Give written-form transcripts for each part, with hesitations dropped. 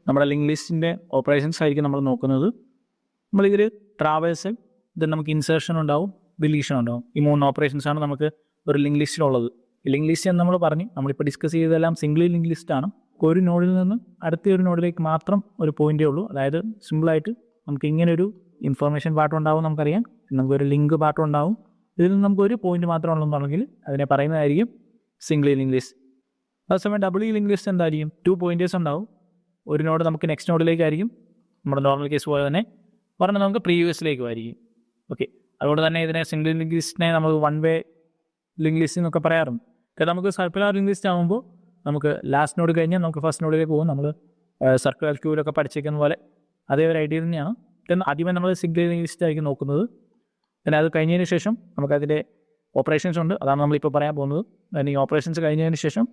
നമ്മുടെ link ലിസ്റ്റിൻ്റെ operations ആയിരിക്കും നമ്മൾ നോക്കുന്നത്. നമ്മളിതിൽ ട്രാവേഴ്സൽ, ദെൻ നമുക്ക് ഇൻസേർഷൻ ഉണ്ടാവും, ഡിലീഷൻ ഉണ്ടാവും. ഈ 3 ഓപ്പറേഷൻസാണ് നമുക്ക് ഒരു ലിങ്ക് ലിസ്റ്റിലുള്ളത്. ഈ ലിങ്ക് ലിസ്റ്റ് എന്ന് നമ്മൾ പറഞ്ഞു, നമ്മളിപ്പോൾ ഡിസ്കസ് ചെയ്തതെല്ലാം സിംഗിൾ ലിങ്ക് ലിസ്റ്റാണ്. ഒരു നോഡിൽ നിന്ന് അടുത്ത ഒരു നോഡിലേക്ക് മാത്രം ഒരു പോയിൻ്റേ ഉള്ളൂ. അതായത് സിമ്പിളായിട്ട് നമുക്ക് ഇങ്ങനെ ഒരു ഇൻഫർമേഷൻ പാർട്ട് ഉണ്ടാവും, നമുക്കറിയാം. നമുക്കൊരു ലിങ്ക് പാർട്ട് ഉണ്ടാവും. ഇതിൽ നിന്ന് നമുക്കൊരു പോയിന്റ് മാത്രം ഉള്ളതെന്നുണ്ടെങ്കിൽ അതിനെ പറയുന്നതായിരിക്കും സിംഗിൾ ലിങ്ക് ലിസ്റ്റ്. അതേസമയം ഡബിൾ ലിങ്ക് ലിസ്റ്റ് എന്തായിരിക്കും? 2 പോയിന്റേഴ്സ് ഉണ്ടാവും. ഒരു നോഡ് നമുക്ക് നെക്സ്റ്റ് നോഡിലേക്കായിരിക്കും, നമ്മുടെ നോർമൽ കേസ് പോലെ തന്നെ പറഞ്ഞാൽ നമുക്ക് പ്രീവിയസിലേക്കും ആയിരിക്കും. ഓക്കെ, അതുകൊണ്ട് തന്നെ ഇതിനെ സിംഗിൾ ലിങ്ക് ലിസ്റ്റിനെ നമ്മൾ 1 വേ ലിങ്ക് ലിസ്റ്റ് എന്നൊക്കെ പറയാറുണ്ട്. കാരണം നമുക്ക് സർക്കുലർ ലിങ്ക് ലിസ്റ്റ് ആകുമ്പോൾ നമുക്ക് ലാസ്റ്റ് നോഡ് കഴിഞ്ഞാൽ നമുക്ക് ഫസ്റ്റ് നോഡിലേക്ക് പോകും. നമ്മൾ സർക്കുലർ ക്യൂവിലൊക്കെ പഠിച്ചിരിക്കുന്ന പോലെ അതേ ഒരു ഐഡിയ തന്നെയാണ്. ആദ്യമേ നമ്മൾ സിംഗിൾ ലിങ്ക് ലിസ്റ്റ് ആയിരിക്കും നോക്കുന്നത്. പിന്നെ അത് കഴിഞ്ഞതിന് ശേഷം നമുക്കതിൻ്റെ ഓപ്പറേഷൻസ് ഉണ്ട്, അതാണ് നമ്മളിപ്പോൾ പറയാൻ പോകുന്നത്. ഈ ഓപ്പറേഷൻസ് കഴിഞ്ഞതിന് ശേഷം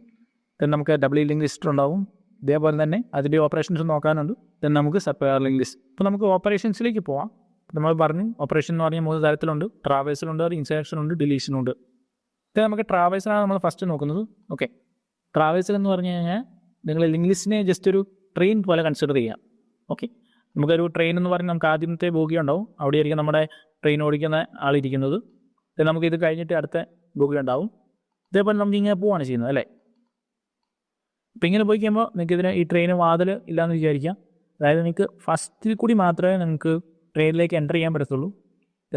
നമുക്ക് ഡബിൾ ലിങ്ക് ലിസ്റ്റ് ഉണ്ടാവും. ഇതേപോലെ തന്നെ അതിൻ്റെ ഓപ്പറേഷൻസ് നോക്കാനുണ്ട്. നമുക്ക് സർക്കുലർ ലിങ്ക് ലിസ്റ്റ്. ഇപ്പോൾ നമുക്ക് ഓപ്പറേഷൻസിലേക്ക് പോവാം. നമ്മൾ പറഞ്ഞു ഓപ്പറേഷൻ എന്ന് പറഞ്ഞാൽ 3 തരത്തിലുണ്ട്. ട്രാവേഴ്സലുണ്ട്, ഇൻസേർഷനുണ്ട്, ഡിലീഷനുണ്ട്. ഇത് നമുക്ക് ട്രാവേഴ്സലാണ് നമ്മൾ ഫസ്റ്റ് നോക്കുന്നത്. ഓക്കെ, ട്രാവേഴ്സൽ എന്ന് പറഞ്ഞു കഴിഞ്ഞാൽ നിങ്ങൾ ലിങ്ക് ലിസ്റ്റിനെ ജസ്റ്റ് ഒരു ട്രെയിൻ പോലെ കൺസിഡർ ചെയ്യാം. ഓക്കെ, നമുക്കൊരു ട്രെയിൻ എന്ന് പറഞ്ഞാൽ നമുക്ക് ആദ്യത്തെ ബോഗി ഉണ്ടാവും, അവിടെ ആയിരിക്കും നമ്മുടെ ട്രെയിൻ ഓടിക്കുന്ന ആളിരിക്കുന്നത്. നമുക്ക് ഇത് കഴിഞ്ഞിട്ട് അടുത്ത ബോഗി ഉണ്ടാവും. ഇതേപോലെ നമുക്ക് ഇങ്ങനെ പോവാണ് ചെയ്യുന്നത് അല്ലേ. അപ്പോൾ ഇങ്ങനെ പോയി കഴിയുമ്പോൾ നിങ്ങൾക്ക് ഇതിന് ഈ ട്രെയിന് വാതിൽ ഇല്ലയെന്ന് വിചാരിക്കാം. അതായത് നിങ്ങൾക്ക് ഫസ്റ്റിൽ കൂടി മാത്രമേ നിങ്ങൾക്ക് ട്രെയിനിലേക്ക് എൻ്റർ ചെയ്യാൻ പറ്റത്തുള്ളൂ.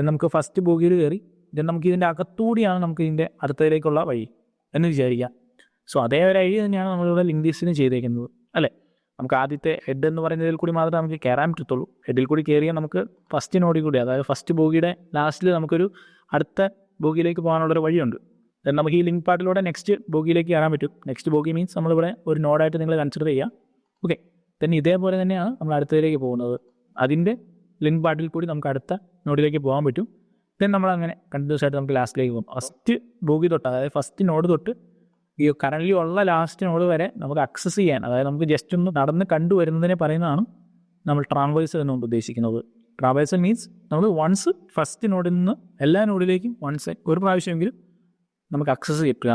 നമുക്ക് ഫസ്റ്റ് ബോഗിയിൽ കയറി നമുക്ക് ഇതിൻ്റെ അകത്തുകൂടിയാണ് നമുക്ക് ഇതിൻ്റെ അടുത്തതിലേക്കുള്ള വഴി എന്ന് വിചാരിക്കാം. സോ അതേ ഒരു ഐഡിയ തന്നെയാണ് നമ്മളിവിടെ ലിങ്ക് ലിസ്റ്റിന് ചെയ്തേക്കുന്നത് അല്ലേ. നമുക്ക് ആദ്യത്തെ ഹെഡ് എന്ന് പറയുന്നതിൽ കൂടി മാത്രമേ നമുക്ക് കയറാൻ പറ്റത്തുള്ളൂ. ഹെഡിൽ കൂടി കയറിയാൽ നമുക്ക് ഫസ്റ്റ് നോഡിൽ കൂടി, അതായത് ഫസ്റ്റ് ബോഗിയുടെ ലാസ്റ്റിൽ നമുക്കൊരു അടുത്ത ബോഗിയിലേക്ക് പോകാനുള്ളൊരു വഴിയുണ്ട്. നമുക്ക് ഈ ലിങ്ക് പാർട്ടിലൂടെ നെക്സ്റ്റ് ബോഗിയിലേക്ക് കയറാൻ പറ്റും. നെക്സ്റ്റ് ബോഗി മീൻസ് നമ്മളിവിടെ ഒരു നോഡായിട്ട് നിങ്ങൾ കൺസിഡർ ചെയ്യുക. ഓക്കെ, then ഇതേപോലെ തന്നെയാണ് നമ്മൾ അടുത്തതിലേക്ക് പോകുന്നത്. അതിൻ്റെ ലിങ്ക് പാർട്ടിൽ കൂടി നമുക്ക് അടുത്ത നോഡിലേക്ക് പോകാൻ പറ്റും. then നമ്മളങ്ങനെ കണ്ടിന്യൂസ് ആയിട്ട് നമുക്ക് ലാസ്റ്റിലേക്ക് പോകും. ഫസ്റ്റ് ബോഗി തൊട്ട്, അതായത് ഫസ്റ്റ് നോഡ് തൊട്ട് ഈ കറൻ്റ് ഉള്ള ലാസ്റ്റ് നോഡ് വരെ നമുക്ക് അക്സസ് ചെയ്യാൻ, അതായത് നമുക്ക് ജസ്റ്റ് ഒന്ന് നടന്ന് കണ്ടുവരുന്നതിനെ പറയുന്നതാണ് നമ്മൾ ട്രാവേഴ്സൽ എന്നുകൊണ്ട് ഉദ്ദേശിക്കുന്നത്. ട്രാവേഴ്സൽ മീൻസ് നമ്മൾ വൺസ് ഫസ്റ്റ് നോഡിൽ നിന്ന് എല്ലാ നോഡിലേക്കും വൺസ് ഒരു പ്രാവശ്യമെങ്കിലും നമുക്ക് അക്സസ് കിട്ടുക.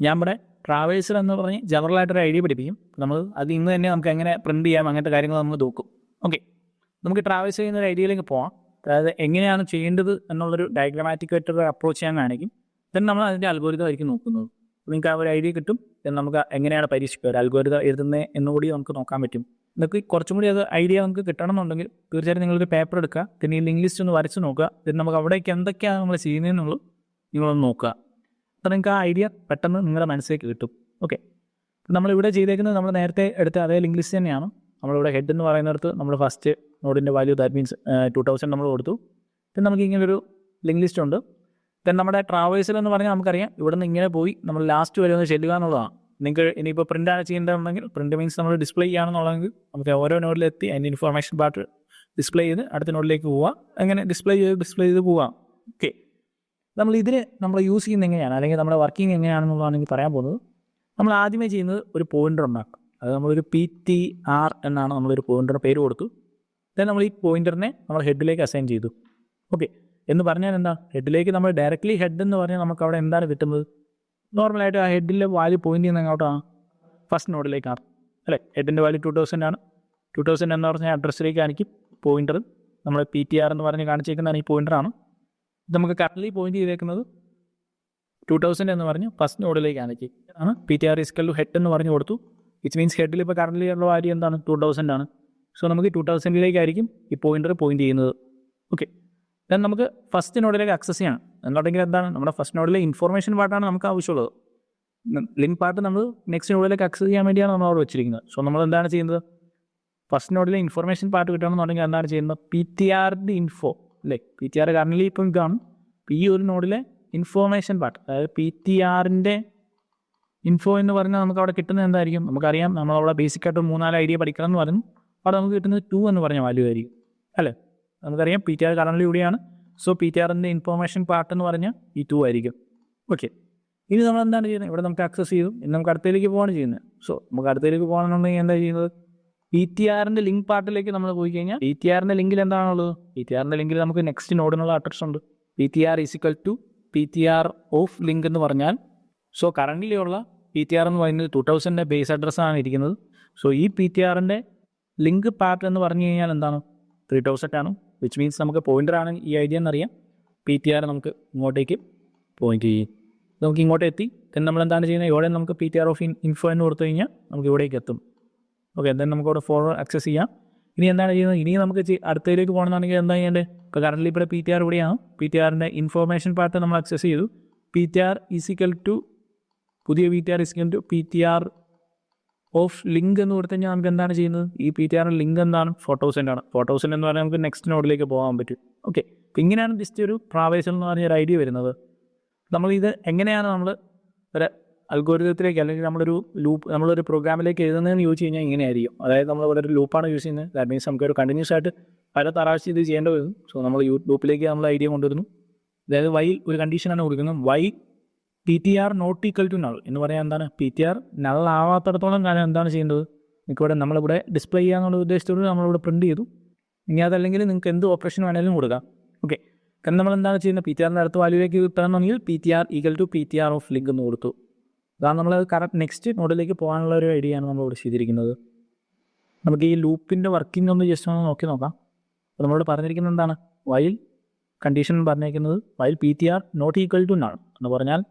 ഞാൻ ഇവിടെ ട്രാവേഴ്സൽ എന്ന് പറഞ്ഞ് ജനറലായിട്ടൊരു ഐഡിയ പഠിപ്പിക്കും. നമ്മൾ അത് ഇന്ന് തന്നെ നമുക്ക് എങ്ങനെ പ്രിൻറ്റ് ചെയ്യാം, അങ്ങനത്തെ കാര്യങ്ങൾ നമ്മൾ നോക്കും. ഓക്കെ, നമുക്ക് ട്രാവേഴ്സ് ചെയ്യുന്ന ഒരു ഐഡിയയിലേക്ക് പോകാം. അതായത് എങ്ങനെയാണ് ചെയ്യേണ്ടത് എന്നുള്ളൊരു ഡയഗ്രാമാറ്റിക് ആയിട്ടൊരു അപ്രോച്ച് ചെയ്യാൻ കാണിക്കും. then നമ്മൾ അതിൻ്റെ അൽഗോരിതം ആയിരിക്കും നോക്കുന്നത്. നിങ്ങൾക്ക് ആ ഒരു ഐഡിയ കിട്ടും. നമുക്ക് എങ്ങനെയാണ് പരീക്ഷിക്കുക, ഒരു അൽഗോരിതം എഴുതുന്നത് എന്നുകൂടി നമുക്ക് നോക്കാൻ പറ്റും. നിങ്ങൾക്ക് കുറച്ചും കൂടി അത് ഐഡിയ നമുക്ക് കിട്ടണമെന്നുണ്ടെങ്കിൽ തീർച്ചയായിട്ടും നിങ്ങളൊരു പേപ്പർ എടുക്കുക, പിന്നെ ഈ ലിങ്ക് ലിസ്റ്റ് ഒന്ന് വരച്ച് നോക്കുക. then നമുക്ക് അവിടേക്ക് എന്തൊക്കെയാണ് നമ്മൾ ചെയ്യുന്നതെന്നുള്ളത് നിങ്ങളൊന്ന് നോക്കുക. അപ്പോൾ നിങ്ങൾക്ക് ആ ഐഡിയ പെട്ടെന്ന് നിങ്ങളുടെ മനസ്സിലേക്ക് കിട്ടും. ഓക്കെ, നമ്മളിവിടെ ചെയ്തേക്കുന്നത് നമ്മൾ നേരത്തെ എടുത്ത അതേ ലിങ്ക് ലിസ്റ്റ് തന്നെയാണ്. നമ്മളിവിടെ ഹെഡ് എന്ന് പറയുന്നിടത്ത് നമ്മൾ ഫസ്റ്റ് നോഡിൻ്റെ വാല്യൂ ദാറ്റ് മീൻസ് 2000 നമ്മൾ കൊടുത്തു. then നമുക്ക് ഇങ്ങനൊരു ലിങ്ക് ലിസ്റ്റ് ഉണ്ട്. then നമ്മുടെ ട്രാവേഴ്സൽ എന്ന് പറഞ്ഞാൽ നമുക്കറിയാം ഇവിടെ നിന്ന് ഇങ്ങനെ പോയി നമ്മൾ ലാസ്റ്റ് വരെ ഒന്ന് ചെല്ലുക എന്നുള്ളതാണ്. നിങ്ങൾക്ക് ഇനിയിപ്പോൾ പ്രിൻ്റാണ് ചെയ്യേണ്ടതെന്നുണ്ടെങ്കിൽ, പ്രിൻ്റ് മീൻസ് നമ്മൾ ഡിസ്പ്ലേ ചെയ്യുകയാണെന്നുണ്ടെങ്കിൽ നമുക്ക് ഓരോ നോഡിലെത്തി അതിൻ്റെ ഇൻഫർമേഷൻ പാർട്ട് ഡിസ്പ്ലേ ചെയ്ത് അടുത്ത നോഡിലേക്ക് പോവുക, അങ്ങനെ ഡിസ്പ്ലേ ചെയ്ത് പോവാം. ഓക്കെ, നമ്മൾ യൂസ് ചെയ്യുന്നത് എങ്ങനെയാണ്, അല്ലെങ്കിൽ നമ്മുടെ വർക്കിംഗ് എങ്ങനെയാണെന്നുള്ളതാണ് എനിക്ക് പറയാൻ പോകുന്നത്. നമ്മൾ ആദ്യമേ ചെയ്യുന്നത് ഒരു പോയിൻ്റർ ഉണ്ടാക്കും. അത് നമ്മളൊരു PTR എന്നാണ് നമ്മളൊരു പോയിൻ്ററിന് പേര് കൊടുത്തു. then നമ്മൾ ഈ പോയിൻ്ററിനെ നമ്മൾ ഹെഡിലേക്ക് അസൈൻ ചെയ്തു. ഓക്കെ, എന്ന് പറഞ്ഞാൽ എന്താ, ഹെഡിലേക്ക് നമ്മൾ ഡയറക്റ്റ്ലി ഹെഡ് എന്ന് പറഞ്ഞാൽ നമുക്ക് അവിടെ എന്താണ് കിട്ടുന്നത്, നോർമലായിട്ട് ആ ഹെഡിലെ വാല്യൂ പോയിൻ്റ് ചെയ്യുന്ന എങ്ങോട്ടാണ്, ഫസ്റ്റ് നോഡിലേക്കാണ് അല്ലേ. ഹെഡിൻ്റെ വാല്യൂ 2000 ആണ്. 2000 എന്ന് പറഞ്ഞാൽ അഡ്രസ്സിലേക്ക് കാണിക്കും പോയിൻ്റർ. നമ്മൾ PTR എന്ന് പറഞ്ഞ് കാണിച്ചേക്കുന്നതാണ് ഈ പോയിൻ്ററാണ്. നമുക്ക് കറൻറ്റ്ലി പോയിൻ്റ് ചെയ്തേക്കുന്നത് 2000 എന്ന് പറഞ്ഞ് ഫസ്റ്റ് നോഡിലേക്ക് കാണിക്കും ആണ്. PTR ഈക്വൽ ടു ഹെഡ് എന്ന് പറഞ്ഞ് കൊടുത്തു. ഇറ്റ് മീൻസ് ഹെഡിൽ ഇപ്പോൾ കറൻറ്റ്ലി ഉള്ള വാല്യൂ എന്താണ്, 2000 ആണ്. സോ നമുക്ക് 2000ലേക്കായിരിക്കും ഈ പോയിൻ്റർ പോയിൻ്റ് ചെയ്യുന്നത്. ഓക്കെ, then നമുക്ക് ഫസ്റ്റ് നോഡിലേക്ക് അക്സസ് ചെയ്യണം എന്നുണ്ടെങ്കിൽ എന്താണ്, നമ്മുടെ ഫസ്റ്റ് നോഡിലെ ഇൻഫർമേഷൻ പാർട്ടാണ് നമുക്ക് ആവശ്യമുള്ളത്. ലിങ്ക് പാർട്ട് നമ്മൾ നെക്സ്റ്റ് നോഡിലേക്ക് അക്സസ് ചെയ്യാൻ വേണ്ടിയാണ് നമ്മൾ അവിടെ വെച്ചിരിക്കുന്നത്. സോ നമ്മൾ എന്താണ് ചെയ്യുന്നത്, ഫസ്റ്റ് നോഡിലെ ഇൻഫർമേഷൻ പാർട്ട് കിട്ടണമെന്നുണ്ടെങ്കിൽ എന്താണ് ചെയ്യുന്നത്, PTRൻ്റെ ഇൻഫോ അല്ലേ. PTR കറൻറ്റ്ലി ഇപ്പം ഇതാണ്. ഈ ഒരു നോഡിലെ ഇൻഫോർമേഷൻ പാർട്ട്, അതായത് PTRൻ്റെ ഇൻഫോ എന്ന് പറഞ്ഞാൽ നമുക്ക് അവിടെ കിട്ടുന്നത് എന്തായിരിക്കും, നമുക്കറിയാം. നമ്മളവിടെ ബേസിക്കായിട്ട് 3-4 ഐഡിയ പഠിക്കണം എന്ന് പറഞ്ഞു. അവിടെ നമുക്ക് കിട്ടുന്നത് 2 എന്ന് പറഞ്ഞ വാല്യൂ ആയിരിക്കും അല്ലേ. നമുക്കറിയാം PTR കറൻറ്റ്ലി ഇവിടെയാണ്. സോ PTRൻ്റെ ഇൻഫോർമേഷൻ പാർട്ട് എന്ന് പറഞ്ഞാൽ ഈ 2 ആയിരിക്കും. ഓക്കെ, ഇനി നമ്മൾ എന്താണ് ചെയ്യുന്നത്, ഇവിടെ നമുക്ക് ആക്സസ് ചെയ്തു. ഇനി നമുക്ക് അടുത്തതിലേക്ക് പോകാണ് ചെയ്യുന്നത്. സോ നമുക്ക് അടുത്തതിലേക്ക് പോകണമെന്നുണ്ടെങ്കിൽ എന്താ ചെയ്യുന്നത്, PTRൻ്റെ ലിങ്ക് പാർട്ടിലേക്ക് നമ്മൾ പോയി കഴിഞ്ഞാൽ PTRൻ്റെ ലിങ്കിൽ എന്താണുള്ളത്, PTRൻ്റെ ലിങ്കിൽ നമുക്ക് നെക്സ്റ്റ് നോഡിനുള്ള അഡ്രസ് ഉണ്ട്. PTR equal to PTR of link എന്ന് പറഞ്ഞാൽ, സോ കറൻറ്റ്ലി ഉള്ള PTR എന്ന് പറയുന്നത് 2000ൻ്റെ ബേസ് അഡ്രസ്സാണ് ഇരിക്കുന്നത്. സോ ഈ PTRൻ്റെ ലിങ്ക് പാർട്ട് എന്ന് പറഞ്ഞു കഴിഞ്ഞാൽ എന്താണ് 3000 ആണ്, വിച്ച് മീൻസ് നമുക്ക് പോയിൻ്റർ ആണ് ഈ ഐഡിയ എന്നറിയാം. PTR നമുക്ക് ഇങ്ങോട്ടേക്ക് പോയിന്റ് ചെയ്യും, നമുക്ക് ഇങ്ങോട്ട് എത്തി. then നമ്മൾ എന്താണ് ചെയ്യുന്നത്, ഇവിടെ നമുക്ക് PTR ഓഫ് ഇൻഫോ എന്ന് കൊടുത്തു കഴിഞ്ഞാൽ നമുക്ക് ഇവിടേക്ക് എത്തും. ഓക്കെ, then നമുക്ക് ഇവിടെ ഫോർവേഡ് ആക്സസ് ചെയ്യാം. ഇനി എന്താണ് ചെയ്യുന്നത്, ഇനി നമുക്ക് അടുത്തതിലേക്ക് പോകണമെന്നുണ്ടെങ്കിൽ എന്താ ചെയ്യേണ്ടത്, ഇപ്പോൾ കറൻറ്റ്ലി ഇവിടെ PTR ഇവിടെയാണ്. PTRൻ്റെ ഇൻഫോർമേഷൻ പാർട്ട് നമ്മൾ ആക്സസ് ചെയ്തു. PTR ഈസിക്കൽ ടു പുതിയ PTR is equal to PTR of link എന്ന് കൊടുത്തു കഴിഞ്ഞാൽ നമുക്ക് എന്താണ് ചെയ്യുന്നത്, ഈ PTR ലിങ്ക് എന്താണ്, ഫോട്ടോസിൻ്റെ ആണ്. ഫോട്ടോസിൻ്റെ എന്ന് പറഞ്ഞാൽ നമുക്ക് നെക്സ്റ്റ് നോഡിലേക്ക് പോകാൻ പറ്റും. ഓക്കെ, അപ്പം ഇങ്ങനെയാണ് ജസ്റ്റ് ഒരു ട്രാവേഴ്സൽ എന്ന് പറഞ്ഞൊരു ഐഡിയ വരുന്നത്. നമ്മളിത് എങ്ങനെയാണ് നമ്മൾ ഒരു അൽഗോരിതത്തിലേക്ക് അല്ലെങ്കിൽ നമ്മളൊരു പ്രോഗ്രാമിലേക്ക് എഴുതുന്നതെന്ന് ചോദിച്ചു കഴിഞ്ഞാൽ ഇങ്ങനെയായിരിക്കും. അതായത് നമ്മളിവിടെ ഒരു ലൂപ്പാണ് യൂസ് ചെയ്യുന്നത്. ദാറ്റ് മീൻസ് നമുക്കൊരു കണ്ടിന്യൂസ് ആയിട്ട് പല പ്രാവശ്യം ഇത് ചെയ്യേണ്ടി വരും. സോ നമ്മൾ ലൂപ്പിലേക്ക് നമ്മൾ ഐഡിയ കൊണ്ടുവരുന്നു. അതായത് വൈ ഒരു കണ്ടീഷനാണ് കൊടുക്കുന്നത്, Y PTR not equal to null എന്ന് പറയാൻ എന്താണ്, PTR നൾ ആവാത്തിടത്തോളം കാലം എന്താണ് ചെയ്യേണ്ടത്, നിങ്ങൾക്കിവിടെ നമ്മളിവിടെ ഡിസ്പ്ലേ ചെയ്യാന്നുള്ള ഉദ്ദേശത്തോട് നമ്മളിവിടെ പ്രിൻറ്റ് ചെയ്തു. ഇനി അതല്ലെങ്കിൽ നിങ്ങൾക്ക് എന്ത് ഓപ്പറേഷൻ വേണമെങ്കിലും കൊടുക്കാം. ഓക്കെ, കാരണം നമ്മൾ എന്താണ് ചെയ്യുന്നത്, PTRൻ്റെ അടുത്ത വാല്യൂലേക്ക് കിട്ടണമെങ്കിൽ PTR equal to PTR of link എന്ന് കൊടുത്തു. അതാണ് നമ്മൾ കറക്റ്റ് നെക്സ്റ്റ് നോഡിലേക്ക് പോകാനുള്ള ഒരു ഐഡിയ ആണ് നമ്മളിവിടെ ചെയ്തിരിക്കുന്നത്. നമുക്ക് ഈ ലൂപ്പിൻ്റെ വർക്കിംഗ് ഒന്ന് ജസ്റ്റ് ഒന്ന് നോക്കാം. അപ്പോൾ നമ്മളോട് പറഞ്ഞിരിക്കുന്നത് എന്താണ്, വൈൽ കണ്ടീഷൻ പറഞ്ഞിരിക്കുന്നത് while PTR not equal to null എന്ന് പറഞ്ഞാൽ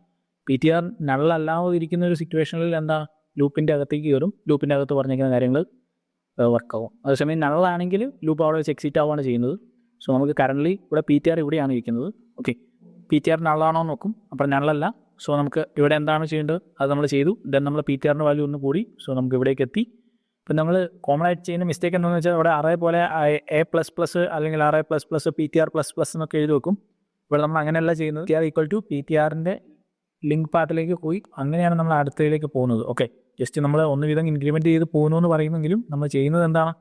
PTR നള്ളല്ലാതെ ഇരിക്കുന്ന ഒരു സിറ്റുവേഷനിൽ എന്താ ലൂപ്പിൻ്റെ അകത്തേക്ക് കയറും, ലൂപ്പിൻ്റെ അകത്ത് പറഞ്ഞിരിക്കുന്ന കാര്യങ്ങൾ വർക്കാവും. അതേസമയം നള്ളാണെങ്കിൽ ലൂപ്പ് അവിടെ വെച്ച് എക്സിറ്റ് ആവുകയാണ് ചെയ്യുന്നത്. സോ നമുക്ക് കറൻ്റ്ലി ഇവിടെ PTR ഇവിടെയാണ് ഇരിക്കുന്നത്. ഓക്കെ, PTR നള്ളാണോ നോക്കും, അപ്പോൾ നള്ളല്ല. സോ നമുക്ക് ഇവിടെ എന്താണ് ചെയ്യേണ്ടത് അത് നമ്മൾ ചെയ്തു. ദെൻ നമ്മൾ PTRൻ്റെ വാല്യൂ ഒന്ന് കൂടി. സോ നമുക്ക് ഇവിടേക്ക് എത്തി. ഇപ്പം നമ്മൾ കോമൺ ആയിട്ട് ചെയ്യുന്ന മിസ്റ്റേക്ക് എന്താണെന്ന് വെച്ചാൽ ഇവിടെ അറേ പോലെ A++ അല്ലെങ്കിൽ RA++ PTR++ എന്നൊക്കെ എഴുതി വെക്കും. ഇവിടെ നമ്മൾ അങ്ങനെയല്ല ചെയ്യുന്നത്, PTR ഈക്വൽ ടു PTRൻ്റെ ലിങ്ക് പാർട്ടിലേക്ക് പോയി അങ്ങനെയാണ് നമ്മൾ അടുത്തതിലേക്ക് പോകുന്നത്. ഓക്കെ, ജസ്റ്റ് നമ്മൾ ഒന്നുവിധം ഇൻക്രിമെൻറ്റ് ചെയ്ത് പോകുന്നു എന്ന് പറയുമെങ്കിലും നമ്മൾ ചെയ്യുന്നത് എന്താണ്,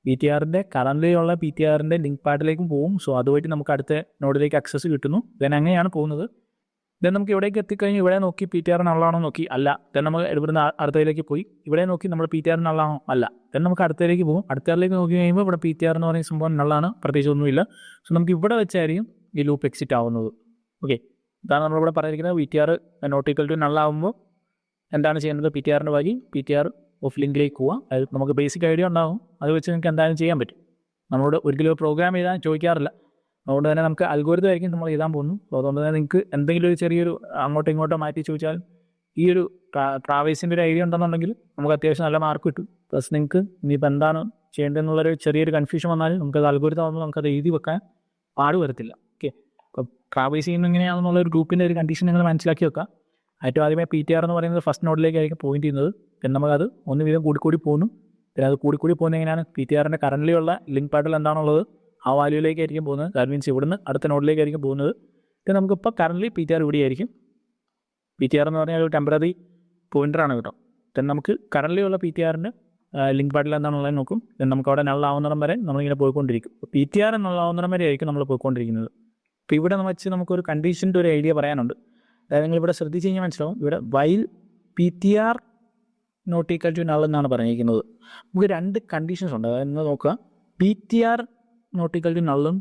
PTRൻ്റെ കറൻറ്റ്ലിയുള്ള PTRൻ്റെ ലിങ്ക് പാർട്ടിലേക്കും പോകും. സോ അതുവഴി നമുക്ക് അടുത്ത നോഡിലേക്ക് ആക്സസ് കിട്ടുന്നു. ദെൻ അങ്ങനെയാണ് പോകുന്നത്. ദെൻ നമുക്ക് ഇവിടേക്ക് എത്തിക്കഴിഞ്ഞ് ഇവിടെ നോക്കി PTR നള്ളാണോ നോക്കി, അല്ല. ദെൻ നമ്മൾ ഇവിടുന്ന് അടുത്തതിലേക്ക് പോയി ഇവിടെ നോക്കി നമ്മൾ PTR നള്ളാണോ, അല്ല. ദെൻ നമുക്ക് അടുത്തതിലേക്ക് പോകും. അടുത്തതിലേക്ക് നോക്കി കഴിയുമ്പോൾ ഇവിടെ PTR എന്ന് പറയുന്ന സംഭവം നള്ളാണ്, പ്രത്യേകിച്ച് ഒന്നുമില്ല. സോ നമുക്ക് ഇവിടെ വെച്ചായിരിക്കും ഈ ലൂപ്പ് എക്സിറ്റ് ആവുന്നത്. ഓക്കെ, ഇതാണ് നമ്മളിവിടെ പറഞ്ഞിരിക്കുന്നത്. PTR നോട്ട് ഈക്വൽ ടു നള്ളാവുമ്പോൾ എന്താണ് ചെയ്യുന്നത്, PTRൻ്റെ വഴി PTR ഓഫ് ലിങ്കിലേക്ക് പോവാം. അത് നമുക്ക് ബേസിക് ഐഡിയ ഉണ്ടാകും, അത് വെച്ച് നിങ്ങൾക്ക് എന്തായാലും ചെയ്യാൻ പറ്റും. നമ്മളോട് ഒരിക്കലും പ്രോഗ്രാം എഴുതാൻ ചോദിക്കാറില്ല, അതുകൊണ്ട് തന്നെ നമുക്ക് അൽഗോരിതം ആയിരിക്കും നമ്മൾ എഴുതാൻ പോകുന്നു. അതുകൊണ്ട് തന്നെ നിങ്ങൾക്ക് എന്തെങ്കിലും ഒരു ചെറിയൊരു അങ്ങോട്ടോ ഇങ്ങോട്ടോ മാറ്റി ചോദിച്ചാൽ ഈ ഒരു ട്രാവേഴ്സിൻ്റെ ഒരു ഐഡിയ ഉണ്ടെന്നുണ്ടെങ്കിൽ നമുക്ക് അത്യാവശ്യം നല്ല മാർക്ക് കിട്ടും. പ്ലസ് നിങ്ങൾക്ക് ഇനിയിപ്പോൾ എന്താണ് ചെയ്യേണ്ടതെന്നുള്ളൊരു ചെറിയൊരു കൺഫ്യൂഷൻ വന്നാൽ നമുക്കത് അൽഗോരിതം ആകുമ്പോൾ നമുക്കത് എഴുതി വെക്കാൻ പാട് വരത്തില്ല. ഓക്കെ, ഇപ്പോൾ ട്രാവേഴ്സ് ചെയ്യുന്നത് എങ്ങനെയാണെന്നുള്ള ഒരു ഗ്രൂപ്പിൻ്റെ ഒരു കണ്ടീഷൻ നിങ്ങൾ മനസ്സിലാക്കി വെക്കുക. ഏറ്റവും ആദ്യമേ PTR എന്ന് പറയുന്നത് ഫസ്റ്റ് നോഡിലേക്കായിരിക്കും പോയിന്റ് ചെയ്യുന്നത്. പിന്നെ നമുക്കത് ഒന്ന് വീതം കൂടിക്കൂടി പോകുന്നു. പിന്നെ അത് കൂടിക്കൂടി പോകുന്നത് എങ്ങനെയാണ്, PTRൻ്റെ കറൻ്റ്ലി ഉള്ള ലിങ്ക് പാർട്ടിൽ എന്താണുള്ളത് ആ വാല്യൂയിലേക്കായിരിക്കും പോകുന്നത്. ദാറ്റ് മീൻസ് ഇവിടുന്ന് അടുത്ത നോഡിലേക്കായിരിക്കും പോകുന്നത്. പിന്നെ നമുക്കിപ്പോൾ കറൻ്റ്ലി PTR ഇവിടെയായിരിക്കും. PTR എന്ന് പറഞ്ഞാൽ ഒരു ടെമ്പററി പോയിൻ്ററാണ് കേട്ടോ. then നമുക്ക് കറൻ്റ്ലി ഉള്ള PTRൻ്റെ ലിങ്ക് പാർട്ടിൽ എന്താണുള്ളത് നോക്കും. then നമുക്ക് അവിടെ നള്ളാവുന്നിടം വരെ നമ്മളിങ്ങനെ പോയിക്കൊണ്ടിരിക്കും. PTR നള്ളാവുന്നിടം വരെ ആയിരിക്കും നമ്മൾ പോയിക്കൊണ്ടിരിക്കുന്നത്. അപ്പോൾ ഇവിടെ വെച്ച് നമുക്കൊരു കണ്ടീഷൻ്റെ ഒരു ഐഡിയ പറയാനുണ്ട്. അതായത് നിങ്ങളിവിടെ ശ്രദ്ധിച്ച് കഴിഞ്ഞാൽ മനസ്സിലാവും, ഇവിടെ while PTR not equal to null എന്നാണ് പറഞ്ഞിരിക്കുന്നത്. നമുക്ക് രണ്ട് കണ്ടീഷൻസ് ഉണ്ട്. അതായത് നോക്കുക, PTR നോട്ട് ഈക്വൽ ടു നള്ളും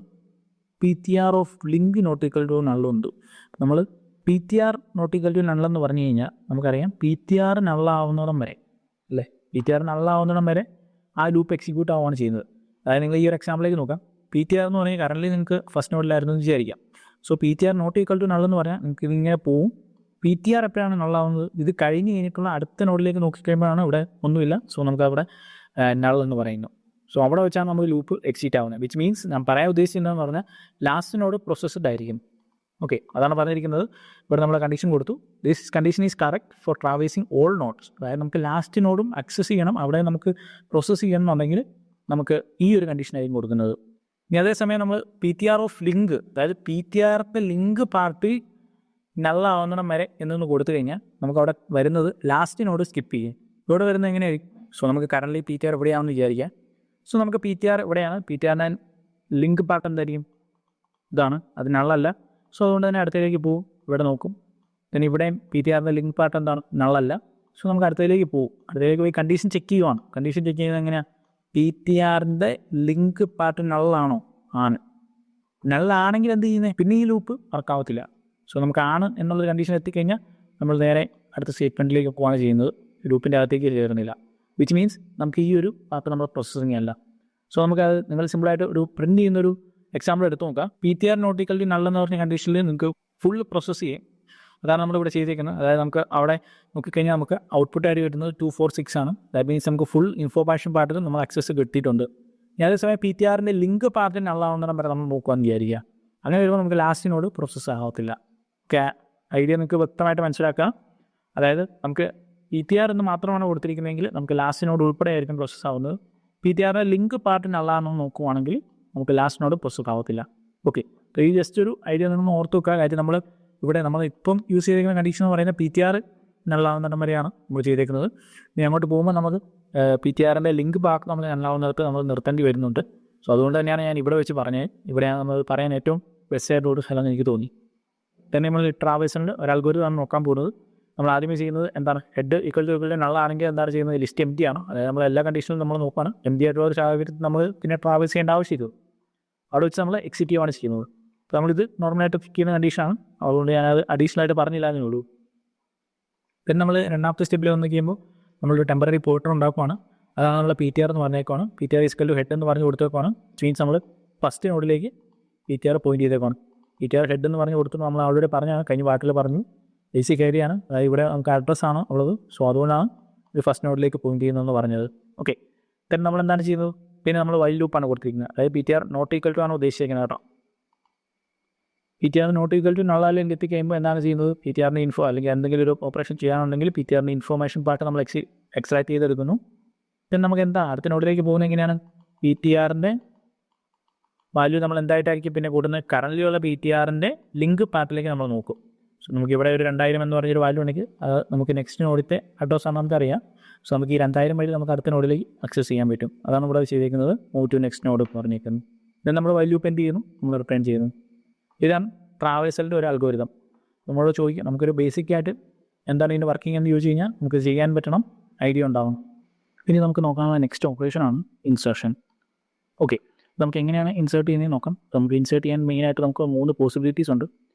PTR of link not equal to നള്ളും ഉണ്ട്. നമ്മൾ PTR നോട്ട് ഈക്വൽ ടു നള്ളെന്ന് പറഞ്ഞു കഴിഞ്ഞാൽ നമുക്കറിയാം PTR നള്ളാവുന്നിടം വരെ അല്ലേ, PTR നള്ളാവുന്നിടം വരെ ആ ലൂപ്പ് എക്സിക്യൂട്ട് ആവുകയാണ് ചെയ്യുന്നത്. അതായത് നിങ്ങൾ ഈ ഒരു എക്സാമ്പിളിലേക്ക് നോക്കാം. PTR എന്ന് പറഞ്ഞാൽ കറൻ്റ് നിങ്ങൾക്ക് ഫസ്റ്റ് നോഡിലായിരുന്നു എന്ന് വിചാരിക്കാം. So PTR not equal to നള്ളെന്ന് പറഞ്ഞാൽ നിങ്ങൾക്ക് ഇതിങ്ങനെ പോവും. PTR എപ്പോഴാണ് നള്ളാവുന്നത്, ഇത് കഴിഞ്ഞ് കഴിഞ്ഞിട്ടുള്ള അടുത്ത നോഡിലേക്ക് നോക്കിക്കഴിയുമ്പോഴാണ് ഇവിടെ ഒന്നുമില്ല. സോ നമുക്ക് അവിടെ നൾ എന്ന് പറയുന്നു. സോ അവിടെ വെച്ചാണ് നമ്മൾ ലൂപ്പ് എക്സിറ്റ് ആവുന്നത്. വിച്ച് മീൻസ് ഞാൻ പറയാൻ ഉദ്ദേശിച്ചതെന്ന് പറഞ്ഞാൽ ലാസ്റ്റ് നോഡ് പ്രോസസ്ഡ് ആയിരിക്കും. ഓക്കെ, അതാണ് പറഞ്ഞിരിക്കുന്നത്. ഇവിടെ നമ്മൾ കണ്ടീഷൻ കൊടുത്തു, this condition is correct for traversing all nodes. അതായത് നമുക്ക് ലാസ്റ്റ് നോഡും ആക്സസ് ചെയ്യണം, അവിടെ നമുക്ക് പ്രോസസ്സ് ചെയ്യണമെന്നുണ്ടെങ്കിൽ നമുക്ക് ഈ ഒരു കണ്ടീഷനായിരിക്കും കൊടുക്കുന്നത്. ഇനി അതേസമയം നമ്മൾ PTR ഓഫ് ലിങ്ക്, അതായത് PTRത്തെ ലിങ്ക് പാർട്ടി നള്ളാവുന്നിടം വരെ എന്നൊന്ന് കൊടുത്തു കഴിഞ്ഞാൽ നമുക്ക് അവിടെ വരുന്നത് ലാസ്റ്റ് നോഡ് സ്കിപ്പ് ചെയ്യും. ഇവിടെ വരുന്നത് എങ്ങനെയായിരിക്കും, സോ നമുക്ക് കറൻ്റ്ലി PTR എവിടെയാണെന്ന് വിചാരിക്കാം. സോ നമുക്ക് PTR എവിടെയാണ്, PTRൻ്റെ ലിങ്ക് പാർട്ട് എന്തായിരിക്കും, ഇതാണ്, അത് നള്ളല്ല. സോ അതുകൊണ്ട് തന്നെ അടുത്തതിലേക്ക് പോകും, ഇവിടെ നോക്കും. പിന്നെ ഇവിടെയും PTRൻ്റെ ലിങ്ക് പാർട്ട് എന്താണ്, നള്ളല്ല. സോ നമുക്ക് അടുത്തതിലേക്ക് പോകും. അടുത്തതിലേക്ക് പോയി കണ്ടീഷൻ ചെക്ക് ചെയ്യുവാണ്. കണ്ടീഷൻ ചെക്ക് ചെയ്യുന്നത് എങ്ങനെയാണ്, PTRൻ്റെ ലിങ്ക് പാർട്ട് നള്ളാണോ, ആണ്. നള്ളാണെങ്കിൽ എന്ത് ചെയ്യുന്നത്, പിന്നെ ഈ ലൂപ്പ് വർക്കാവത്തില്ല. സോ നമുക്ക് ആണ് എന്നുള്ളൊരു കണ്ടീഷൻ എത്തിക്കഴിഞ്ഞാൽ നമ്മൾ നേരെ അടുത്ത സ്റ്റേറ്റ്മെൻറ്റിലേക്ക് പോകാണ് ചെയ്യുന്നത്, ലൂപ്പിൻ്റെ അകത്തേക്ക് കയറുന്നില്ല. വിച്ച് മീൻസ് നമുക്ക് ഈ ഒരു പാർട്ട് നമ്മുടെ പ്രോസസ്സിങ് അല്ല. സോ നമുക്കത് നിങ്ങൾ സിമ്പിളായിട്ട് ഒരു പ്രിൻറ്റ് ചെയ്യുന്നൊരു എക്സാമ്പിൾ എടുത്ത് നോക്കാം. PTR not equal to null എന്ന് പറഞ്ഞ കണ്ടീഷനിൽ നിങ്ങൾക്ക് ഫുൾ പ്രോസസ്സ് ചെയ്യും. അതാണ് നമ്മളിവിടെ ചെയ്തേക്കുന്നത്. അതായത് നമുക്ക് അവിടെ നോക്കിക്കഴിഞ്ഞാൽ നമുക്ക് ഔട്ട്പുട്ട് ആയിട്ട് വരുന്നത് 246 ആണ്. ദാറ്റ് മീൻസ് നമുക്ക് ഫുൾ ഇൻഫോർമേഷൻ പാർട്ടിൽ നമ്മൾ ആക്സസ് കിട്ടിയിട്ടുണ്ട്. ഇനി അതേസമയം PTRൻ്റെ ലിങ്ക് പാർട്ടിന് നള്ളാവുന്നിടം വരെ നമ്മൾ നോക്കുകയെന്ന് വിചാരിക്കുക. അങ്ങനെ വരുമ്പോൾ നമുക്ക് ലാസ്റ്റിനോട് പ്രോസസ്സ് ആകത്തില്ല. ഓക്കെ, ഐഡിയ നിങ്ങൾക്ക് വ്യക്തമായിട്ട് മനസ്സിലാക്കാം. അതായത് നമുക്ക് PTR എന്ന് മാത്രമാണ് കൊടുത്തിരിക്കുന്നതെങ്കിൽ നമുക്ക് ലാസ്റ്റിനോട് ഉൾപ്പെടെ ആയിരിക്കും പ്രോസസ്സ് ആവുന്നത്. PTRൻ്റെ ലിങ്ക് പാർട്ടിന് നള്ളാണെന്ന് നോക്കുവാണെങ്കിൽ നമുക്ക് ലാസ്റ്റിനോട് പ്രോസസ്സ് ആവത്തില്ല. ഓക്കെ, അപ്പോൾ ഈ ജസ്റ്റ് ഒരു ഐഡിയ നിങ്ങൾ ഓർത്ത് വെക്കുക. കാര്യം നമ്മൾ ഇപ്പം യൂസ് ചെയ്തിരിക്കുന്ന കണ്ടീഷൻ എന്ന് പറയുന്നത് PTR നള്ളാവുന്നിടം വരെയാണ് നമ്മൾ ചെയ്തേക്കുന്നത്. ഇനി അങ്ങോട്ട് പോകുമ്പോൾ നമുക്ക് PTRൻ്റെ ലിങ്ക് പാർക്ക് നമ്മൾ നള്ളാവുന്നിടത്ത് നമ്മൾ നിർത്തേണ്ടി വരുന്നുണ്ട്. സോ അതുകൊണ്ട് തന്നെയാണ് ഞാൻ ഇവിടെ വെച്ച് പറഞ്ഞത്. ഇവിടെയാണ് നമ്മൾ പറയാൻ ഏറ്റവും ബെസ്റ്റ് ആയിട്ടുള്ള സ്ഥലം എന്ന് എനിക്ക് തോന്നി. തന്നെ നമ്മൾ ട്രാവേഴ്സിൽ ഒരു അൽഗോരിതം നോക്കാൻ പോകുന്നത്. നമ്മൾ ആദ്യമേ ചെയ്യുന്നത് എന്താണ്, ഹെഡ് ഈക്വൽ ടു നള്ളാണെങ്കിൽ എന്താണ് ചെയ്യുന്നത്, ലിസ്റ്റ് എംപ്റ്റി ആണ്. അതായത് നമ്മൾ എല്ലാ കണ്ടീഷനിലും നമ്മൾ നോക്കുകയാണ്. എംപ്റ്റി ആയിട്ടുള്ള ഒരു സാഹചര്യത്തിൽ നമ്മൾ പിന്നെ ട്രാവേഴ്സ് ചെയ്യേണ്ട ആവശ്യമില്ല. അവിടെ വെച്ച് നമ്മൾ എക്സിക്യൂട്ട് ആണ് ചെയ്യുന്നത്. അപ്പോൾ നമ്മളിത് നോർമലായിട്ട് പിക്ക് ചെയ്യുന്ന കണ്ടീഷനാണ്. അതുകൊണ്ട് ഞാനത് അഡീഷണൽ ആയിട്ട് പറഞ്ഞില്ല എന്നേ ഉള്ളൂ. പിന്നെ നമ്മൾ രണ്ടാമത്തെ സ്റ്റെപ്പിൽ വന്ന് കഴിയുമ്പോൾ നമ്മളൊരു ടെമ്പററി പോർട്ടർ ഉണ്ടാക്കുവാണ്. അതാണുള്ള PTR എന്ന് പറഞ്ഞേക്കുവാണ്. PTR ഈക്വൽ ടു ഹെഡ് എന്ന് പറഞ്ഞ് കൊടുത്തേക്കുവാണ്. മീൻസ് നമ്മൾ ഫസ്റ്റ് നോഡിലേക്ക് PTR പോയിന്റ് ചെയ്തേക്കുവാണ്. PTR ഹെഡ് എന്ന് പറഞ്ഞ് കൊടുത്തു. നമ്മൾ ആൾറെഡി പറഞ്ഞാണ്, കഴിഞ്ഞ പാട്ടിൽ പറഞ്ഞു, ബേസിക് ഏരിയയാണ്. അതായത് ഇവിടെ നമുക്ക് അഡ്രസ്സാണ് ഉള്ളത്. സോ അതുകൊണ്ടാണ് ഇത് ഫസ്റ്റ് നോഡിലേക്ക് പോയിന്റ് ചെയ്യുന്നതെന്ന് പറഞ്ഞത്. ഓക്കെ, then നമ്മൾ എന്താണ് ചെയ്യുന്നത്, പിന്നെ നമ്മൾ വൈൽ ലൂപ്പാണ് കൊടുത്തിരിക്കുന്നത്. അതായത് PTR നോട്ട് ഈക്വൽ ടു ആണ് ഉദ്ദേശിക്കുന്നത് കേട്ടോ. PTR നോട്ട് ഈക്വൽ ടു നള്ളാലേക്ക് എത്തിക്കഴിയുമ്പോൾ എന്താണ് ചെയ്യുന്നത്, PTRൻ്റെ ഇൻഫോ അല്ലെങ്കിൽ എന്തെങ്കിലും ഒരു ഓപ്പറേഷൻ ചെയ്യാനുണ്ടെങ്കിൽ PTRൻ്റെ ഇൻഫോർമേഷൻ പാർട്ട് നമ്മൾ എക്സ്ട്രാക്ട് ചെയ്തെടുക്കുന്നു. പിന്നെ നമുക്ക് എന്താ അടുത്ത നോഡിലേക്ക് പോകുന്നത് എങ്ങനെയാണ്, PTRൻ്റെ വാല്യൂ നമ്മൾ എന്തായിട്ടായിരിക്കും പിന്നെ കൂടുന്നത്, കറൻറ്റ്ലി ഉള്ള PTRൻ്റെ ലിങ്ക് പാർട്ടിലേക്ക് നമ്മൾ നോക്കും. സോ നമുക്ക് ഇവിടെ ഒരു 2000 എന്ന് പറഞ്ഞൊരു വാല്യൂ ഉണ്ടെങ്കിൽ അത് നമുക്ക് നെക്സ്റ്റ് നോഡിത്തെ അഡ്രസ്സാണ് നമുക്കറിയാം. സോ നമുക്ക് ഈ 2000 വഴി നമുക്ക് അടുത്ത നോഡിലേക്ക് ആക്സസ് ചെയ്യാൻ പറ്റും. അതാണ് ഇവിടെ ചെയ്തിരിക്കുന്നത്, മൂവ് ടു നെക്സ്റ്റ് നോഡ് എന്ന് പറഞ്ഞിരിക്കുന്നത്. ഇത് നമ്മൾ വാല്യൂ പെൻഡ് ചെയ്യുന്നു, നമ്മൾ റിട്ടേൺ ചെയ്യുന്നു. ഇതാണ് ട്രാവേഴ്സലിൻ്റെ ഒരു അൽഗോരിതം. നമ്മളോട് ചോദിക്കും, നമുക്കൊരു ബേസിക് ആയിട്ട് എന്താണ് ഇതിൻ്റെ വർക്കിംഗ് എന്ന് ചോദിച്ചു കഴിഞ്ഞാൽ നമുക്ക് ചെയ്യാൻ പറ്റണം, ഐഡിയ ഉണ്ടാവണം. ഇനി നമുക്ക് നോക്കാനുള്ള നെക്സ്റ്റ് ഓപ്പറേഷനാണ് ഇൻസേർഷൻ. ഓക്കെ, നമുക്ക് എങ്ങനെയാണ് ഇൻസേർട്ട് ചെയ്യുന്നത് നോക്കാം. നമുക്ക് ഇൻസേർട്ട് ചെയ്യാൻ മെയിനായിട്ട് നമുക്ക് 3 പോസിബിലിറ്റീസ് ഉണ്ട്.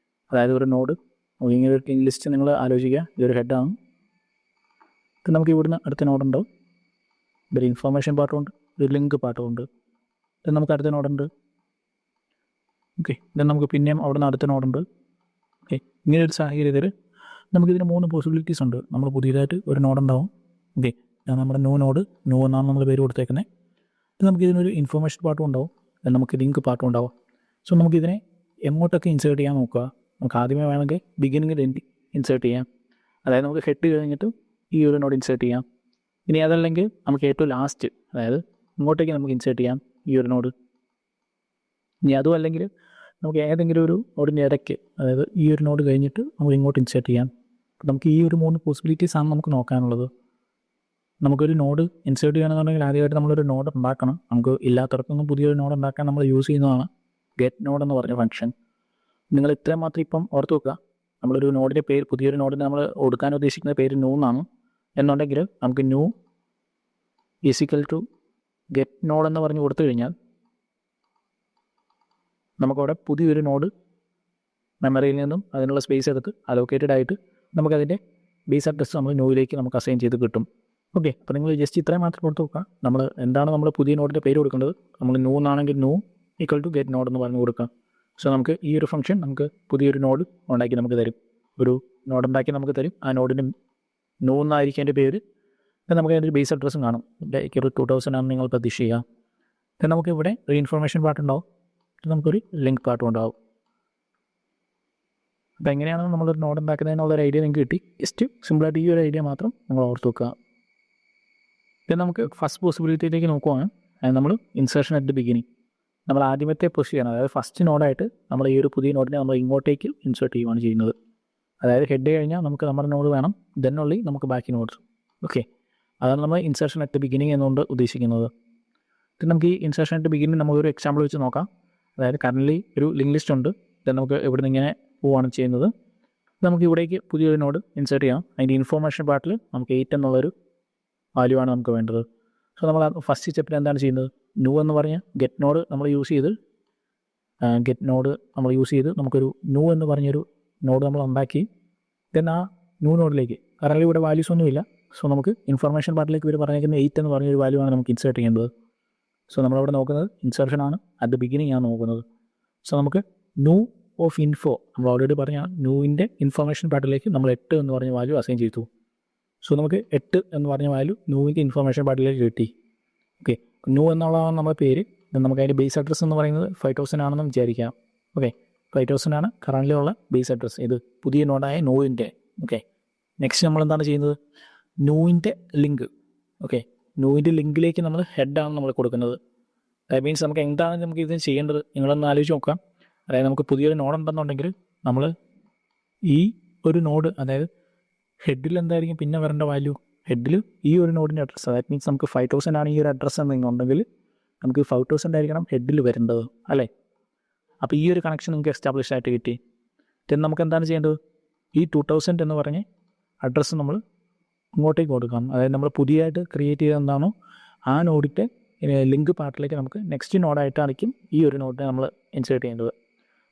അതായത് ഒരു നോഡ്, ഇങ്ങനെ ഒരു ലിസ്റ്റ് നിങ്ങൾ ആലോചിക്കുക, ഇതൊരു ഹെഡാണ്. ഇത് നമുക്ക് ഇവിടുന്ന് അടുത്ത നോഡുണ്ടാവും. ഒരു ഇൻഫോർമേഷൻ പാർട്ടുമുണ്ട്, ഒരു ലിങ്ക് പാർട്ടുമുണ്ട്. ഇത് നമുക്ക് അടുത്ത നോഡുണ്ട്. ഓക്കെ, ഇത് നമുക്ക് പിന്നെയും അവിടെ നിന്ന് അടുത്ത നോഡുണ്ട്. ഓക്കെ, ഇങ്ങനെ ഒരു സാഹചര്യത്തിൽ നമുക്കിതിന് 3 പോസിബിലിറ്റീസ് ഉണ്ട്. നമ്മൾ പുതിയതായിട്ട് ഒരു നോഡുണ്ടാവും. ഓക്കെ, നമ്മുടെ നോഡ് എന്നാണ് നമ്മൾ പേര് കൊടുത്തേക്കുന്നത്. നമുക്കിതിനൊരു ഇൻഫോർമേഷൻ പാർട്ടും ഉണ്ടാവും, നമുക്ക് ലിങ്ക് പാർട്ടും ഉണ്ടാവും. സോ നമുക്കിതിനെ എങ്ങോട്ടൊക്കെ ഇൻസേർട്ട് ചെയ്യാൻ നോക്കുക. നമുക്ക് ആദ്യമേ വേണമെങ്കിൽ ബിഗിനിങ്ങിൽ ഇൻസേർട്ട് ചെയ്യാം. അതായത് നമുക്ക് ഹെഡ് കഴിഞ്ഞിട്ട് ഈ ഒരു നോഡ് ഇൻസേർട്ട് ചെയ്യാം. ഇനി അതല്ലെങ്കിൽ നമുക്ക് ഏറ്റവും ലാസ്റ്റ്, അതായത് ഇങ്ങോട്ടേക്ക് നമുക്ക് ഇൻസേർട്ട് ചെയ്യാം ഈ ഒരു നോഡ്. ഇനി അതും അല്ലെങ്കിൽ നമുക്ക് ഏതെങ്കിലും ഒരു നോഡിൻ്റെ ഇടയ്ക്ക്, അതായത് ഈ ഒരു നോഡ് കഴിഞ്ഞിട്ട് നമുക്ക് ഇങ്ങോട്ട് ഇൻസേർട്ട് ചെയ്യാം. നമുക്ക് ഈ ഒരു 3 പോസിബിലിറ്റീസാണ് നമുക്ക് നോക്കാനുള്ളത്. നമുക്കൊരു നോഡ് ഇൻസേർട്ട് ചെയ്യണമെന്നുണ്ടെങ്കിൽ ആദ്യമായിട്ട് നമ്മളൊരു നോഡ് ഉണ്ടാക്കണം. നമുക്ക് ഇല്ലാത്തവർക്കൊന്നും പുതിയൊരു നോഡ് ഉണ്ടാക്കാൻ നമ്മൾ യൂസ് ചെയ്യുന്നതാണ് ഗെറ്റ് നോഡ് എന്ന് പറഞ്ഞ ഫംഗ്ഷൻ. നിങ്ങൾ ഇത്രയും മാത്രം ഇപ്പം ഓർത്ത് വെക്കുക. നമ്മളൊരു നോഡിൻ്റെ പേര്, പുതിയൊരു നോഡിന് നമ്മൾ കൊടുക്കാൻ ഉദ്ദേശിക്കുന്ന പേര് ന്യൂ എന്നാണ് എന്നുണ്ടെങ്കിൽ നമുക്ക് new equal to get node എന്ന് പറഞ്ഞ് കൊടുത്തു കഴിഞ്ഞാൽ നമുക്കവിടെ പുതിയൊരു നോഡ് മെമ്മറിയിൽ നിന്നും അതിനുള്ള സ്പേസ് എടുത്ത് അലോക്കേറ്റഡ് ആയിട്ട് നമുക്കതിൻ്റെ ബേസ് അഡ്രസ്സ് നമ്മൾ ന്യൂയിലേക്ക് നമുക്ക് അസൈൻ ചെയ്ത് കിട്ടും. ഓക്കെ, അപ്പോൾ നിങ്ങൾ ജസ്റ്റ് ഇത്രയും മാത്രം കൊടുത്ത് നോക്കുക. എന്താണ് നമ്മൾ പുതിയ നോഡിൻ്റെ പേര് കൊടുക്കേണ്ടത്, നമ്മൾ ന്യൂ എന്നാണെങ്കിൽ new equal to get node എന്ന് പറഞ്ഞ് കൊടുക്കുക. സോ നമുക്ക് ഈ ഒരു ഫംഗ്ഷൻ നമുക്ക് പുതിയൊരു നോഡ് ഉണ്ടാക്കി നമുക്ക് തരും, ഒരു നോഡ് ഉണ്ടാക്കി നമുക്ക് തരും. ആ നോഡിന് ന്യൂ എന്നായിരിക്കും എൻ്റെ പേര്. നമുക്ക് അതിൻ്റെ ബേസ് അഡ്രസ്സും കാണും. ഒരു 2000 ആണ് നിങ്ങൾ പ്രതീക്ഷ ചെയ്യുക. നമുക്ക് ഇവിടെ ഒരു ഇൻഫർമേഷൻ പാർട്ട് ഉണ്ടാവും, നമുക്കൊരു ലിങ്ക് പാർട്ടും ഉണ്ടാവും. അപ്പോൾ എങ്ങനെയാണ് നമ്മളൊരു നോഡ് ഉണ്ടാക്കുന്നതിനുള്ളൊരു ഐഡിയ നിങ്ങൾക്ക് കിട്ടി. ജസ്റ്റ് സിമ്പിളായിട്ട് ഈ ഒരു ഐഡിയ മാത്രം നിങ്ങൾ ഓർത്ത് വെക്കുക. പിന്നെ നമുക്ക് ഫസ്റ്റ് പോസിബിലിറ്റിയിലേക്ക് നോക്കുവാണ്. നമ്മൾ ഇൻസേർഷൻ അറ്റ് ദി ബിഗിനിങ്, നമ്മൾ ആദ്യമത്തെ പൊസിഷൻ, അതായത് ഫസ്റ്റ് നോഡായിട്ട് നമ്മൾ ഈ ഒരു പുതിയ നോഡിനെ നമ്മൾ ഇങ്ങോട്ടേക്ക് ഇൻസേർട്ട് ചെയ്യുകയാണ് ചെയ്യുന്നത്. അതായത് ഹെഡ് കഴിഞ്ഞാൽ നമുക്ക് നമ്മുടെ നോഡ് വേണം, ദെൻ ഓൺലി നമുക്ക് ബാക്കി നോഡ്സ്. ഓക്കെ, അതാണ് നമ്മൾ ഇൻസേർഷൻ അറ്റ് ദി ബിഗിനിങ് എന്നുകൊണ്ട് ഉദ്ദേശിക്കുന്നത്. പിന്നെ നമുക്ക് ഈ ഇൻസേർഷൻ അറ്റ് ദി ബിഗിനിങ് നമുക്കൊരു എക്സാമ്പിൾ വെച്ച് നോക്കാം. അതായത് കറൻറ്റ്ലി ഒരു ലിങ്ക് ലിസ്റ്റ് ഉണ്ട്, ദെൻ നമുക്ക് ഇവിടെ നിന്ന് ഇങ്ങനെ പോവുകയാണ് ചെയ്യുന്നത്. നമുക്ക് ഇവിടേക്ക് പുതിയൊരു നോഡ് ഇൻസേർട്ട് ചെയ്യാം. അതിൻ്റെ ഇൻഫോർമേഷൻ പാർട്ടിൽ നമുക്ക് 8 എന്നുള്ളൊരു വാല്യൂ ആണ് നമുക്ക് വേണ്ടത്. സോ നമ്മൾ ഫസ്റ്റ് സ്റ്റെപ്പിൽ എന്താണ് ചെയ്യുന്നത്, ന്യൂ എന്ന് പറഞ്ഞ ഗെറ്റ് നോഡ് നമ്മൾ യൂസ് ചെയ്ത് നമുക്കൊരു ന്യൂ എന്ന് പറഞ്ഞൊരു നോഡ് നമ്മൾ ഉണ്ടാക്കി. ദെൻ ആ ന്യൂ നോഡിലേക്ക്, കറൻറ്റ്ലി ഇവിടെ വാല്യൂസ് ഒന്നുമില്ല, സോ നമുക്ക് ഇൻഫർമേഷൻ പാർട്ടിലേക്ക് ഇവർ പറഞ്ഞേക്കുന്ന 8 എന്ന് പറഞ്ഞൊരു വാല്യൂ ആണ് നമുക്ക് ഇൻസേർട്ട് ചെയ്യേണ്ടത്. സോ നമ്മളവിടെ നോക്കുന്നത് ഇൻസർഷനാണ്, അറ്റ് ദ ബിഗിനിങ് ആണ് നോക്കുന്നത്. സോ നമുക്ക് ന്യൂ ഓഫ് ഇൻഫോ നമ്മൾ ഓൾറെഡി പറഞ്ഞ ന്യൂവിൻ്റെ ഇൻഫർമേഷൻ പാർട്ടിലേക്ക് നമ്മൾ 8 എന്ന് പറഞ്ഞ വാല്യൂ അസൈൻ ചെയ്തു. സോ നമുക്ക് 8 എന്ന് പറഞ്ഞ വാല്യൂ ന്യൂവിൻ്റെ ഇൻഫർമേഷൻ പാർട്ടിലേക്ക് കിട്ടി. ഓക്കെ, ന്യൂ എന്നുള്ളതാണ് നമ്മുടെ പേര്. നമുക്ക് അതിൻ്റെ ബേസ് അഡ്രസ്സ് എന്ന് പറയുന്നത് 5000 ആണെന്ന് വിചാരിക്കാം. ഓക്കെ, 5000 ആണ് കറൻ്റ് ഉള്ള ബേസ് അഡ്രസ്സ്, ഇത് പുതിയ നോഡായ ന്യൂവിൻ്റെ. ഓക്കെ, നെക്സ്റ്റ് നമ്മൾ എന്താണ് ചെയ്യുന്നത്, ന്യൂവിൻ്റെ ലിങ്ക്. ഓക്കെ, ന്യൂവിൻ്റെ ലിങ്കിലേക്ക് നമ്മൾ ഹെഡാണ് നമ്മൾ കൊടുക്കുന്നത്. ദാറ്റ് മീൻസ് നമുക്ക് എന്താണ് നമുക്ക് ഇത് ചെയ്യേണ്ടത് നിങ്ങളൊന്ന് ആലോചിച്ച് നോക്കാം. അതായത് നമുക്ക് പുതിയൊരു നോഡ് ഉണ്ടെന്നുണ്ടെങ്കിൽ നമ്മൾ ഈ ഒരു നോഡ്, അതായത് ഹെഡിൽ എന്തായിരിക്കും പിന്നെ വരേണ്ട വാല്യൂ, ഹെഡിൽ ഈ ഒരു നോഡിൻ്റെ അഡ്രസ്സ്. ദാറ്റ് മീൻസ് നമുക്ക് 5000 ആണ് ഈ ഒരു അഡ്രസ്സ് എന്നുണ്ടെങ്കിൽ നമുക്ക് 5000 ആയിരിക്കണം ഹെഡിൽ വരേണ്ടത്, അല്ലേ? അപ്പോൾ ഈ ഒരു കണക്ഷൻ നമുക്ക് എസ്റ്റാബ്ലിഷ് ആയിട്ട് കിട്ടി. ദെൻ നമുക്ക് എന്താണ് ചെയ്യേണ്ടത്, ഈ 2000 എന്ന് പറഞ്ഞ് അഡ്രസ്സ് നമ്മൾ ഇങ്ങോട്ടേക്ക് കൊടുക്കണം. അതായത് നമ്മൾ പുതിയതായിട്ട് ക്രിയേറ്റ് ചെയ്ത എന്താണോ ആ നോഡിൻ്റെ ലിങ്ക് പാർട്ടിലേക്ക് നമുക്ക് നെക്സ്റ്റ് നോഡായിട്ടായിരിക്കും ഈ ഒരു നോഡിനെ നമ്മൾ ഇൻസേർട്ട് ചെയ്യേണ്ടത്.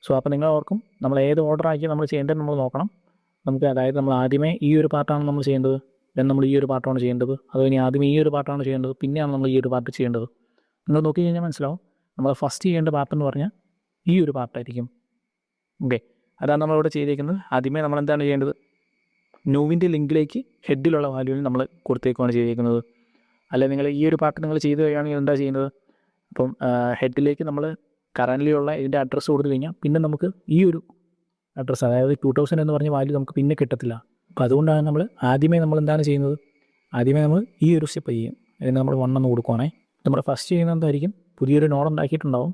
സോ അപ്പോൾ നിങ്ങൾ ഓർക്കും നമ്മൾ ഏത് ഓർഡർ ആക്കി നമ്മൾ ചെയ്യേണ്ടത് നമ്മൾ നോക്കണം. നമുക്ക് അതായത് നമ്മൾ ആദ്യമേ ഈ ഒരു പാർട്ടാണ് നമ്മൾ ചെയ്യേണ്ടത്, ദെൻ നമ്മൾ ഈ ഒരു പാർട്ടാണ് ചെയ്യേണ്ടത്, അതോ ഇനി ആദ്യമേ ഈ ഒരു പാർട്ടാണ് ചെയ്യേണ്ടത്, പിന്നെയാണ് നമ്മൾ ഈ ഒരു പാർട്ട് ചെയ്യേണ്ടത്. നിങ്ങൾ നോക്കി കഴിഞ്ഞാൽ മനസ്സിലാവും നമ്മൾ ഫസ്റ്റ് ചെയ്യേണ്ട പാർട്ട് എന്ന് പറഞ്ഞാൽ ഈ ഒരു പാർട്ടായിരിക്കും. ഓക്കെ, അതാണ് നമ്മളിവിടെ ചെയ്തേക്കുന്നത്. ആദ്യമേ നമ്മൾ എന്താണ് ചെയ്യേണ്ടത്, ന്യൂവിൻ്റെ ലിങ്കിലേക്ക് ഹെഡിലുള്ള വാല്യൂവിൽ നമ്മൾ കൊടുത്തേക്കുവാണ് ചെയ്തേക്കുന്നത്. അല്ല നിങ്ങൾ ഈ ഒരു പാർട്ട് നിങ്ങൾ ചെയ്ത് കഴിയുകയാണെങ്കിൽ എന്താ ചെയ്യുന്നത്, അപ്പം ഹെഡിലേക്ക് നമ്മൾ കറൻ്റ്ലി ഉള്ള ഇതിൻ്റെ അഡ്രസ്സ് കൊടുത്തു കഴിഞ്ഞാൽ പിന്നെ നമുക്ക് ഈ ഒരു അഡ്രസ്സ്, അതായത് 2000 എന്ന് പറഞ്ഞ വാല്യൂ നമുക്ക് പിന്നെ കിട്ടത്തില്ല. അപ്പോൾ അതുകൊണ്ടാണ് നമ്മൾ ആദ്യമേ നമ്മൾ എന്താണ് ചെയ്യുന്നത്, ആദ്യമേ നമ്മൾ ഈ ഒരു സ്റ്റെപ്പ് ചെയ്യും. അതിന് നമ്മൾ 1 എന്ന് കൊടുക്കുവാണേ. നമ്മൾ ഫസ്റ്റ് ചെയ്യുന്നത് എന്തായിരിക്കും, പുതിയൊരു നോഡ് ഉണ്ടാക്കിയിട്ടുണ്ടാവും.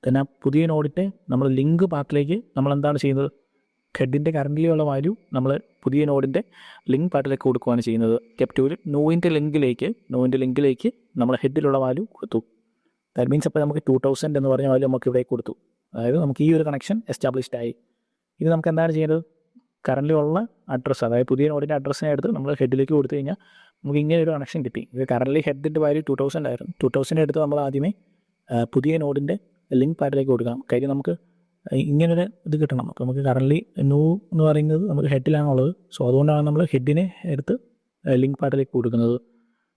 then ആ പുതിയ നോഡിൻ്റെ നമ്മൾ ലിങ്ക് പാർട്ടിലേക്ക് നമ്മൾ എന്താണ് ചെയ്യുന്നത്, ഹെഡിൻ്റെ കറൻ്റ്ലി ഉള്ള വാല്യൂ നമ്മൾ പുതിയ നോഡിൻ്റെ ലിങ്ക് പാർട്ടിലേക്ക് കൊടുക്കുകയാണ് ചെയ്യുന്നത്. സ്റ്റെപ്പ് 2 ന്യൂവിൻ്റെ ലിങ്കിലേക്ക് നമ്മൾ ഹെഡിലുള്ള വാല്യൂ കൊടുത്തു. ദാറ്റ് മീൻസ് അപ്പോൾ നമുക്ക് 2000 എന്ന് പറഞ്ഞ വാല്യൂ നമുക്ക് ഇവിടെ കൊടുത്തു. അതായത് നമുക്ക് ഈ ഒരു കണക്ഷൻ എസ്റ്റാബ്ലിഷ്ഡ് ആയി. ഇത് നമുക്ക് എന്താണ് ചെയ്യേണ്ടത്, കറൻ്റ് ഉള്ള അഡ്രസ്സ്, അതായത് പുതിയ നോഡിൻ്റെ അഡ്രസ്സിനെ എടുത്ത് നമ്മൾ ഹെഡിലേക്ക് കൊടുത്തു കഴിഞ്ഞാൽ നമുക്ക് ഇങ്ങനെ ഒരു കണക്ഷൻ കിട്ടി. ഇത് കറൻ്റ് ഹെഡിൻ്റെ വാല്യൂ 2000 ആയിരുന്നു. 2000 എടുത്ത് നമ്മൾ ആദ്യമേ പുതിയ നോഡിൻ്റെ ലിങ്ക് പാർട്ടിലേക്ക് കൊടുക്കണം. കാര്യം നമുക്ക് ഇങ്ങനൊരു ഇത് കിട്ടണം. അപ്പോൾ നമുക്ക് കറൻ്റ് ന്യൂ എന്ന് പറയുന്നത് നമുക്ക് ഹെഡിലാണുള്ളത്. സോ അതുകൊണ്ടാണ് നമ്മൾ ഹെഡിനെ എടുത്ത് ലിങ്ക് പാർട്ടിലേക്ക് കൊടുക്കുന്നത്.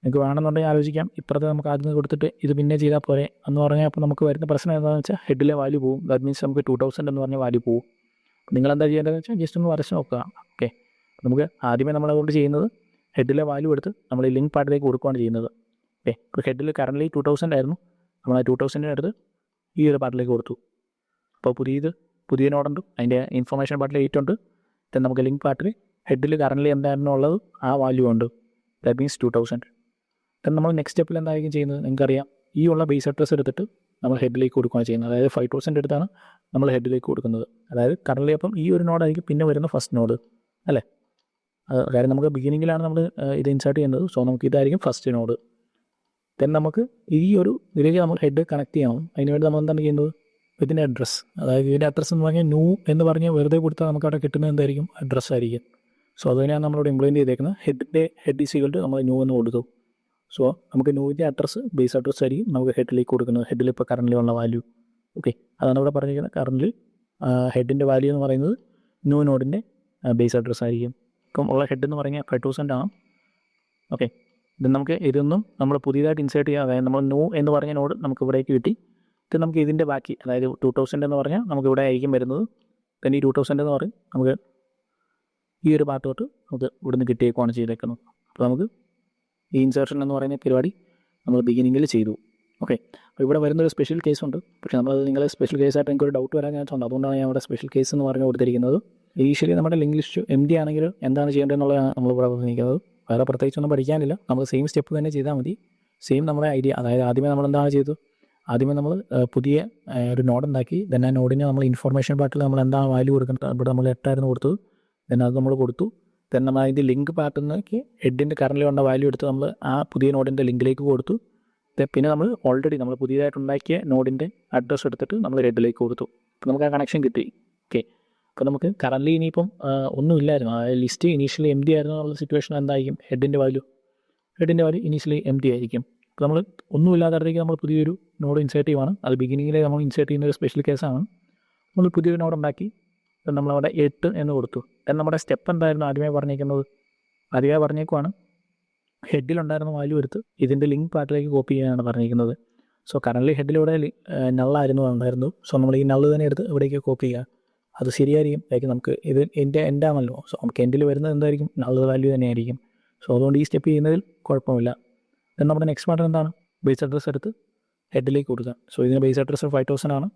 നിങ്ങൾക്ക് വേണമെന്നുണ്ടെങ്കിൽ ആലോചിക്കാം, ഇപ്പുറത്ത് നമുക്ക് ആദ്യം കൊടുത്തിട്ട് ഇത് പിന്നെ ചെയ്താൽ പോരെ എന്ന് പറഞ്ഞാൽ അപ്പോൾ നമുക്ക് വരുന്ന പ്രശ്നം എന്താണെന്ന് വെച്ചാൽ ഹെഡിലെ വാല്യൂ പോകും. ദാറ്റ് മീൻസ് നമുക്ക് 2000 എന്ന് പറഞ്ഞ വാല്യൂ പോകും. അപ്പോൾ നിങ്ങളെന്താ ചെയ്യേണ്ടതെന്ന് വെച്ചാൽ ജസ്റ്റ് ഒന്ന് വരച്ച് നോക്കുക. ഓക്കെ, നമുക്ക് ആദ്യമേ നമ്മളതുകൊണ്ട് ചെയ്യുന്നത് ഹെഡിലെ വാല്യൂ എടുത്ത് നമ്മൾ ഈ ലിങ്ക് പാർട്ടിലേക്ക് കൊടുക്കുകയാണ് ചെയ്യുന്നത്. ഓക്കെ, ഇപ്പോൾ ഹെഡിൽ കറൻ്റ് 2000 ആയിരുന്നു, നമ്മൾ ആ 2000 എടുത്ത് ഈ ഒരു പാർട്ടിലേക്ക് കൊടുത്തു. അപ്പോൾ പുതിയ നോഡുണ്ട്, അതിൻ്റെ ഇൻഫർമേഷൻ പാർട്ടിൽ 8 ഉണ്ട്. ദെൻ നമുക്ക് ലിങ്ക് പാർട്ടിൽ ഹെഡിൽ കറൻ്റ് എന്തായിരുന്നു ഉള്ളത് ആ വാല്യൂ ഉണ്ട്, ദാറ്റ് മീൻസ് 2000. ദെൻ നമ്മൾ നെക്സ്റ്റ് സ്റ്റെപ്പിൽ എന്തായിരിക്കും ചെയ്യുന്നത്, നിങ്ങൾക്കറിയാം ഈ ഉള്ള ബേസ് അഡ്രസ്സ് എടുത്തിട്ട് നമ്മൾ ഹെഡിലേക്ക് കൊടുക്കുകയാണ് ചെയ്യുന്നത്. അതായത് 5000 എടുത്താണ് നമ്മൾ ഹെഡിലേക്ക് കൊടുക്കുന്നത്. അതായത് കറൻ്റ് അപ്പം ഈ ഒരു നോഡായിരിക്കും പിന്നെ വരുന്ന ഫസ്റ്റ് നോഡ്, അല്ലേ? കാര്യം നമുക്ക് ബിഗിനിങ്ങിലാണ് നമ്മൾ ഇത് ഇൻസേർട്ട് ചെയ്യുന്നത്. സോ നമുക്ക് ഇതായിരിക്കും ഫസ്റ്റ് നോഡ്. ദെൻ നമുക്ക് ഈ ഒരു ഇതിലേക്ക് നമ്മൾ ഹെഡ് കണക്ട് ചെയ്യണം. അതിനുവേണ്ടി നമ്മൾ എന്താണ് ചെയ്യുന്നത്, ഇതിൻ്റെ അഡ്രസ്സ്, അതായത് ഇതിൻ്റെ അഡ്രസ്സ് എന്ന് പറഞ്ഞാൽ ന്യൂ എന്ന് പറഞ്ഞ് വെറുതെ കൊടുത്താൽ നമുക്ക് അവിടെ കിട്ടുന്നത് എന്തായിരിക്കും, അഡ്രസ്സ് ആയിരിക്കും. സോ അതിനാണ് നമ്മളിവിടെ ഇംപ്ലിമെൻറ്റ് ചെയ്തേക്കുന്നത്. ഹെഡ് ഈസ് ഈക്വൽ ടു നമ്മൾ ന്യൂ എന്ന് കൊടുത്തു. സോ നമുക്ക് ന്യൂവിൻ്റെ അഡ്രസ്സ് ബേസ് അഡ്രസ്സ് ആയിരിക്കും നമുക്ക് ഹെഡിലേക്ക് കൊടുക്കുന്നത്. ഹെഡിൽ ഇപ്പോൾ കറൻ്റ് ഉള്ള വാല്യൂ. ഓക്കെ, അതാണ് ഇവിടെ പറഞ്ഞിരിക്കുന്നത്. കറൻ്റ് ഹെഡിൻ്റെ വാല്യൂ എന്ന് പറയുന്നത് ന്യൂ നോഡിൻ്റെ ബേസ് അഡ്രസ്സ് ആയിരിക്കും. ഇപ്പം ഉള്ള ഹെഡ് എന്ന് പറഞ്ഞാൽ 5000 ആണ്. ഓക്കെ, ഇത് നമുക്ക് ഇതൊന്നും നമ്മൾ പുതിയതായിട്ട് ഇൻസേർട്ട് ചെയ്യുക, അതായത് നമ്മൾ ന്യൂ എന്ന് പറഞ്ഞ നോഡ് നമുക്ക് ഇവിടേക്ക് കിട്ടി. ഇത് നമുക്ക് ഇതിൻ്റെ ബാക്കി, അതായത് 2000 എന്ന് പറഞ്ഞാൽ നമുക്ക് ഇവിടെ ആയിരിക്കും വരുന്നത്. പിന്നെ ഈ 2000 എന്ന് പറയും നമുക്ക് ഈ ഒരു പാർട്ട് തൊട്ട് നമുക്ക് ഇവിടുന്ന് കിട്ടിയേക്കുവാണ് ചെയ്തേക്കുന്നത്. അപ്പോൾ നമുക്ക് ഈ ഇൻസേർഷൻ എന്ന് പറയുന്ന പരിപാടി നമ്മൾ ബിഗിനിങ്ങിൽ ചെയ്തു. ഓക്കെ, അപ്പോൾ ഇവിടെ വരുന്നൊരു സ്പെഷ്യൽ കേസുണ്ട്. പക്ഷേ നമ്മളത് നിങ്ങളെ സ്പെഷ്യൽ കേസായിട്ട് എനിക്കൊരു ഡൗട്ട് വരാൻ ചാൻസ് ഉണ്ട്. അതുകൊണ്ടാണ് ഞാൻ ഇവിടെ സ്പെഷ്യൽ കേസ് എന്ന് പറഞ്ഞ് കൊടുത്തിരിക്കുന്നത്. ഇനീഷ്യലി നമ്മുടെ ലിങ്ക് ലിസ്റ്റ് MD ആണെങ്കിൽ എന്താണ് ചെയ്യേണ്ടതെന്നുള്ളതാണ് നമ്മൾ ഇവിടെ പറഞ്ഞിരിക്കുന്നത്. വേറെ പ്രത്യേകിച്ചൊന്നും പഠിക്കാനില്ല. നമ്മൾ സെയിം സ്റ്റെപ്പ് തന്നെ ചെയ്താൽ മതി. സെയിം നമ്മുടെ ഐഡിയ, അതായത് ആദ്യമേ നമ്മൾ എന്താണ് ചെയ്തത്, ആദ്യമേ നമ്മൾ പുതിയ ഒരു നോഡ് ഉണ്ടാക്കി. ദെൻ ആ നോഡിന് നമ്മൾ ഇൻഫർമേഷൻ പാർട്ടിൽ നമ്മൾ എന്താണ് വാല്യൂ കൊടുക്കുന്നത്, ഇവിടെ നമ്മൾ 8 ആയിരുന്നു കൊടുത്തത്. ദെൻ അത് നമ്മൾ കൊടുത്തു. ദെൻ നമ്മൾ അതിൻ്റെ ലിങ്ക് പാർട്ടിൽ നിന്നൊക്കെ ഹെഡിൻ്റെ കറൻ്റ് ഉള്ള വാല്യൂ എടുത്ത് നമ്മൾ ആ പുതിയ നോഡിൻ്റെ ലിങ്കിലേക്ക് കൊടുത്തു. പിന്നെ നമ്മൾ ഓൾറെഡി നമ്മൾ പുതിയതായിട്ടുണ്ടാക്കിയ നോഡിൻ്റെ അഡ്രസ്സ് എടുത്തിട്ട് നമ്മൾ ഹെഡിലേക്ക് കൊടുത്തു. അപ്പോൾ നമുക്ക് ആ കണക്ഷൻ കിട്ടി. ഓക്കെ, അപ്പോൾ നമുക്ക് കറൻ്റ് ഇനിയിപ്പം ഒന്നുമില്ലായിരുന്നു. ആ ലിസ്റ്റ് ഇനീഷ്യലി MD ആയിരുന്നു എന്നുള്ള സിറ്റുവേഷൻ എന്തായിരിക്കും, ഹെഡിൻ്റെ വാല്യൂ ഇനീഷ്യലി MD ആയിരിക്കും. അപ്പോൾ നമ്മൾ ഒന്നുമില്ലാത്തടത്തേക്ക് നമ്മൾ പുതിയൊരു നോഡ് ഇൻസേർട്ട് ചെയ്യുവാണ്. അത് ബിഗിനിങ്ങിൽ നമ്മൾ ഇൻസേർട്ട് ചെയ്യുന്ന ഒരു സ്പെഷ്യൽ കേസാണ്. നമ്മൾ പുതിയൊരു നോഡ് ഉണ്ടാക്കി നമ്മളവിടെ 8 എന്ന് കൊടുത്തു. ദെൻ നമ്മുടെ സ്റ്റെപ്പ് എന്തായിരുന്നു ആദ്യമേ പറഞ്ഞേക്കുന്നത്, ആദ്യമേ പറഞ്ഞേക്കുവാണ് ഹെഡിലുണ്ടായിരുന്ന വാല്യൂ എടുത്ത് ഇതിൻ്റെ ലിങ്ക് പാർട്ടിലേക്ക് കോപ്പി ചെയ്യാനാണ് പറഞ്ഞിരിക്കുന്നത്. സോ കറൻറ്റ്ലി ഹെഡിലൂടെ നള്ളായിരുന്നു ഉണ്ടായിരുന്നു. സോ നമ്മൾ ഈ നള്ള് തന്നെ എടുത്ത് ഇവിടേക്ക് കോപ്പി ചെയ്യുക. അത് ശരിയായിരിക്കും. ലൈക്ക് നമുക്ക് ഇത് എൻ്റെ ആണല്ലോ. സോ നമുക്ക് എൻഡിൽ വരുന്നത് എന്തായിരിക്കും? നള്ള് വാല്യൂ തന്നെയായിരിക്കും. സോ അതുകൊണ്ട് ഈ സ്റ്റെപ്പ് ചെയ്യുന്നതിൽ കുഴപ്പമില്ല. ദെൻ നമ്മുടെ നെക്സ്റ്റ് പാർട്ട് എന്താണ്? ബേസ് അഡ്രസ്സ് എടുത്ത് ഹെഡിലേക്ക് കൊടുക്കുക. സോ ഇതിന് ബേസ് അഡ്രസ്സ് 5000 ആണ്.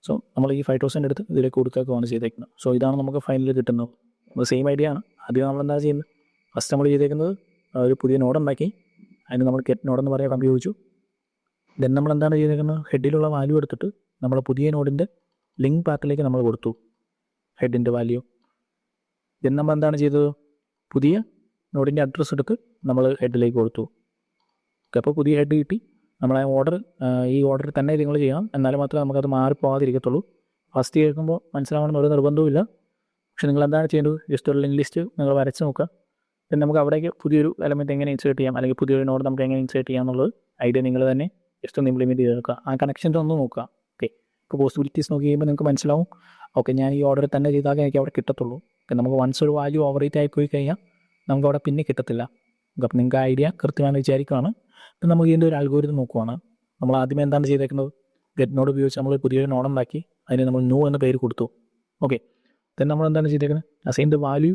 സോ നമ്മൾ ഈ 5000 എടുത്ത് ഇതിലേക്ക് കൊടുക്കുകയാണ് ചെയ്തേക്കുന്നത്. സോ ഇതാണ് നമുക്ക് ഫൈനലിൽ കിട്ടുന്നത്. നമ്മൾ സെയിം ഐഡിയ ആണ്. ആദ്യം നമ്മൾ എന്താ ചെയ്യുന്നത്? ഫസ്റ്റ് നമ്മൾ ചെയ്തേക്കുന്നത് ഒരു പുതിയ നോഡ് ഉണ്ടാക്കി അതിന് നമ്മൾ ഗെറ്റ് നോഡെന്ന് പറയാൻ ഉപയോഗിച്ചു. ദെൻ നമ്മൾ എന്താണ് ചെയ്തേക്കുന്നത്? ഹെഡിലുള്ള വാല്യൂ എടുത്തിട്ട് നമ്മൾ പുതിയ നോഡിൻ്റെ ലിങ്ക് പാർട്ടിലേക്ക് നമ്മൾ കൊടുത്തു ഹെഡിൻ്റെ വാല്യൂ. ദെൻ നമ്മൾ എന്താണ് ചെയ്തത്? പുതിയ നോഡിൻ്റെ അഡ്രസ്സ് എടുത്ത് നമ്മൾ ഹെഡിലേക്ക് കൊടുത്തു. അപ്പോൾ പുതിയ ഹെഡ് കിട്ടി. നമ്മളെ ഈ ഓർഡർ തന്നെ നിങ്ങൾ ചെയ്യണം. എന്നാലും മാത്രമേ നമുക്കത് മാറിപ്പോകാതിരിക്കത്തുള്ളൂ. ഫസ്റ്റ് കേൾക്കുമ്പോൾ മനസ്സിലാവണമെന്ന് ഒരു നിർബന്ധവുമില്ല. പക്ഷേ നിങ്ങൾ എന്താണ് ചെയ്യേണ്ടത്? ജസ്റ്റ് ഒരു ലിങ്ക് ലിസ്റ്റ് നിങ്ങൾ വരച്ച് നോക്കുക. പിന്നെ നമുക്ക് അവിടേക്ക് പുതിയൊരു എലമെൻറ്റ് എങ്ങനെ ഇൻസേർട്ട് ചെയ്യാം, അല്ലെങ്കിൽ പുതിയൊരു നോഡ് നമുക്ക് എങ്ങനെ ഇൻസേർട്ട് ചെയ്യാം എന്നുള്ളത് ഐഡിയ നിങ്ങൾ തന്നെ ജസ്റ്റ് ഒന്ന് ഇംപ്ലിമെൻറ്റ് ചെയ്ത് നോക്കുക. ആ കണക്ഷൻസ് ഒന്ന് നോക്കുക. ഓക്കെ, ഇപ്പോൾ പോസിബിലിറ്റീസ് നോക്കി കഴിയുമ്പോൾ നിങ്ങൾക്ക് മനസ്സിലാവും. ഓക്കെ, ഞാൻ ഈ ഓർഡർ തന്നെ ചെയ്താൽ എനിക്ക് അവിടെ കിട്ടത്തുള്ളൂ. നമുക്ക് വൺസ് ഒരു വാല്യൂ ഓവറേറ്റ് ആയി പോയി കഴിഞ്ഞാൽ നമുക്ക് അവിടെ പിന്നെ കിട്ടത്തില്ല. അപ്പോൾ നിങ്ങൾക്ക് ഐഡിയ കൃത്യമാണെന്ന് വിചാരിക്കുകയാണ്. ഇപ്പം നമുക്ക് ഇതിൻ്റെ ഒരു അൽഗോരിതം നോക്കുവാണ്. നമ്മൾ ആദ്യമേ എന്താണ് ചെയ്തേക്കുന്നത്? ഗെറ്റ് നോഡ് ഉപയോഗിച്ച് നമ്മൾ പുതിയൊരു നോഡ് ഉണ്ടാക്കി അതിന് നമ്മൾ ന്യൂ എന്ന പേര് കൊടുത്തു. ഓക്കെ, ദെൻ നമ്മൾ എന്താണ് ചെയ്തേക്കുന്നത്? Assign the value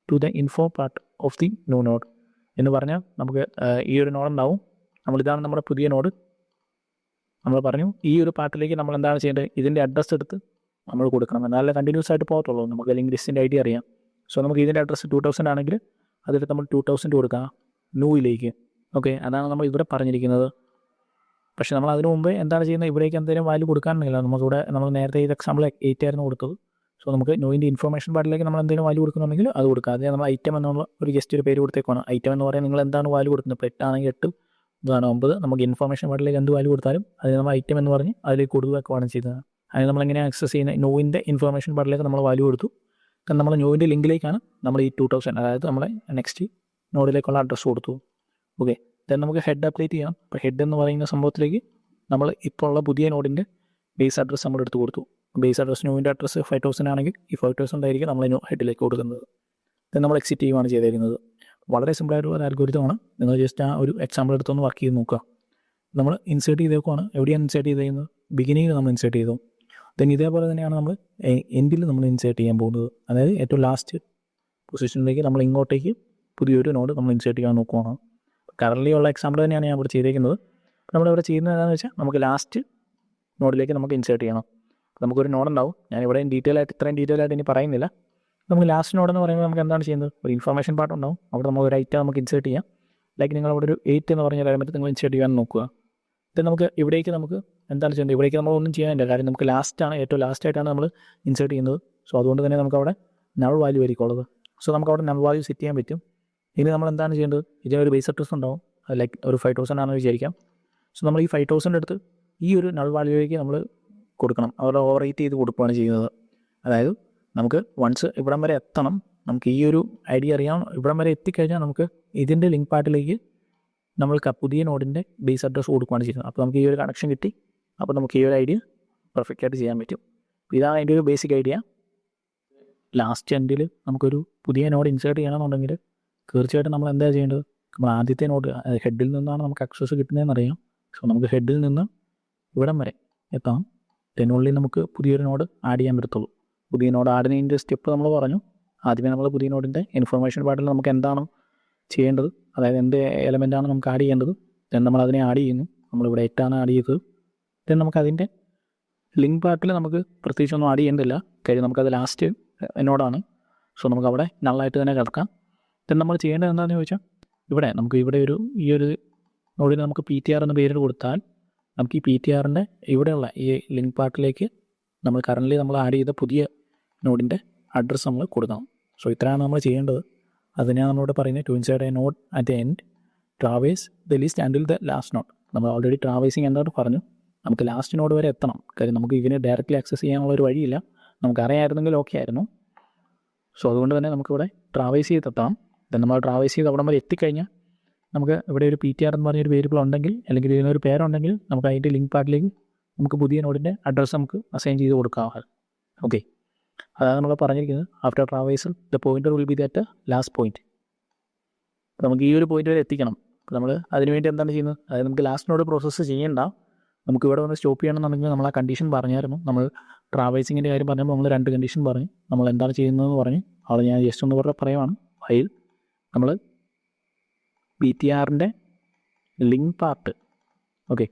to the info part of the new node എന്ന് പറഞ്ഞാൽ നമുക്ക് ഈ ഒരു നോഡ് ഉണ്ടാവും. നമ്മളിതാണ് നമ്മുടെ പുതിയ നോഡ്. നമ്മൾ പറഞ്ഞു ഈ ഒരു പാർട്ടിലേക്ക് നമ്മൾ എന്താണ് ചെയ്യേണ്ടത്? ഇതിൻ്റെ അഡ്രസ്സ് എടുത്ത് നമ്മൾ കൊടുക്കണം. എന്നാലേ കണ്ടിന്യൂസ് ആയിട്ട് പോകത്തുള്ളൂ. നമുക്ക് ലിങ്ക് ലിസ്റ്റിൻ്റെ ഐഡിയ അറിയാം. സോ നമുക്ക് ഇതിൻ്റെ അഡ്രസ്സ് 2000 ആണെങ്കിൽ അതെടുത്ത് നമ്മൾ 2000 കൊടുക്കുക ന്യൂയിലേക്ക്. ഓക്കെ, അതാണ് നമ്മൾ ഇവിടെ പറഞ്ഞിരിക്കുന്നത്. പക്ഷേ നമ്മൾ അതിന് മുമ്പ് എന്താണ് ചെയ്യുന്നത്? ഇവിടേക്ക് എന്തെങ്കിലും വാല്യൂ കൊടുക്കാനില്ല. നമുക്കിവിടെ നമ്മൾ നേരത്തെ ഇത് എക്സാമ്പിൾ 8 ആയിരുന്നു കൊടുത്തത്. സോ നമുക്ക് ന്യൂവിൻ്റെ ഇൻഫർമേഷൻ പാർട്ടിലേക്ക് നമ്മൾ എന്തെങ്കിലും വാല്യൂ കൊടുക്കുന്നുണ്ടെങ്കിൽ അത് കൊടുക്കുക. അത് നമ്മൾ ഐറ്റം എന്നുള്ള ഒരു ജസ്റ്റ് ഒരു പേര് കൊടുത്തേക്കാണ്. ഐറ്റം എന്ന് പറയാൻ നിങ്ങൾ എന്താണ് വാല്യൂ കൊടുക്കുന്നത്? ഇപ്പോൾ 8 ആണെങ്കിൽ 8, ഇതാണ് 9. നമുക്ക് ഇൻഫർമേഷൻ പാർട്ടിലേക്ക് എന്ത് വാല്യൂ കൊടുത്താലും അതിന് നമ്മൾ ഐറ്റം എന്ന് പറഞ്ഞ് അതിലേക്ക് കൊടുക്കുകയാണ് ചെയ്തത്. അതിന് നമ്മളെങ്ങനെ ആക്സസ് ചെയ്യുന്നത്? ന്യൂവിൻ്റെ ഇൻഫർമേഷൻ പാർട്ടിലേക്ക് നമ്മൾ വാല്യൂ കൊടുത്തു. നമ്മൾ ന്യൂവിൻ്റെ ലിങ്കിലേക്കാണ് നമ്മൾ ഈ 2000, അതായത് നമ്മളെ നെക്സ്റ്റ് നോഡിലേക്കുള്ള അഡ്രസ്സ് കൊടുത്തു. ഓക്കെ, ദെൻ നമുക്ക് ഹെഡ് അപ്ഡേറ്റ് ചെയ്യാം. അപ്പോൾ ഹെഡ് എന്ന് പറയുന്ന സംഭവത്തിലേക്ക് നമ്മൾ ഇപ്പോൾ ഉള്ള പുതിയ നോഡിൻ്റെ ബേസ് അഡ്രസ്സ് നമ്മൾ എടുത്ത് കൊടുത്തു. ബേസ് അഡ്രസ് ന്യൂവിൻ്റെ അഡ്രസ്സ് 5000 ആണെങ്കിൽ ഈ 5000 ആയിരിക്കും നമ്മൾ ഹെഡിലേക്ക് കൊടുക്കുന്നത്. ദെൻ നമ്മൾ എക്സിറ്റ് ചെയ്യുകയാണ് ചെയ്തിരിക്കുന്നത്. വളരെ സിമ്പിളായിട്ടുള്ള ഒരു അൽഗോരിതമാണ്. നിങ്ങൾ ജസ്റ്റ് ആ ഒരു എക്സാമ്പിൾ എടുത്തൊന്ന് വർക്ക് ചെയ്ത് നോക്കുക. നമ്മൾ ഇൻസേർട്ട് ചെയ്തേക്കുവാണ്. എവിടെയാണ് ഇൻസേർട്ട് ചെയ്തിരിക്കുന്നത്? ബിഗിനിങ്ങിൽ നമ്മൾ ഇൻസേർട്ട് ചെയ്തു. ദെൻ ഇതേപോലെ തന്നെയാണ് നമ്മൾ എൻഡിൽ നമ്മൾ ഇൻസേർട്ട് ചെയ്യാൻ പോകുന്നത്. അതായത് ഏറ്റവും ലാസ്റ്റ് പൊസിഷനിലേക്ക് നമ്മൾ ഇങ്ങോട്ടേക്ക് പുതിയൊരു നോഡ് നമ്മൾ ഇൻസേർട്ട് ചെയ്യാൻ നോക്കുവാണ്. കറൻറ്റ്ലി ഉള്ള എക്സാമ്പിൾ തന്നെയാണ് ഞാൻ ഇവിടെ ചെയ്തേക്കുന്നത്. നമ്മളിവിടെ ചെയ്യുന്നത് എന്താണെന്ന് വെച്ചാൽ നമുക്ക് ലാസ്റ്റ് നോഡിലേക്ക് നമുക്ക് ഇൻസേർട്ട് ചെയ്യണം. നമുക്കൊരു നോഡ് ഉണ്ടാവും. ഞാനിവിടെ ഇത്രയും ഡീറ്റെയിൽ ആയിട്ട് ഇനി പറയുന്നില്ല. നമുക്ക് ലാസ്റ്റ് നോഡ് എന്ന് പറയുമ്പോൾ നമുക്ക് എന്താണ് ചെയ്യുന്നത്? ഒരു ഇൻഫർമേഷൻ പാർട്ട് ഉണ്ടാവും. അവിടെ നമ്മൾ ഒരു ഐറ്റം നമുക്ക് ഇൻസേർട്ട് ചെയ്യാം. ലൈക്ക് നിങ്ങൾ അവിടെ ഒരു 8 എന്ന് പറഞ്ഞ എലമെൻറ്റ് നിങ്ങൾ ഇൻസേർട്ട് ചെയ്യാൻ നോക്കുക. ദെൻ നമുക്ക് ഇവിടേക്ക് നമുക്ക് എന്താണ് ചെയ്യുന്നത്? ഇവിടേക്ക് നമ്മളൊന്നും ചെയ്യാനില്ല. കാര്യം നമുക്ക് ലാസ്റ്റാണ്, ഏറ്റവും ലാസ്റ്റായിട്ടാണ് നമ്മൾ ഇൻസേർട്ട് ചെയ്യുന്നത്. സോ അതുകൊണ്ട് തന്നെ നമുക്ക് അവിടെ നൾ വാല്യൂ ആയിരിക്കും ഉള്ളത്. സോ നമുക്ക് അവിടെ നൾ വാല്യൂ സെറ്റ് ചെയ്യാൻ പറ്റും. ഇനി നമ്മൾ എന്താണ് ചെയ്യേണ്ടത്? ഇതിനൊരു ബേസ് അഡ്രസ് ഉണ്ടാവും. ലൈക്ക് ഒരു 5000 ആണെന്ന് വിചാരിക്കാം. സോ നമ്മൾ ഈ 5000 എടുത്ത് ഈ ഒരു നൾ വാല്യൂയിലേക്ക് നമ്മൾ കൊടുക്കണം. അവിടെ ഓവറേറ്റ് ചെയ്ത് കൊടുക്കുകയാണ് ചെയ്യുന്നത്. അതായത് നമുക്ക് വൺസ് ഇവിടം വരെ എത്തണം. നമുക്ക് ഈ ഒരു ഐഡിയ അറിയാം. ഇവിടം വരെ എത്തിക്കഴിഞ്ഞാൽ നമുക്ക് ഇതിൻ്റെ ലിങ്ക് പാർട്ടിലേക്ക് നമ്മൾക്ക് പുതിയ നോഡിൻ്റെ ബേസ് അഡ്രസ്സ് കൊടുക്കുകയാണ് ചെയ്യുന്നത്. അപ്പോൾ നമുക്ക് ഈ ഒരു കണക്ഷൻ കിട്ടി. അപ്പോൾ നമുക്ക് ഈ ഒരു ഐഡിയ പെർഫെക്റ്റ് ആയിട്ട് ചെയ്യാൻ പറ്റും. ഇതാണ് അതിൻ്റെ ഒരു ബേസിക് ഐഡിയ. ലാസ്റ്റ് എൻഡിൽ നമുക്കൊരു പുതിയ നോഡ് ഇൻസേർട്ട് ചെയ്യണമെന്നുണ്ടെങ്കിൽ തീർച്ചയായിട്ടും നമ്മൾ എന്താ ചെയ്യേണ്ടത്? നമ്മൾ ആദ്യത്തെ നോഡ് ഹെഡിൽ നിന്നാണ് നമുക്ക് ആക്സസ് കിട്ടുന്നതെന്ന് അറിയാം. സോ നമുക്ക് ഹെഡിൽ നിന്ന് ഇവിടം വരെ എത്താം. അതിനുള്ളിൽ നമുക്ക് പുതിയൊരു നോഡ് ആഡ് ചെയ്യാൻ പറ്റത്തുള്ളൂ. പുതിയ നോഡ് ആഡ് ചെയ്യുന്നതിൻ്റെ സ്റ്റെപ്പ് നമ്മൾ പറഞ്ഞു. ആദ്യമേ നമ്മൾ പുതിയ നോഡിൻ്റെ ഇൻഫർമേഷൻ പാർട്ടിൽ നമുക്ക് എന്താണ് ചെയ്യേണ്ടത്, അതായത് എന്ത് എലമെൻറ്റാണ് നമുക്ക് ആഡ് ചെയ്യേണ്ടത്. ദെൻ നമ്മൾ അതിനെ ആഡ് ചെയ്യുന്നു. നമ്മളിവിടെ 8 ആണ് ആഡ് ചെയ്തത്. ദെൻ നമുക്കതിൻ്റെ ലിങ്ക് പാർട്ടിൽ നമുക്ക് പ്രത്യേകിച്ചൊന്നും ആഡ് ചെയ്യേണ്ടതില്ല. കാര്യം നമുക്കത് ലാസ്റ്റ് നോഡാണ്. സോ നമുക്ക് അവിടെ നള്ളായിട്ട് തന്നെ കിടക്കാം. ദെൻ നമ്മൾ ചെയ്യേണ്ടത് എന്താണെന്ന് ചോദിച്ചാൽ നമുക്ക് ഈ ഒരു നോഡിന് നമുക്ക് PTR എന്ന പേര് കൊടുത്താൽ നമുക്ക് ഈ PTRൻ്റെ ഇവിടെയുള്ള ഈ ലിങ്ക് പാർട്ടിലേക്ക് നമ്മൾ കറൻ്റ്ലി നമ്മൾ ആഡ് ചെയ്ത പുതിയ നോഡിൻ്റെ അഡ്രസ്സ് നമ്മൾ കൊടുക്കണം. സോ ഇത്രയാണ് നമ്മൾ ചെയ്യേണ്ടത്. അതിനാണ് നമ്മളിവിടെ പറയുന്നത് to insert a node at the end traverse the list ആൻഡിൽ ദ ലാസ്റ്റ് നോഡ്. നമ്മൾ ഓൾറെഡി ട്രാവേഴ്സിങ് എന്തായിട്ട് പറഞ്ഞു. നമുക്ക് ലാസ്റ്റ് നോഡ് വരെ എത്തണം. കാര്യം നമുക്ക് ഇതിനെ ഡയറക്റ്റ്ലി ആക്സസ് ചെയ്യാനുള്ള ഒരു വഴിയില്ല. നമുക്കറിയാമായിരുന്നെങ്കിൽ ഓക്കെ ആയിരുന്നു. സോ അതുകൊണ്ട് തന്നെ നമുക്കിവിടെ ട്രാവേഴ്സ് ചെയ്തെത്താം. ദെൻ നമ്മൾ ട്രാവേഴ്സ് ചെയ്ത് അവിടെ വരെ എത്തിക്കഴിഞ്ഞാൽ നമുക്ക് ഇവിടെ ഒരു PTR എന്ന് പറഞ്ഞൊരു വേരിയബിൾ ഉണ്ടെങ്കിൽ, അല്ലെങ്കിൽ ഇതിനൊരു പേരുണ്ടെങ്കിൽ നമുക്ക് അതിൻ്റെ ലിങ്ക് പാർട്ടിലേക്ക് നമുക്ക് പുതിയ നോഡിൻ്റെ അഡ്രസ്സ് നമുക്ക് അസൈൻ ചെയ്ത് കൊടുക്കാം. ഓക്കെ, അതാണ് നമ്മൾ പറഞ്ഞിരിക്കുന്നത്. After traversal the pointer will be that last point. അപ്പോൾ നമുക്ക് ഈ ഒരു പോയിന്റ് വരെ എത്തിക്കണം. അപ്പോൾ നമ്മൾ അതിനുവേണ്ടി എന്താണ് ചെയ്യുന്നത്, അതായത് നമുക്ക് ലാസ്റ്റ് നോഡ് പ്രോസസ്സ് ചെയ്യേണ്ട, നമുക്ക് ഇവിടെ വന്ന് സ്റ്റോപ്പ് ചെയ്യണമെന്നുണ്ടെങ്കിൽ നമ്മൾ ആ കണ്ടീഷൻ പറഞ്ഞായിരുന്നു. നമ്മൾ ട്രാവേഴ്സിങ്ങിൻ്റെ കാര്യം പറഞ്ഞപ്പോൾ നമ്മൾ 2 കണ്ടീഷൻ പറഞ്ഞു, നമ്മൾ എന്താണ് ചെയ്യുന്നതെന്ന് പറഞ്ഞ്. അവിടെ ഞാൻ ജസ്റ്റ് ഒന്ന് പറഞ്ഞ പറയുവാണ്. വൈൽ നമ്മൾ PTRൻ്റെ link part, okay,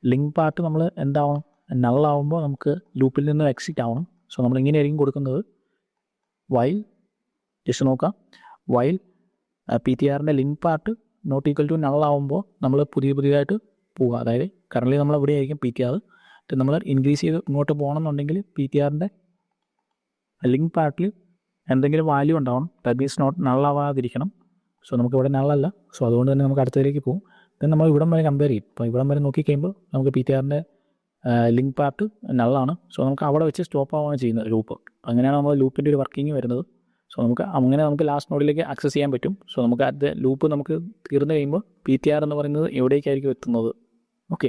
link part നമ്മൾ എന്താവണം, നള്ളാവുമ്പോൾ നമുക്ക് ലൂപ്പിൽ നിന്ന് എക്സിറ്റ് ആവണം. സോ നമ്മൾ ഇങ്ങനെയായിരിക്കും കൊടുക്കുന്നത്. വൈൽ ജസ്റ്റ് നോക്കാം, വൈൽ PTRൻ്റെ link part not equal to നള്ളാവുമ്പോൾ നമ്മൾ പുതിയതായിട്ട് പോവുക. അതായത് കറൻറ്റ്ലി നമ്മൾ ഇവിടെ ആയിരിക്കും PTR, നമ്മൾ ഇൻക്രീസ് ചെയ്ത് ഇങ്ങോട്ട് പോകണമെന്നുണ്ടെങ്കിൽ PTRൻ്റെ ലിങ്ക് പാർട്ടിൽ എന്തെങ്കിലും വാല്യൂ ഉണ്ടാവണം. ദാറ്റ് മീൻസ് നോട്ട് നള്ളാവാതിരിക്കണം. സോ നമുക്കിവിടെ നള്ളല്ല. സോ അതുകൊണ്ട് തന്നെ നമുക്ക് അടുത്തതിലേക്ക് പോകും. ദെൻ നമ്മൾ ഇവിടം വരെ കമ്പയർ ചെയ്യും. അപ്പോൾ ഇവിടം വരെ നോക്കിക്കഴിയുമ്പോൾ നമുക്ക് PTRൻ്റെ ലിങ്ക് പാർട്ട് നള്ളാണ്. സോ നമുക്ക് അവിടെ വെച്ച് സ്റ്റോപ്പ് ആവുകയാണ് ചെയ്യുന്നത് ലൂപ്പ്. അങ്ങനെയാണ് നമ്മൾ ലൂപ്പിൻ്റെ ഒരു വർക്കിംഗ് വരുന്നത്. സോ നമുക്ക് ലാസ്റ്റ് നോഡിലേക്ക് ആക്സസ് ചെയ്യാൻ പറ്റും. സോ നമുക്ക് അത് ലൂപ്പ് നമുക്ക് തീർന്നു കഴിയുമ്പോൾ PTR എന്ന് പറയുന്നത് എവിടേക്കായിരിക്കും എത്തുന്നത്. ഓക്കെ,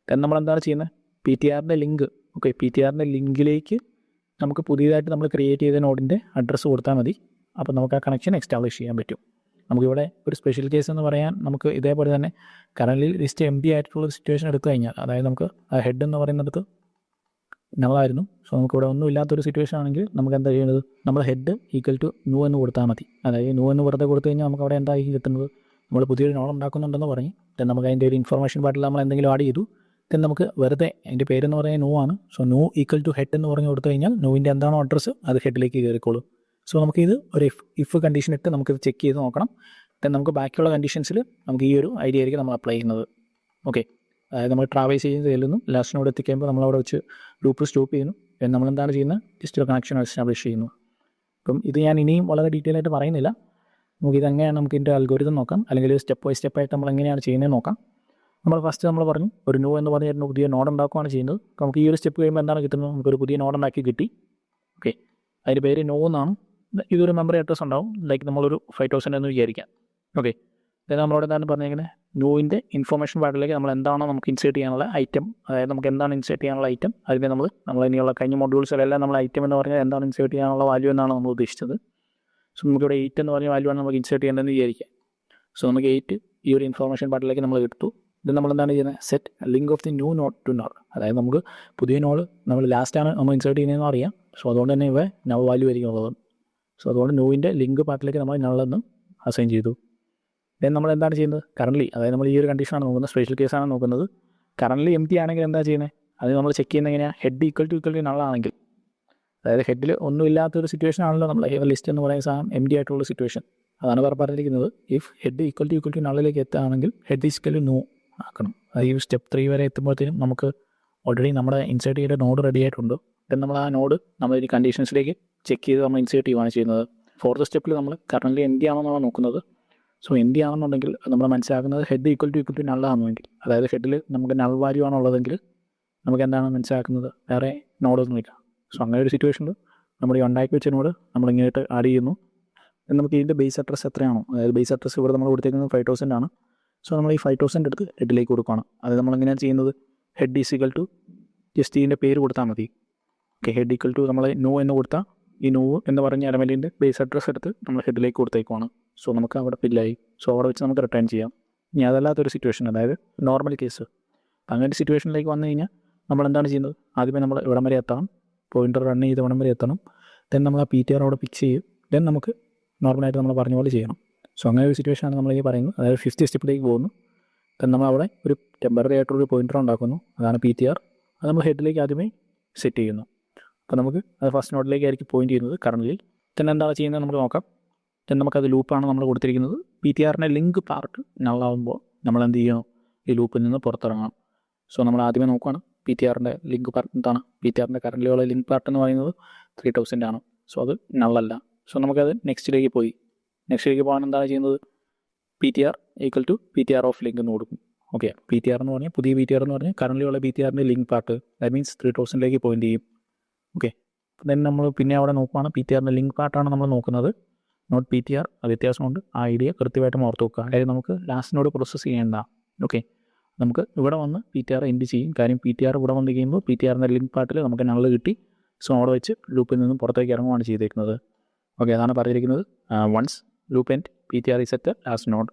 ദെൻ നമ്മൾ എന്താണ് ചെയ്യുന്നത്, PTRൻ്റെ ലിങ്ക്, ഓക്കെ, PTRൻ്റെ ലിങ്കിലേക്ക് നമുക്ക് പുതിയതായിട്ട് നമ്മൾ ക്രിയേറ്റ് ചെയ്ത നോഡിൻ്റെ അഡ്രസ്സ് കൊടുത്താൽ മതി. അപ്പോൾ നമുക്ക് ആ കണക്ഷൻ എക്സ്റ്റാബ്ലിഷ് ചെയ്യാൻ പറ്റും. നമുക്കിവിടെ ഒരു സ്പെഷ്യൽ കേസ് എന്ന് പറയാൻ നമുക്ക് ഇതേപോലെ തന്നെ കറൻറ്റ്ലി ലിസ്റ്റ് എംപ്റ്റി ആയിട്ടുള്ള സിറ്റുവേഷൻ എടുത്തു കഴിഞ്ഞാൽ, അതായത് നമുക്ക് ആ ഹെഡ് എന്ന് പറയുന്നിടത്ത് നള്ളായിരുന്നു. സോ നമുക്കിവിടെ ഒന്നും ഇല്ലാത്തൊരു സിറ്റുവേഷൻ ആണെങ്കിൽ നമുക്ക് എന്താ ചെയ്യുന്നത്, നമ്മൾ ഹെഡ് ഈക്വൽ ടു ന്യൂ എന്ന് കൊടുത്താൽ മതി. അതായത് ന്യൂ എന്ന് വെറുതെ കൊടുത്തു കഴിഞ്ഞാൽ നമുക്ക് അവിടെ എന്തായിരിക്കും കിട്ടുന്നത്, നമ്മൾ പുതിയൊരു നോഡ് ഉണ്ടാക്കുന്നുണ്ടെന്ന് പറഞ്ഞ് ദെൻ നമുക്ക് അതിൻ്റെ ഒരു ഇൻഫർമേഷൻ പാർട്ടിൽ നമ്മൾ എന്തെങ്കിലും ആഡ് ചെയ്തു. ദെൻ നമുക്ക് വെറുതെ അതിൻ്റെ പേരെന്ന് പറയുന്നത് ന്യൂ ആണ്. So new equal to head എന്ന് പറഞ്ഞ് കൊടുത്തു കഴിഞ്ഞാൽ ന്യൂവിൻ്റെ എന്താണോ അഡ്രസ്സ് അത് ഹെഡിലേക്ക് കയറിക്കോളും. സോ നമുക്കിത് ഒരു ഇഫ് കണ്ടീഷൻ ഇട്ട് നമുക്കിത് ചെക്ക് ചെയ്ത് നോക്കണം. ദെൻ നമുക്ക് ബാക്കിയുള്ള കണ്ടീഷൻസിൽ നമുക്ക് ഈ ഒരു ഐഡിയ ആയിരിക്കും നമ്മൾ അപ്ലൈ ചെയ്യുന്നത്. ഓക്കെ, അതായത് നമ്മൾ ട്രാവേഴ്സ് ചെയ്യുന്നതിലൊന്നും ലാസ്റ്റിനോട് എത്തിക്കഴിയുമ്പോൾ നമ്മളവിടെ വെച്ച് ലൂപ്പ് സ്റ്റോപ്പ് ചെയ്യുന്നു. ദെൻ നമ്മളെന്താണ് ചെയ്യുന്നത്, ജസ്റ്റ് ഒരു കണക്ഷൻ എസ്റ്റാബ്ലിഷ് ചെയ്യുന്നു. അപ്പം ഇത് ഞാൻ ഇനിയും വളരെ ഡീറ്റെയിൽ ആയിട്ട് പറയുന്നില്ല. നമുക്കിതെങ്ങനെയാണ് നമുക്ക് ഇതിൻ്റെ അൽഗോരിതം നോക്കാം, അല്ലെങ്കിൽ സ്റ്റെപ്പ് ബൈ സ്റ്റെപ്പായിട്ട് നമ്മൾ എങ്ങനെയാണ് ചെയ്യുന്നത് നോക്കാം. നമ്മൾ ഫസ്റ്റ് നമ്മൾ പറഞ്ഞു ഒരു ന്യൂ എന്ന് പറഞ്ഞിട്ട് പുതിയ നോഡ് ഉണ്ടാക്കുകയാണ് ചെയ്യുന്നത്. നമുക്ക് ഈ ഒരു സ്റ്റെപ്പ് കഴിയുമ്പോൾ എന്താണ് കിട്ടുന്നത്, നമുക്കൊരു പുതിയ നോഡ് ഉണ്ടാക്കി കിട്ടി. ഓക്കെ, അതിൻ്റെ പേര് നോ എന്നാണ്. ഇതൊരു മെമ്മറി അഡ്രസ് ഉണ്ടാവും, ലൈക്ക് നമ്മളൊരു 5000 എന്ന് വിചാരിക്കാം. ഓക്കെ, അതായത് നമ്മളോട് എന്താണ് പറഞ്ഞിരിക്കുന്നത്, ന്യൂവിൻ്റെ ഇൻഫർമേഷൻ പാർട്ടിലേക്ക് നമ്മൾ എന്താണോ നമുക്ക് ഇൻസേർട്ട് ചെയ്യാനുള്ള ഐറ്റം, അതായത് നമുക്ക് എന്താണ് ഇൻസേർട്ട് ചെയ്യാനുള്ള ഐറ്റം, അതിനെ നമ്മൾ ഇനിയുള്ള കഴിഞ്ഞ മൊഡ്യൂൾസിലെല്ലാം നമ്മൾ ഐറ്റം എന്ന് പറഞ്ഞാൽ എന്താണ് ഇൻസേർട്ട് ചെയ്യാനുള്ള വാല്യൂ എന്നാണ് നമ്മൾ ഉദ്ദേശിച്ചത്. സോ നമുക്കിവിടെ 8 എന്ന് പറഞ്ഞ വാല്യൂ ആണ് നമുക്ക് ഇൻസേർട്ട് ചെയ്യേണ്ടതെന്ന് വിചാരിക്കാം. സോ നമുക്ക് 8 ഈ ഒരു ഇൻഫർമേഷൻ പാർട്ടിലേക്ക് നമ്മൾ എടുത്തു. ഇത് നമ്മൾ എന്താണ് ചെയ്യുന്നത്, set link of the new node to node, അതായത് നമുക്ക് പുതിയ നോഡ് നമ്മൾ ലാസ്റ്റാണ് നമ്മൾ ഇൻസേർട്ട് ചെയ്യുന്നതെന്ന് അറിയാം. സോ അതുകൊണ്ട് തന്നെ ഇവ നൾ വാല്യൂ ആയിരിക്കും ഉള്ളത്. സോ അതുകൊണ്ട് ന്യൂവിൻ്റെ ലിങ്ക് പാർട്ടിലേക്ക് നമ്മൾ നള്ളെന്ന് അസൈൻ ചെയ്തു. ദെൻ നമ്മൾ എന്താണ് ചെയ്യുന്നത്, കറൻറ്റ്ലി, അതായത് നമ്മൾ ഈ ഒരു കണ്ടീഷനാണ് നോക്കുന്നത്, സ്പെഷ്യൽ കേസാണ് നോക്കുന്നത്. കറൻറ്റ്ലി എംപ്റ്റി ആണെങ്കിൽ എന്താ ചെയ്യുന്നത്, അത് നമ്മൾ ചെക്ക് ചെയ്യുന്നത് എങ്ങനെയാണ്, ഹെഡ് ഈക്വൽ ടു നള്ളാണെങ്കിൽ, അതായത് ഹെഡിൽ ഒന്നും ഇല്ലാത്തൊരു സിറ്റുവേഷൻ ആണല്ലോ നമ്മൾ ലിസ്റ്റ് എന്ന് പറയുന്ന സാധനം എംപ്റ്റി ആയിട്ടുള്ള സിറ്റുവേഷൻ. അതാണ് പറഞ്ഞിരിക്കുന്നത്. ഇഫ് ഹെഡ് ഈക്വൽ ടു നള്ളിലേക്ക് എത്തുകയാണെങ്കിൽ ഹെഡ് ഈക്വൽ ടു നോ ആക്കണം. അത് ഈ സ്റ്റെപ്പ് 3 വരെ എത്തുമ്പോഴത്തേനും നമുക്ക് ഓൾറെഡി നമ്മുടെ ഇൻസേർട്ട് ചെയ്ത നോഡ് റെഡി ആയിട്ടുണ്ട്. ദെൻ നമ്മൾ ആ നോഡ് നമ്മൾ ഈ കണ്ടീഷൻസിലേക്ക് ചെക്ക് ചെയ്ത് നമ്മൾ ഇൻസേർട്ട് ചെയ്യുകയാണ് ചെയ്യുന്നത്. 4th സ്റ്റെപ്പിൽ നമ്മൾ കറൻറ്റ്ലി എംപ്റ്റി ആണെന്നാണ് നോക്കുന്നത്. സോ എംപ്റ്റി ആണെന്നുണ്ടെങ്കിൽ നമ്മൾ മനസ്സിലാക്കുന്നത് ഹെഡ് ഈക്വൽ ടു നള്ളാണെന്നുവെങ്കിൽ, അതായത് ഹെഡിൽ നമുക്ക് നൾ വാല്യൂ ആണുള്ളതെങ്കിൽ നമുക്ക് എന്താണ് മനസ്സിലാക്കുന്നത്, വേറെ നോഡൊന്നുമില്ല. സോ അങ്ങനെ ഒരു സിറ്റുവേഷനിൽ നമ്മൾ ഈ ഉണ്ടാക്കി വെച്ച നോഡ് നമ്മളിങ്ങോട്ട് ആഡ് ചെയ്യുന്നു. നമുക്ക് ഇതിൻ്റെ ബേസ് അഡ്രസ്സ് എത്രയാണോ, അതായത് ബേസ് അഡ്രസ്സ് ഇവിടെ നമ്മൾ കൊടുത്തേക്കുന്നത് 5000 ആണ്. സോ നമ്മൾ ഈ 5000 എടുത്ത് ഹെഡിലേക്ക് കൊടുക്കുകയാണ്. അത് നമ്മളെങ്ങനെയാണ് ചെയ്യുന്നത്, head is equal to just ഇതിൻ്റെ പേര് കൊടുത്താൽ മതി. ഓക്കെ, ഹെഡ് ഈക്വൽ ടു നമ്മൾ നോ എന്ന് കൊടുത്താൽ ഈ നോ എന്ന് പറഞ്ഞ എലമെൻറ്റിൻ്റെ ബേസ് അഡ്രസ്സ് എടുത്ത് നമ്മൾ ഹെഡിലേക്ക് കൊടുത്തേക്കുവാണ്. സോ നമുക്ക് അവിടെ ഫില്ലായി. സോ അവിടെ വെച്ച് നമുക്ക് റിട്ടേൺ ചെയ്യാം. ഇനി അതല്ലാത്തൊരു സിറ്റുവേഷൻ, അതായത് നോർമൽ കേസ്, അങ്ങനെ സിറ്റുവേഷനിലേക്ക് വന്നു കഴിഞ്ഞാൽ നമ്മൾ എന്താണ് ചെയ്യുന്നത്, ആദ്യമേ നമ്മൾ ഇവിടം വരെ എത്തണം, പോയിൻ്റർ റൺ ചെയ്ത് ഇവിടം വരെ എത്തണം. ദെൻ നമ്മൾ ആ PTR അവിടെ ഫിക്സ് ചെയ്യും. ദെൻ നമുക്ക് നോർമലായിട്ട് നമ്മൾ പറഞ്ഞ പോലെ ചെയ്യണം. സോ അങ്ങനെ ഒരു സിറ്റുവേഷനാണ് നമ്മൾ ഈ പറയുന്നത്. അതായത് 5th സ്റ്റെപ്പിലേക്ക് പോകുന്നു. ദെൻ നമ്മൾ അവിടെ ഒരു ടെമ്പററി ആയിട്ടുള്ളൊരു പോയിൻ്റർ ഉണ്ടാക്കുന്നു, അതാണ് PTR. അത് നമ്മൾ ഹെഡിലേക്ക് ആദ്യമേ സെറ്റ് ചെയ്യുന്നു. അപ്പോൾ നമുക്ക് അത് ഫസ്റ്റ് നോഡിലേക്കായിരിക്കും പോയിൻറ്റ് ചെയ്യുന്നത് കറൻറ്റ്ലി. ദെൻ എന്താണ് ചെയ്യുന്നത് നമുക്ക് നോക്കാം. ദെൻ നമുക്കത് ലൂപ്പാണ് നമ്മൾ കൊടുത്തിരിക്കുന്നത്. PTRൻ്റെ ലിങ്ക് പാർട്ട് നള്ളാവുമ്പോൾ നമ്മൾ എന്ത് ചെയ്യണം, ഈ ലൂപ്പിൽ നിന്ന് പുറത്തിറങ്ങണം. സോ നമ്മൾ ആദ്യമേ നോക്കുകയാണ് PTRൻ്റെ ലിങ്ക് പാർട്ട് എന്താണ്. PTRൻ്റെ കറൻറ്റ്ലിയുള്ള ലിങ്ക് പാർട്ട് എന്ന് പറയുന്നത് 3000 ആണ്. സോ അത് നള്ളല്ല. സോ നമുക്കത് നെക്സ്റ്റിലേക്ക് പോകാൻ എന്താണ് ചെയ്യുന്നത്, PTR equal to PTR of link എന്ന് കൊടുക്കും. ഓക്കെ, PTR എന്ന് പറഞ്ഞാൽ പുതിയ PTR എന്ന് പറഞ്ഞാൽ കറൻറ്റ്ലിയുള്ള PTRൻ്റെ ലിങ്ക് പാർട്ട്, ദാറ്റ് മീൻസ് 3000ലേക്ക് പോയിൻറ്റ് ചെയ്യും. ഓക്കെ, ദെൻ നമ്മൾ പിന്നെ അവിടെ നോക്കുകയാണ് PTRൻ്റെ ലിങ്ക് പാർട്ടാണ് നമ്മൾ നോക്കുന്നത്, നോട്ട് PTR. അത് വ്യത്യാസമുണ്ട്. ആ ഐഡിയ കൃത്യമായിട്ട് ഓർത്ത് വെക്കുക. അതായത് നമുക്ക് ലാസ്റ്റിനോട് പ്രോസസ്സ് ചെയ്യേണ്ട. ഓക്കെ, നമുക്ക് ഇവിടെ വന്ന് PTR എൻഡ് ചെയ്യും. കാര്യം PTR ഇവിടെ വന്ന് കഴിയുമ്പോൾ PTRൻ്റെ ലിങ്ക് പാർട്ടിൽ നമുക്ക് നള്ള് കിട്ടി. സോ അവിടെ വെച്ച് ലൂപ്പിൽ നിന്നും പുറത്തേക്ക് ഇറങ്ങുകയാണ് ചെയ്തേക്കുന്നത്. ഓക്കെ, അതാണ് പറഞ്ഞിരിക്കുന്നത്. Once loop end P T R is at last node.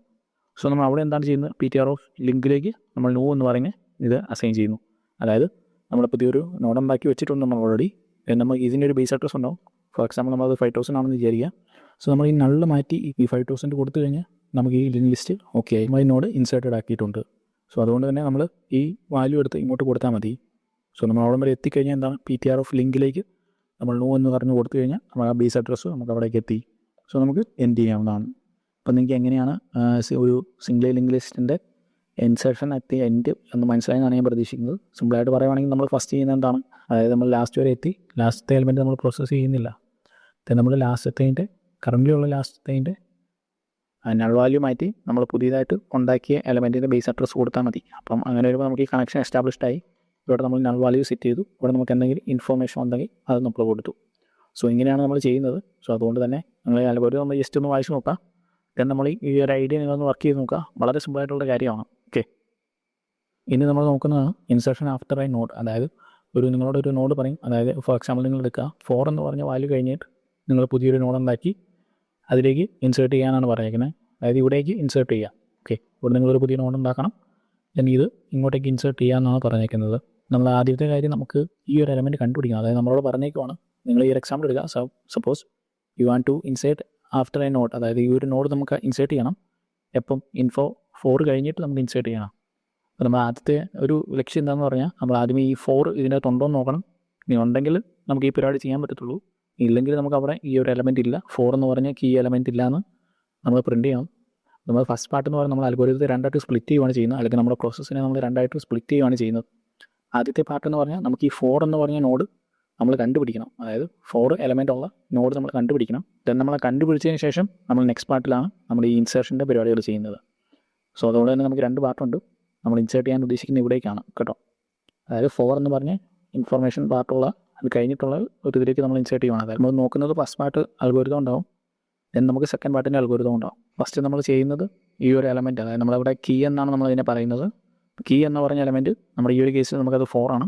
So നമ്മൾ അവിടെ എന്താണ് ചെയ്യുന്നത്, പി ടി ആർ ഓഫ് ലിങ്കിലേക്ക് നമ്മൾ ന്യൂ എന്ന് പറഞ്ഞ് ഇത് അസൈൻ ചെയ്യുന്നു. അതായത് നമ്മൾ പുതിയൊരു നോഡ് ഉണ്ടാക്കി വെച്ചിട്ടുണ്ട് നമ്മൾ ഓൾറെഡി. നമ്മൾ ഇതിൻ്റെ ഒരു ബേസ് അഡ്രസ് ഉണ്ടാവും. ഫോർ എക്സാമ്പിൾ നമ്മളത് 5000 ആണെന്ന് വിചാരിക്കുക. സോ നമ്മൾ ഈ നള്ള് മാറ്റി ഈ 5000 കൊടുത്തു കഴിഞ്ഞാൽ നമുക്ക് ഈ ലിങ്ക് ലിസ്റ്റ് ഓക്കെ ആയി, ഈ നോഡ് ഇൻസേർട്ടഡ് ആക്കിയിട്ടുണ്ട്. സോ അതുകൊണ്ട് തന്നെ നമ്മൾ ഈ വാല്യൂ എടുത്ത് ഇങ്ങോട്ട് കൊടുത്താൽ മതി. സോ നമ്മൾ അവിടെ വരെ എത്തിക്കഴിഞ്ഞാൽ എന്താണ്, പി ടി ആർ ഓഫ് ലിങ്കിലേക്ക് നമ്മൾ നോ എന്ന് പറഞ്ഞ് കൊടുത്തു കഴിഞ്ഞാൽ നമ്മൾ ആ ബേസ് അഡ്രസ്സ് നമുക്ക് അവിടേക്ക് എത്തി. സോ നമുക്ക് എൻഡ് ചെയ്യാവുന്നതാണ്. അപ്പം നിങ്ങൾക്ക് എങ്ങനെയാണ് ഒരു സിംഗിൾ ലിങ്ക് ലിസ്റ്റിൻ്റെ ഇൻസേർഷൻ അറ്റ് ദി എൻഡ് എന്ന് മനസ്സിലായെന്നാണ് ഞാൻ പ്രതീക്ഷിക്കുന്നത്. സിമ്പിളായിട്ട് പറയുവാണെങ്കിൽ നമ്മൾ ഫസ്റ്റ് ചെയ്യുന്നത് എന്താണ്, അതായത് നമ്മൾ ലാസ്റ്റ് വരെ എത്തി, ലാസ്റ്റത്തെ എലിമെൻറ്റ് നമ്മൾ പ്രോസസ്സ് ചെയ്യുന്നില്ല. നമ്മൾ ലാസ്റ്റത്തേൻ്റെ കറൻ്റ് ഉള്ള ലാസ്റ്റത്തേൻ്റെ നൾ വാല്യൂ മാറ്റി നമ്മൾ പുതിയതായിട്ട് ഉണ്ടാക്കിയ എലമെൻറ്റിൻ്റെ ബേസ് അഡ്രസ്സ് കൊടുത്താൽ മതി. അപ്പം അങ്ങനെ വരുമ്പോൾ നമുക്ക് ഈ കണക്ഷൻ എസ്റ്റാബ്ലിഷ്ഡ് ആയി. ഇവിടെ നമ്മൾ നൾ വാല്യൂ സെറ്റ് ചെയ്തു, ഇവിടെ നമുക്ക് എന്തെങ്കിലും ഇൻഫോർമേഷൻ ഉണ്ടെങ്കിൽ അത് നമ്മൾ കൊടുത്തു. സോ ഇങ്ങനെയാണ് നമ്മൾ ചെയ്യുന്നത്. സോ അതുകൊണ്ട് തന്നെ നിങ്ങൾ അൽഗോരിതം നമ്മൾ ജസ്റ്റ് ഒന്ന് വായിച്ച് നോക്കാം. ദെൻ നമ്മൾ ഈ ഒരു ഐഡിയ നിങ്ങളൊന്ന് വർക്ക് ചെയ്ത് നോക്കുക. വളരെ സിമ്പിളായിട്ടുള്ള കാര്യമാണ്. ഓക്കെ, ഇനി നമ്മൾ നോക്കുന്നത് ഇൻസർഷൻ ആഫ്റ്റർ ഐ നോഡ്. അതായത് നിങ്ങളോട് ഒരു നോഡ് പറയും. അതായത് ഫോർ എക്സാമ്പിൾ നിങ്ങൾ എടുക്കുക 4 എന്ന് പറഞ്ഞ വാല്യൂ കഴിഞ്ഞിട്ട് നിങ്ങൾ പുതിയൊരു നോഡ് ഉണ്ടാക്കി അതിലേക്ക് ഇൻസേർട്ട് ചെയ്യാനാണ് പറഞ്ഞേക്കുന്നത്. അതായത് ഇവിടേക്ക് ഇൻസേർട്ട് ചെയ്യുക. ഓക്കെ, ഇവിടെ നിങ്ങളൊരു പുതിയ നോഡ് ഉണ്ടാക്കണം. ദെൻ ഇത് ഇങ്ങോട്ടേക്ക് ഇൻസേർട്ട് ചെയ്യാമെന്നാണ് പറഞ്ഞേക്കുന്നത്. നമ്മൾ ആദ്യത്തെ കാര്യം നമുക്ക് ഈ ഒരു എലമെൻറ്റ് കണ്ടുപിടിക്കണം. അതായത് നമ്മളോട് പറഞ്ഞേക്കുവാണ്, നിങ്ങൾ ഈ ഒരു എക്സാമ്പിൾ എടുക്കുക. Suppose you want to insert after a node. അതായത് ഈ ഒരു നോഡ് നമുക്ക് ഇൻസേർട്ട് ചെയ്യണം. എപ്പം info 4 കഴിഞ്ഞിട്ട് നമുക്ക് ഇൻസേർട്ട് ചെയ്യണം. അപ്പോൾ നമ്മൾ ആദ്യത്തെ ഒരു ലക്ഷ്യം എന്താണെന്ന് പറഞ്ഞാൽ നമ്മൾ ആദ്യമേ ഈ 4 ഇതിനകത്ത് ഉണ്ടോ എന്ന് നോക്കണം. ഇനി ഉണ്ടെങ്കിൽ നമുക്ക് ഈ പരിപാടി ചെയ്യാൻ പറ്റത്തുള്ളൂ. ഇല്ലെങ്കിൽ നമുക്ക് അവിടെ ഈ ഒരു എലമെൻറ്റ് ഇല്ല, 4 എന്ന് പറഞ്ഞാൽ കീ എലമെൻറ്റ് ഇല്ല എന്ന് നമ്മൾ പ്രിൻറ്റ് ചെയ്യണം. നമ്മൾ ഫസ്റ്റ് പാർട്ട് എന്ന് പറഞ്ഞാൽ നമ്മൾ അൽഗോരിതത്തെ രണ്ടായിട്ട് സ്പ്ലിറ്റ് ചെയ്യുകയാണ് ചെയ്യുന്നത്. അല്ലെങ്കിൽ നമ്മുടെ പ്രോസസ്സിനെ നമ്മൾ രണ്ടായിട്ട് സ്പ്ലിറ്റ് ചെയ്യുകയാണ് ചെയ്യുന്നത്. ആദ്യത്തെ പാർട്ട് എന്ന് പറഞ്ഞാൽ നമുക്ക് ഈ 4 എന്ന് പറഞ്ഞ നോഡ് നമ്മൾ കണ്ടുപിടിക്കണം. അതായത് 4 എലമെൻ്റ് ഉള്ള നോഡ് നമ്മൾ കണ്ടുപിടിക്കണം. ദെൻ നമ്മൾ കണ്ടുപിടിച്ചതിന് ശേഷം നമ്മൾ നെക്സ്റ്റ് പാർട്ടിലാണ് നമ്മൾ ഈ ഇൻസേർഷൻ്റെ പരിപാടികൾ ചെയ്യുന്നത്. സോ അതുകൊണ്ട് തന്നെ നമുക്ക് 2 പാർട്ടുണ്ട്. നമ്മൾ ഇൻസേർട്ട് ചെയ്യാൻ ഉദ്ദേശിക്കുന്ന ഇവിടേക്കാണ് കേട്ടോ. അതായത് 4 എന്ന് പറഞ്ഞ് ഇൻഫർമേഷൻ പാർട്ടുള്ള അത് കഴിഞ്ഞിട്ടുള്ള ഒരു ഇതിലേക്ക് നമ്മൾ ഇൻസേർട്ട് ചെയ്യുകയാണ്. അതായത് നമ്മൾ നോക്കുന്നത് ഫസ്റ്റ് പാർട്ട് അൽഗോരിതം ഉണ്ടാവും. ദെൻ നമുക്ക് സെക്കൻഡ് പാർട്ടിൻ്റെ അൽഗോരിതം ഉണ്ടാവും. ഫസ്റ്റ് നമ്മൾ ചെയ്യുന്നത് ഈ ഒരു എലമെൻറ്റ്, അതായത് നമ്മളവിടെ കീ എന്നാണ് നമ്മളതിനെ പറയുന്നത്. കീ എന്ന് പറഞ്ഞ എലമെൻറ്റ് നമ്മുടെ ഈ ഒരു കേസിൽ നമുക്കത് 4 ആണ്.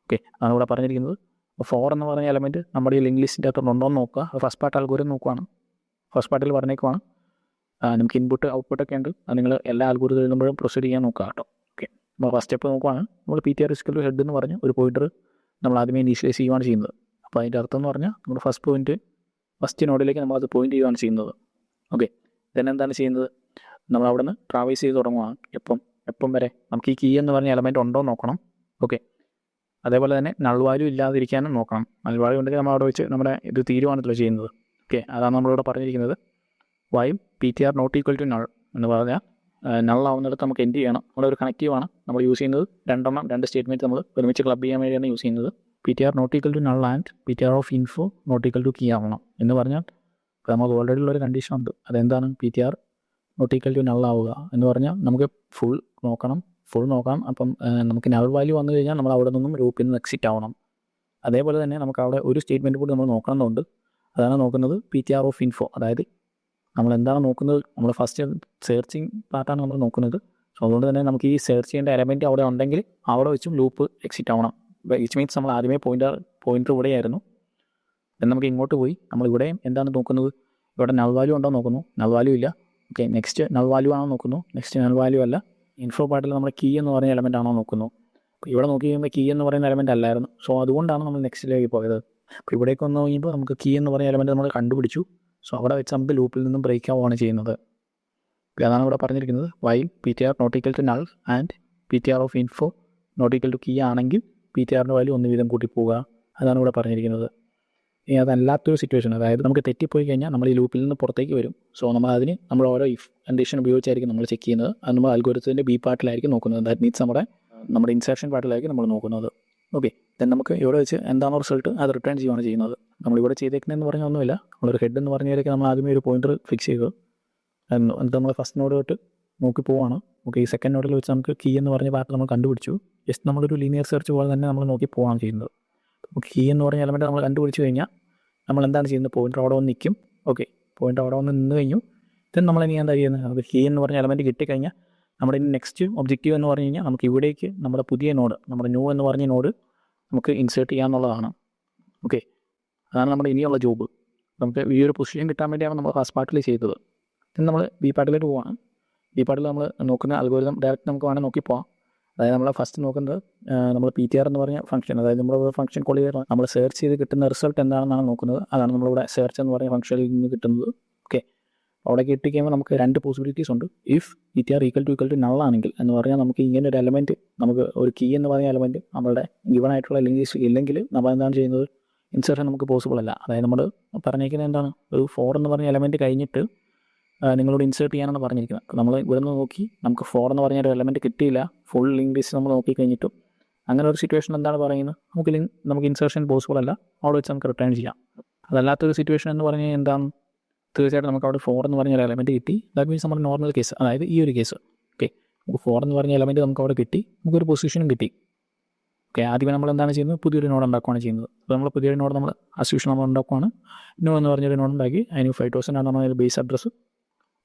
ഓക്കെ, അതാണ് ഇവിടെ പറഞ്ഞിരിക്കുന്നത്. അപ്പോൾ 4 എന്ന് പറഞ്ഞ എലമെൻറ്റ് നമ്മുടെ ഈ ലിങ്ക് ലിസ്റ്റിൻ്റെ അകത്ത് ഉണ്ടോ എന്ന് നോക്കുക. അത് ഫസ്റ്റ് പാർട്ട് അൽഗോരിതം നോക്കുവാണ്. ഫസ്റ്റ് പാർട്ടിൽ പറഞ്ഞേക്കുവാണ് നമുക്ക് ഇൻപുട്ട് ഔട്ട്പുട്ടൊക്കെ ഉണ്ട്. അത് നിങ്ങൾ എല്ലാ അൽഗോരിതം എഴുതുമ്പോഴും പ്രൊസീഡ് ചെയ്യാൻ നോക്കുക കേട്ടോ. ഓക്കെ, അപ്പോൾ ഫസ്റ്റ് സ്റ്റെപ്പ് നോക്കുവാണ്. നമ്മൾ P T R is equal head എന്ന് പറഞ്ഞ് ഒരു പോയിന്റർ നമ്മൾ ആദ്യമേ ഇനീഷ്യലൈസ് ചെയ്യുകയാണ് ചെയ്യുന്നത്. അപ്പോൾ അതിൻ്റെ അർത്ഥം എന്ന് പറഞ്ഞാൽ നമ്മൾ ഫസ്റ്റ് നോഡിലേക്ക് നമ്മളത് പോയിന്റ് ചെയ്യുകയാണ് ചെയ്യുന്നത്. ഓക്കെ, ദെൻ എന്താണ് ചെയ്യുന്നത്, നമ്മൾ അവിടെ നിന്ന് ട്രാവേഴ്സ് ചെയ്ത് തുടങ്ങുകയാണ്. എപ്പം വരെ നമുക്ക് ഈ കീ എന്ന് പറഞ്ഞ എലമെൻറ്റ് ഉണ്ടോ എന്ന് നോക്കണം. ഓക്കെ, അതേപോലെ തന്നെ നൾ വാല്യൂ ഇല്ലാതിരിക്കാനും നോക്കണം. നൾ വാല്യൂ ഉണ്ടെങ്കിൽ നമ്മൾ അവിടെ വെച്ച് നമ്മുടെ ഇത് തീരുമാനത്തിലോ ചെയ്യുന്നത്. ഓക്കെ, അതാണ് നമ്മളിവിടെ പറഞ്ഞിരിക്കുന്നത്. While P T R not equal to null എന്ന് പറഞ്ഞാൽ നള്ളാവുന്നിടത്ത് നമുക്ക് എൻഡ് ചെയ്യണം. നമ്മുടെ ഒരു കണക്റ്റീവാണ് നമ്മൾ യൂസ് ചെയ്യുന്നത്. 2 സ്റ്റേറ്റ്മെൻറ്റ് നമ്മൾ ഒരുമിച്ച് ക്ലബ് ചെയ്യാൻ വേണ്ടിയാണ് യൂസ് ചെയ്യുന്നത്. P T R not equal to null and P T R of info not equal to key ആവണം എന്ന് പറഞ്ഞാൽ നമുക്ക് ഓൾറെഡി ഉള്ളൊരു കണ്ടീഷൻ ഉണ്ട്. അതെന്താണ്, P T R not equal to null ആവുക എന്ന് പറഞ്ഞാൽ നമുക്ക് ഫുൾ നോക്കാം. അപ്പം നമുക്ക് നൾ വാല്യൂ വന്നു കഴിഞ്ഞാൽ നമ്മൾ അവിടെ നിന്നും ലൂപ്പിൽ നിന്ന് എക്സിറ്റ് ആവണം. അതേപോലെ തന്നെ നമുക്ക് അവിടെ ഒരു സ്റ്റേറ്റ്മെൻറ്റ് കൂടി നമ്മൾ നോക്കണമെന്നുണ്ട്. അതാണ് നോക്കുന്നത് P T R of info. അതായത് നമ്മൾ എന്താണ് നോക്കുന്നത്, നമ്മൾ ഫസ്റ്റ് സെർച്ചിങ് പാർട്ടാണ് നമ്മൾ നോക്കുന്നത്. സോ അതുകൊണ്ട് തന്നെ നമുക്ക് ഈ സെർച്ച് ചെയ്യേണ്ട എലമെൻറ്റ് അവിടെ ഉണ്ടെങ്കിൽ അവിടെ വെച്ചും ലൂപ്പ് എക്സിറ്റ് ആവണം. വിച്ച് മീൻസ് നമ്മൾ ആദ്യമേ പോയിൻ്റർ ഇവിടെയായിരുന്നു. then നമുക്ക് ഇങ്ങോട്ട് പോയി നമ്മൾ ഇവിടെയും എന്താണ് നോക്കുന്നത്, ഇവിടെ നൾ വാല്യൂ ഉണ്ടോ നോക്കുന്നു. നൾ വാല്യൂ ഇല്ല. ഓക്കെ, നെക്സ്റ്റ് നൾ വാല്യൂ ആണോ നോക്കുന്നു. നെക്സ്റ്റ് നൾ വാല്യൂ അല്ല. ഇൻഫോ പാർട്ടിൽ നമ്മുടെ കീ എന്ന് പറഞ്ഞ എലമെൻ്റ് ആണോ നോക്കുന്നു. അപ്പോൾ ഇവിടെ നോക്കി കഴിയുമ്പോൾ കീ എന്ന് പറയുന്ന എലമെൻ്റ് അല്ലായിരുന്നു. സോ അതുകൊണ്ടാണ് നമ്മൾ നെക്സ്റ്റിലേക്ക് പോയത്. അപ്പോൾ ഇവിടേക്ക് വന്നു കഴിയുമ്പോൾ നമുക്ക് കീ എന്ന് പറഞ്ഞ എലമെൻറ്റ് നമ്മൾ കണ്ടുപിടിച്ചു. സോ അവിടെ വെച്ച് നമുക്ക് ലൂപ്പിൽ നിന്നും ബ്രേക്ക് ആവുകയാണ് ചെയ്യുന്നത്. അതാണ് ഇവിടെ പറഞ്ഞിരിക്കുന്നത്. While P T R not equal to null and P T R of info not equal to key ആണെങ്കിൽ പി ടി ആറിൻ്റെ വാല്യൂ 1 വീതം കൂട്ടി പോവുക. അതാണ് ഇവിടെ പറഞ്ഞിരിക്കുന്നത്. ഇനി അതല്ലാത്തൊരു സിറ്റുവേഷൻ, അതായത് നമുക്ക് തെറ്റിപ്പോയി കഴിഞ്ഞാൽ നമ്മൾ ഈ ലൂപ്പിൽ നിന്ന് പുറത്തേക്ക് വരും. സോ നമ്മൾ ഓരോ ഇഫ് കണ്ടീഷൻ ഉപയോഗിച്ചായിരിക്കും നമ്മൾ ചെക്ക് ചെയ്യുന്നത്. അത് നമ്മൾ അൽഗോരിതത്തിൻ്റെ ബി പാർട്ടിലായിരിക്കും നോക്കുന്നത്. ദാറ്റ് മീൻസ് നമ്മുടെ ഇൻസെർഷൻ പാർട്ടിലായിരിക്കും നമ്മൾ നോക്കുന്നത്. ഓക്കെ, ദെൻ നമുക്ക് ഇവിടെ വെച്ച് എന്താണോ റിസൾട്ട് അത് റിട്ടേൺ ചെയ്യുകയാണ് ചെയ്യുന്നത്. നമ്മളിവിടെ ചെയ്തേക്കുന്നതെന്ന് പറഞ്ഞാൽ ഒന്നുമില്ല. നമ്മളൊരു ഹെഡ് എന്ന് പറഞ്ഞതിലേക്ക് നമ്മൾ ആദ്യമേ ഒരു പോയിന്റർ ഫിക്സ് ചെയ്തു. എന്നിട്ട് നമ്മൾ ഫസ്റ്റ് നോഡ് തൊട്ട് നോക്കി പോവാണ്. ഓക്കെ, ഈ സെക്കൻഡ് നോഡിൽ വെച്ച് നമുക്ക് കീ എന്ന് പറഞ്ഞ പാർട്ട് നമ്മൾ കണ്ടുപിടിച്ചു. ജസ്റ്റ് നമ്മളൊരു ലീനിയർ സെർച്ച് പോലെ തന്നെ നമ്മൾ നോക്കി പോവുകയാണ് ചെയ്യുന്നത്. ഓക്കെ, കീ എന്ന് പറഞ്ഞ എലമെൻറ്റ് നമ്മൾ കണ്ടുപിടിച്ച് കഴിഞ്ഞാൽ നമ്മൾ എന്താണ് ചെയ്യുന്നത്, പോയിന്റർ അവിടെ വന്ന് നിൽക്കും. ഓക്കെ, പോയിന്റർ അവിടെ വന്ന് നിന്ന് കഴിഞ്ഞു. ദെൻ നമ്മൾ ഇനി എന്താ ചെയ്യുന്നത്, അത് കീ എന്ന് പറഞ്ഞ എലമെൻറ്റ് കിട്ടിക്കഴിഞ്ഞാൽ നമ്മുടെ ഇനി നെക്സ്റ്റ് ഒബ്ജക്റ്റീവ് എന്ന് പറഞ്ഞു കഴിഞ്ഞാൽ നമുക്ക് ഇവിടേക്ക് നമ്മുടെ പുതിയ നോഡ്, നമ്മുടെ ന്യൂ എന്ന് പറഞ്ഞ നോഡ് നമുക്ക് ഇൻസേർട്ട് ചെയ്യാന്നുള്ളതാണ്. ഓക്കെ, അതാണ് നമ്മുടെ ഇനിയുള്ള ജോബ്. നമുക്ക് ഈ ഒരു പൊസിഷൻ കിട്ടാൻ വേണ്ടിയാണ് നമ്മൾ ഫസ്റ്റ് പാർട്ടിൽ ചെയ്തത്. നമ്മൾ ബി പാർട്ടിലേക്ക് പോവാണ്. ബി പാർട്ടിൽ നമ്മൾ നോക്കുന്ന അൽഗോരിതം ഡയറക്റ്റ് നമുക്ക് വേണമെങ്കിൽ നോക്കി പോകാം. അതായത് നമ്മൾ ഫസ്റ്റ് നോക്കുന്നത് നമ്മൾ PTR എന്ന് പറഞ്ഞ ഫംഗ്ഷൻ, അതായത് നമ്മൾ ഫംഗ്ഷൻ കോൾ ചെയ്ത് നമ്മൾ സെർച്ച് ചെയ്ത് കിട്ടുന്ന റിസൾട്ട് എന്താണെന്നാണ് നോക്കുന്നത്. അതാണ് നമ്മളിവിടെ സെർച്ച് എന്ന് പറഞ്ഞ ഫംഗ്ഷനിൽ നിന്ന് കിട്ടുന്നത്. ഓക്കെ, അവിടെ കിട്ടിക്കഴിയുമ്പോൾ നമുക്ക് 2 പോസിബിലിറ്റീസ് ഉണ്ട്. If PTR equal to null ആണെങ്കിൽ എന്ന് പറഞ്ഞാൽ നമുക്ക് ഇങ്ങനെ ഒരു എലമെൻറ്റ്, നമുക്ക് ഒരു കീ എന്ന് പറഞ്ഞ എലമെൻറ്റ് നമ്മളുടെ ഗിവൺ ആയിട്ടുള്ള ലിങ്ക് ഇല്ലെങ്കിൽ നമ്മൾ എന്താണ് ചെയ്യുന്നത്, ഇൻസെർഷൻ നമുക്ക് പോസിബിൾ അല്ല. അതായത് നമ്മൾ പറഞ്ഞിരിക്കുന്നത് എന്താണ്, ഒരു 4 എന്ന് പറഞ്ഞ എലമെൻറ്റ് കഴിഞ്ഞിട്ട് നിങ്ങളോട് ഇൻസേർട്ട് ചെയ്യാനാണ് പറഞ്ഞിരിക്കുന്നത്. അപ്പോൾ നമ്മൾ ഇവിടെ നിന്ന് നോക്കി നമുക്ക് 4 എന്ന് പറഞ്ഞ ഒരു എലമെൻറ്റ് കിട്ടിയില്ല, ഫുൾ ലിങ്ക് ലിസ്റ്റ് നമ്മൾ നോക്കി കഴിഞ്ഞിട്ടും അങ്ങനെ ഒരു സിറ്റുവേഷൻ എന്താണ് പറയുന്നത്, നമുക്ക് ഇൻസേർഷൻ പോസിബിൾ അല്ല, അവിടെ വെച്ച് നമുക്ക് റിട്ടേൺ ചെയ്യാം. അതല്ലാത്തൊരു സിറ്റുവേഷൻ എന്ന് പറഞ്ഞാൽ എന്താണ്, തീർച്ചയായിട്ടും നമുക്ക് അവിടെ 4 എന്ന് പറഞ്ഞ ഒരു എലമെൻറ്റ് കിട്ടി. ദാറ്റ് മീൻസ് നമ്മുടെ നോർമൽ കേസ്, അതായത് ഈ ഒരു കേസ്. ഓക്കെ, നമുക്ക് 4 എന്ന് പറഞ്ഞ എലമെൻറ്റ് നമുക്ക് അവിടെ കിട്ടി, നമുക്കൊരു പൊസിഷനും കിട്ടി. ഓക്കെ, ആദ്യമേ നമ്മൾ എന്താണ് ചെയ്യുന്നത്, പുതിയൊരു നോഡ് ഉണ്ടാക്കുകയാണ് ചെയ്യുന്നത്. അപ്പോൾ നമ്മൾ പുതിയൊരു നോഡ് നമ്മൾ അസ്യൂഷൻ നമ്മൾ ഉണ്ടാക്കുകയാണ്. നോ എന്ന് പറഞ്ഞൊരു നോഡ് ഉണ്ടാക്കി, അതിന് 5000 ആണ് പറഞ്ഞ ബേസ് അഡ്രസ്സ്.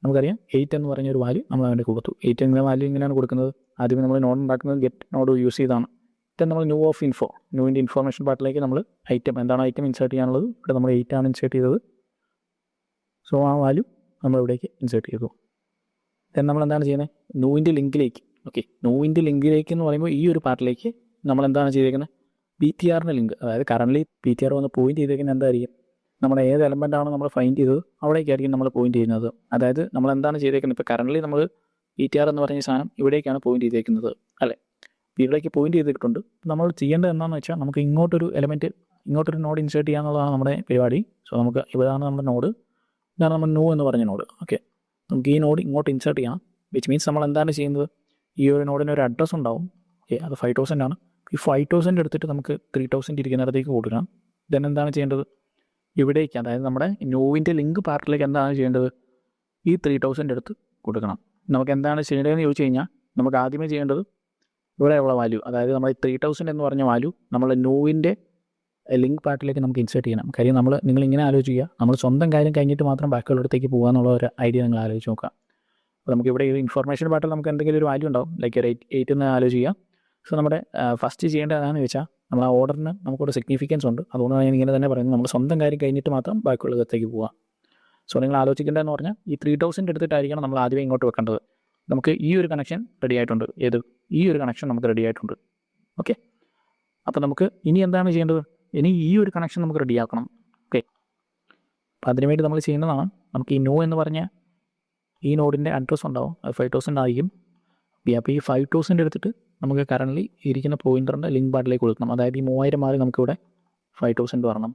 നമുക്കറിയാം 8 എന്ന് പറഞ്ഞൊരു വാല്യൂ നമ്മൾ അതിൻ്റെ കൊടുത്തു. 8 എന്ന വാല്യൂ ഇങ്ങനെയാണ് കൊടുക്കുന്നത്. ആദ്യമേ നമ്മൾ നോഡ് ഉണ്ടാക്കുന്നത് ഗെറ്റ് നോഡ് യൂസ് ചെയ്താണ്. then നമ്മൾ ന്യൂ ഓഫ് ഇൻഫോ, ന്യൂവിൻ്റെ ഇൻഫോർമേഷൻ പാർട്ടിലേക്ക് നമ്മൾ ഐറ്റം, എന്താണ് ഐറ്റം ഇൻസേർട്ട് ചെയ്യാനുള്ളത്, ഇവിടെ നമ്മൾ 8 ആണ് ഇൻസേർട്ട് ചെയ്തത്. സോ ആ വാല്യൂ നമ്മൾ ഇവിടേക്ക് ഇൻസേർട്ട് ചെയ്തു. then നമ്മൾ എന്താണ് ചെയ്യുന്നത്, ന്യൂവിൻ്റെ ലിങ്കിലേക്ക്. ഓക്കെ, ന്യൂവിൻ്റെ ലിങ്കിലേക്ക് എന്ന് പറയുമ്പോൾ ഈ ഒരു പാർട്ടിലേക്ക് നമ്മൾ എന്താണ് ചെയ്തേക്കുന്നത്, PTRൻ്റെ ലിങ്ക്, അതായത് കറൻ്റ്ലി PTR വന്ന് പോയിന്റ് ചെയ്തേക്കുന്നത് എന്തായിരിക്കും, നമ്മുടെ ഏത് എലമെൻ്റാണ് നമ്മൾ ഫൈൻഡ് ചെയ്തത് അവിടേക്കായിരിക്കും നമ്മൾ പോയിന്റ് ചെയ്യുന്നത്. അതായത് നമ്മൾ എന്താണ് ചെയ്തേക്കുന്നത്, ഇപ്പോൾ കറൻ്റ്ലി നമ്മൾ PTR എന്ന് പറഞ്ഞ സാധനം ഇവിടേക്കാണ് പോയിന്റ് ചെയ്തേക്കുന്നത് അല്ലേ. ഇവിടേക്ക് പോയിന്റ് ചെയ്തിട്ടുണ്ട്. നമ്മൾ ചെയ്യേണ്ടത് എന്താണെന്ന് വെച്ചാൽ നമുക്ക് ഇങ്ങോട്ടൊരു എലമെൻറ്റ്, ഇങ്ങോട്ടൊരു നോഡ് ഇൻസേർട്ട് ചെയ്യാന്നുള്ളതാണ് നമ്മുടെ പരിപാടി. സോ നമുക്ക് ഇതാണ് നമ്മുടെ നോഡ്, ഇതാണ് നമ്മൾ ന്യൂ എന്ന് പറഞ്ഞ നോഡ്. ഓക്കെ, നമുക്ക് ഈ നോഡ് ഇങ്ങോട്ട് ഇൻസേർട്ട് ചെയ്യണം. വിച്ച് മീൻസ് നമ്മൾ എന്താണ് ചെയ്യുന്നത്, ഈ ഒരു നോഡിന് ഒരു അഡ്രസ്സ് ഉണ്ടാവും. ഓക്കെ, അത് 5000 ആണ്. ഈ 5000 എടുത്തിട്ട് നമുക്ക് 3000 ഇരിക്കുന്നിടത്തേക്ക് കൊടുക്കണം. ദെൻ എന്താണ് ചെയ്യേണ്ടത്, ഇവിടേക്ക്, അതായത് നമ്മുടെ ന്യൂവിൻ്റെ ലിങ്ക് പാർട്ടിലേക്ക് എന്താണ് ചെയ്യേണ്ടത്, ഈ 3000 എടുത്ത് കൊടുക്കണം. നമുക്ക് എന്താണ് ചെയ്യേണ്ടതെന്ന് ചോദിച്ചു കഴിഞ്ഞാൽ നമുക്ക് ആദ്യമേ ചെയ്യേണ്ടത് ഇവിടെയുള്ള വാല്യൂ, അതായത് നമ്മൾ 3000 എന്ന് പറഞ്ഞ വാല്യൂ നമ്മൾ ന്യൂവിൻ്റെ ലിങ്ക് പാർട്ടിലേക്ക് നമുക്ക് ഇൻസേർട്ട് ചെയ്യണം. കാര്യം നിങ്ങളിങ്ങനെ ആലോചിക്കുക, നമ്മൾ സ്വന്തം കാര്യം കഴിഞ്ഞിട്ട് മാത്രം ബാക്കിയുള്ളിടത്തേക്ക് പോകുക എന്നുള്ള ഒരു ഐഡിയ നിങ്ങൾ ആലോചിച്ച് നോക്കുക. അപ്പോൾ നമുക്ക് ഇവിടെ ഈ ഇൻഫോർമേഷൻ പാർട്ടിൽ നമുക്ക് എന്തെങ്കിലും ഒരു വാല്യൂ ഉണ്ടാവും, ലൈക്ക് ഒരു 8 എന്ന് ആലോചിക്കുക. സോ നമ്മുടെ ഫസ്റ്റ് ചെയ്യേണ്ടത് എന്താണെന്ന് വെച്ചാൽ നമ്മൾ ആ ഓർഡറിന് നമുക്കൊരു സിഗ്നിഫിക്കൻസ് ഉണ്ട്. അതുകൊണ്ടാണ് ഞാൻ ഇങ്ങനെ തന്നെ പറയുന്നത്, നമ്മൾ സ്വന്തം കാര്യം കഴിഞ്ഞിട്ട് മാത്രം ബാക്കിയുള്ളതിലേക്ക് പോവുക. സോ നിങ്ങൾ ആലോചിക്കേണ്ടതെന്ന് പറഞ്ഞാൽ ഈ 3000 എടുത്തിട്ടായിരിക്കണം നമ്മൾ ആദ്യമേ ഇങ്ങോട്ട് വെക്കേണ്ടത്. നമുക്ക് ഈ ഒരു കണക്ഷൻ റെഡി ആയിട്ടുണ്ട്, ഈ ഒരു കണക്ഷൻ നമുക്ക് റെഡി ആയിട്ടുണ്ട്. ഓക്കെ, അപ്പോൾ നമുക്ക് ഇനി എന്താണ് ചെയ്യേണ്ടത്, ഇനി ഈ ഒരു കണക്ഷൻ നമുക്ക് റെഡിയാക്കണം. ഓക്കെ, അപ്പോൾ അതിനുവേണ്ടി നമ്മൾ ചെയ്യുന്നതാണ്, നമുക്ക് ഈ നോ എന്ന് പറഞ്ഞ ഈ നോഡിൻ്റെ അഡ്രസ്സ് ഉണ്ടാവും, അത് 5000 ആയിരിക്കും. അപ്പോൾ ഈ 5000 എടുത്തിട്ട് നമുക്ക് കറൻ്റ്ലി ഇരിക്കുന്ന പോയിൻ്ററിൻ്റെ ലിങ്ക് പാർട്ടിലേക്ക് കൊടുക്കണം. അതായത് ഈ 3000 മാറി നമുക്കിവിടെ 5000 വരണം.